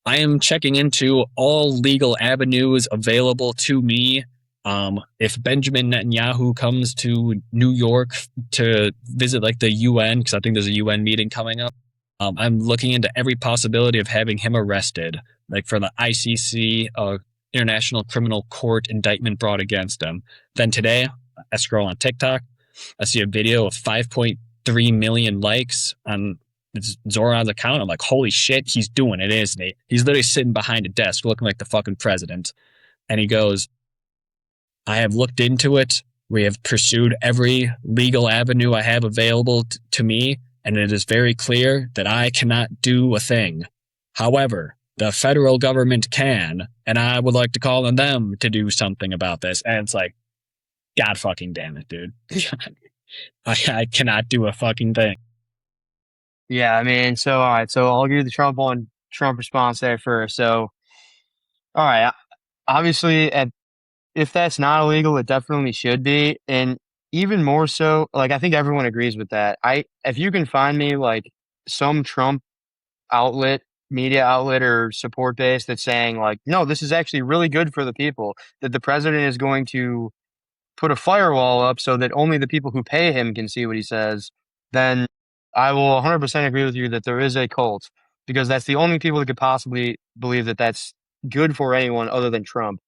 Speaker 2: I am checking into all legal avenues available to me. If Benjamin Netanyahu comes to New York to visit like the UN, because I think there's a UN meeting coming up, I'm looking into every possibility of having him arrested, like for the ICC, International Criminal Court indictment brought against him. Then today, I scroll on TikTok, I see a video of 5.3 million likes on Zoran's account. I'm like, holy shit, he's doing it, isn't he? He's literally sitting behind a desk looking like the fucking president. And he goes, I have looked into it. We have pursued every legal avenue I have available to me, and it is very clear that I cannot do a thing. However, the federal government can, and I would like to call on them to do something about this. And it's like, God fucking damn it, dude. I cannot do a fucking thing.
Speaker 1: Yeah, I mean, so all right, so I'll give you the Trump response there first. So, all right, obviously, if that's not illegal, it definitely should be, and even more so, like I think everyone agrees with that. If you can find me like some Trump outlet, media outlet or support base that's saying like, no, this is actually really good for the people, that the president is going to put a firewall up so that only the people who pay him can see what he says, then I will 100% agree with you that there is a cult, because that's the only people that could possibly believe that that's good for anyone other than Trump.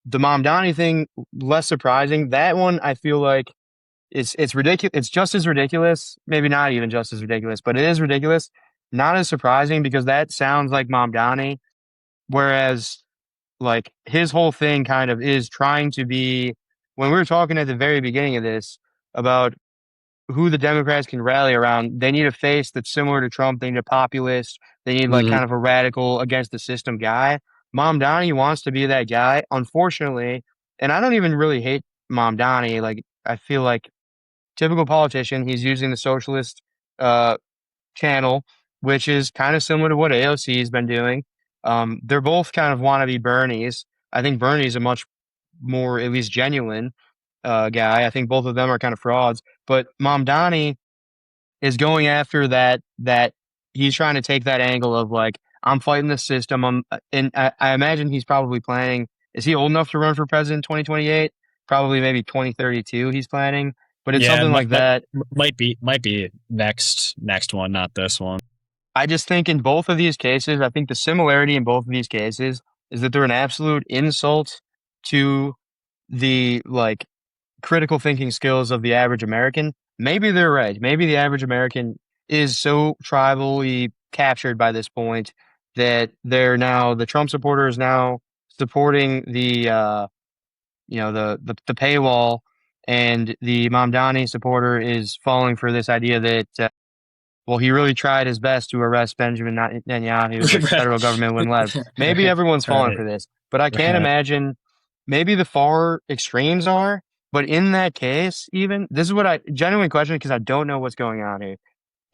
Speaker 1: The Mamdani thing, less surprising. That one, I feel like it's ridiculous. It's just as ridiculous, maybe not even just as ridiculous, but it is ridiculous. Not as surprising, because that sounds like Mamdani, whereas like his whole thing kind of is trying to be, when we were talking at the very beginning of this about who the Democrats can rally around, they need a face that's similar to Trump. They need a populist. They need like
Speaker 2: Mm-hmm.
Speaker 1: kind of a radical against the system guy. Mamdani wants to be that guy, unfortunately. And I don't even really hate Mamdani. Like, I feel like typical politician, he's using the socialist uh, channel, which is kind of similar to what AOC has been doing. They're both kind of wannabe Bernies. I think Bernie's a much more, at least genuine guy. I think both of them are kind of frauds. But Mamdani is going after that he's trying to take that angle of like, I'm fighting the system. And I imagine he's probably planning. Is he old enough to run for president in 2028? Probably maybe 2032 he's planning. But it's
Speaker 2: Yeah,
Speaker 1: something like that.
Speaker 2: might be next one, not this one.
Speaker 1: I just think in both of these cases, I think the similarity in both of these cases is that they're an absolute insult to the like critical thinking skills of the average American. Maybe they're right. Maybe the average American is so tribally captured by this point that the Trump supporter is now supporting the paywall, and the Mamdani supporter is falling for this idea that well, he really tried his best to arrest Benjamin Netanyahu, but the federal government wouldn't let him. Maybe everyone's falling
Speaker 2: Right,
Speaker 1: for this, but I can't
Speaker 2: right.
Speaker 1: imagine. Maybe the far extremes are, but in that case, even this is what I genuinely question, because I don't know what's going on here.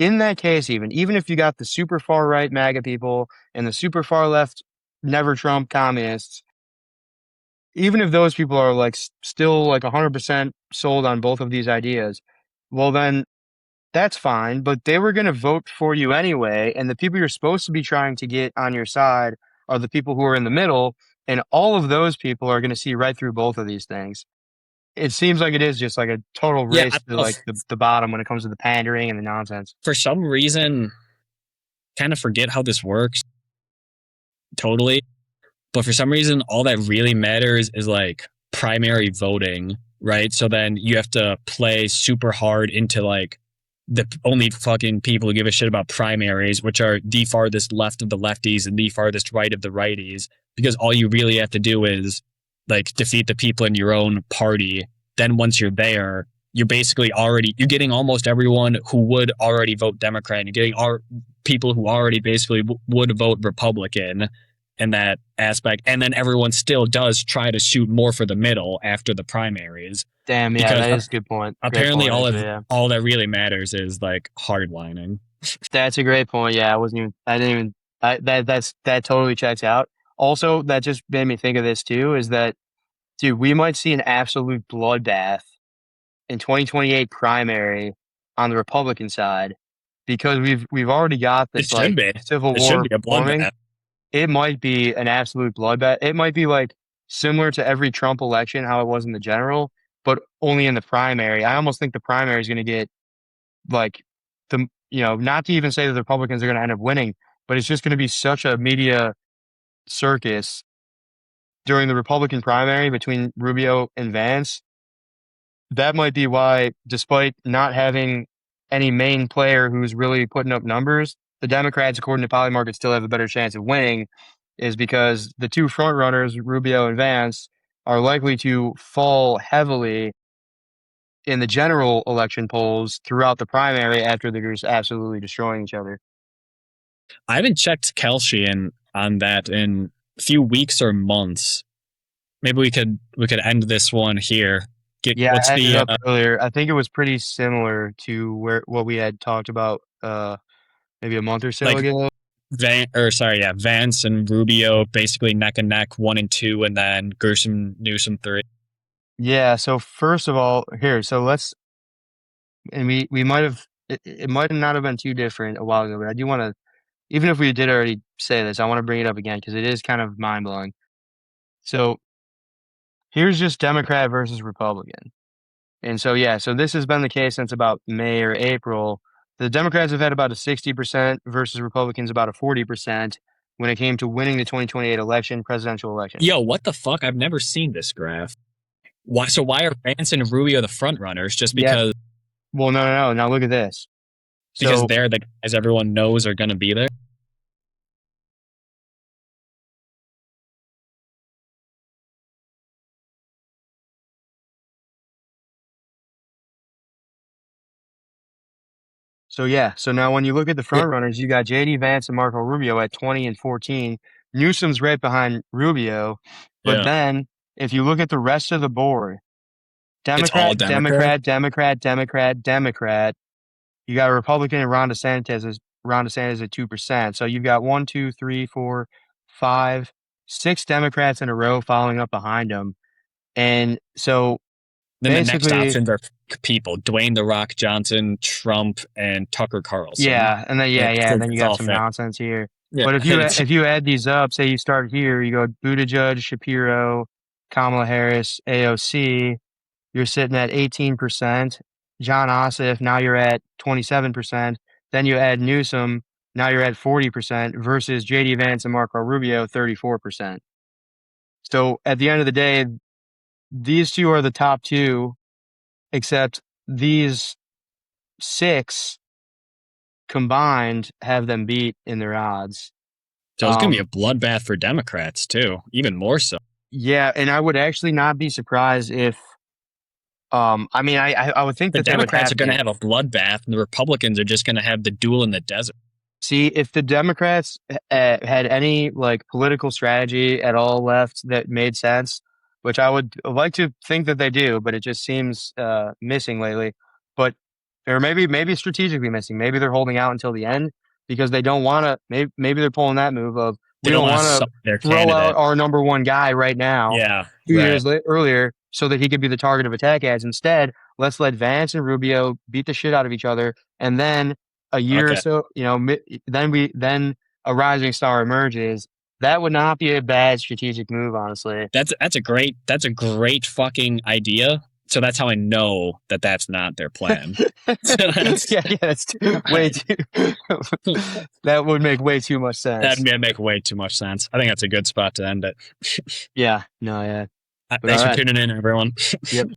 Speaker 1: In that case, even if you got the super far right MAGA people and the super far left never Trump communists, even if those people are like still like 100% sold on both of these ideas, well then that's fine, but they were going to vote for you anyway, and the people you're supposed to be trying to get on your side are the people who are in the middle, and all of those people are going to see right through both of these things. It seems like it is just like a total
Speaker 2: Yeah,
Speaker 1: race to like the bottom when it comes to the pandering and the nonsense.
Speaker 2: for some reason, kind of forget how this works totally. But for some reason, all that really matters is like primary voting, right? So then you have to play super hard into like the only fucking people who give a shit about primaries, which are the farthest left of the lefties and the farthest right of the righties, because all you really have to do is like defeat the people in your own party then once you're there, you're basically already you're getting almost everyone who would already vote Democrat. You're getting people who already basically would vote Republican in that aspect, and then everyone still does try to shoot more for the middle after the primaries
Speaker 1: Damn, yeah,
Speaker 2: because
Speaker 1: that is a good point. Great
Speaker 2: apparently
Speaker 1: point, actually, yeah.
Speaker 2: all that really matters is like hardlining.
Speaker 1: That's a great point. Yeah, I didn't even, that totally checks out. Also, that just made me think of this too, is that, dude, we might see an absolute bloodbath in 2028 primary on the Republican side because we've already got
Speaker 2: It
Speaker 1: this
Speaker 2: should
Speaker 1: like
Speaker 2: be.
Speaker 1: civil
Speaker 2: It should
Speaker 1: war
Speaker 2: be a
Speaker 1: forming.
Speaker 2: bloodbath.
Speaker 1: It might be an absolute bloodbath. It might be like similar to every Trump election, how it was in the general, but only in the primary. I almost think the primary is going to get like not to even say that the Republicans are going to end up winning, but it's just going to be such a media circus during the Republican primary between Rubio and Vance. That might be why, despite not having any main player who's really putting up numbers, the Democrats, according to Polymarket, still have a better chance of winning, is because the two front runners, Rubio and Vance, are likely to fall heavily in the general election polls throughout the primary after they're just absolutely destroying each other.
Speaker 2: I haven't checked Kelsey on that in a few weeks or months. Maybe we could end this one here.
Speaker 1: Yeah, I had it up earlier. I think it was pretty similar to what we had talked about maybe a month or so ago.
Speaker 2: Vance and Rubio basically neck and neck, 1 and 2, and then Gershom, Newsom 3.
Speaker 1: Yeah. So first of all, here, so we might have it might not have been too different a while ago, but I do want to, even if we did already say this, I want to bring it up again because it is kind of mind blowing. So here's just Democrat versus Republican. And so, yeah, so this has been the case since about May or April. The Democrats have had about a 60% versus Republicans about a 40% when it came to winning the 2028 presidential election.
Speaker 2: Yo, what the fuck? I've never seen this graph. Why are Vance and Rubio the front runners? Just because?
Speaker 1: Yep. Well, no. Now look at this.
Speaker 2: Because they're the guys everyone knows are going to be there.
Speaker 1: So yeah, so now when you look at the front runners, you got JD Vance and Marco Rubio at 20 and 14. Newsom's right behind Rubio, but then if you look at the rest of the board, Democrat. You got a Republican and Ron DeSantis at 2%. So you've got 1, 2, 3, 4, 5, 6 Democrats in a row following up behind them, and so
Speaker 2: then the next options are people: Dwayne "The Rock" Johnson, Trump, and Tucker Carlson.
Speaker 1: Yeah, and then then you got some nonsense here. Yeah. But if you add these up, say you start here, you go Buttigieg, Shapiro, Kamala Harris, AOC, you're sitting at 18%. John Ossoff, now you're at 27%. Then you add Newsom, now you're at 40% versus JD Vance and Marco Rubio, 34%. So at the end of the day, these two are the top two, except these 6 combined have them beat in their odds.
Speaker 2: So it's going to be a bloodbath for Democrats too, even more so.
Speaker 1: Yeah, and I would actually not be surprised if I would think
Speaker 2: the Democrats are going to have a bloodbath and the Republicans are just going to have the duel in the desert.
Speaker 1: See, if the Democrats had any like political strategy at all left that made sense, which I would like to think that they do, but it just seems missing lately. But or maybe strategically missing. Maybe they're holding out until the end because they don't want to. Maybe they're pulling that move of we don't want to throw out our number one guy right now.
Speaker 2: Yeah,
Speaker 1: 2 years earlier, so that he could be the target of attack ads. Instead, let's let Vance and Rubio beat the shit out of each other, and then a year or so, then a rising star emerges. That would not be a bad strategic move, honestly.
Speaker 2: That's a great fucking idea. So that's how I know that that's not their plan.
Speaker 1: That's way too. That would make way too much sense.
Speaker 2: That'd make way too much sense. I think that's a good spot to end it.
Speaker 1: Yeah. No. Yeah.
Speaker 2: Thanks for tuning in, everyone.
Speaker 1: Yep.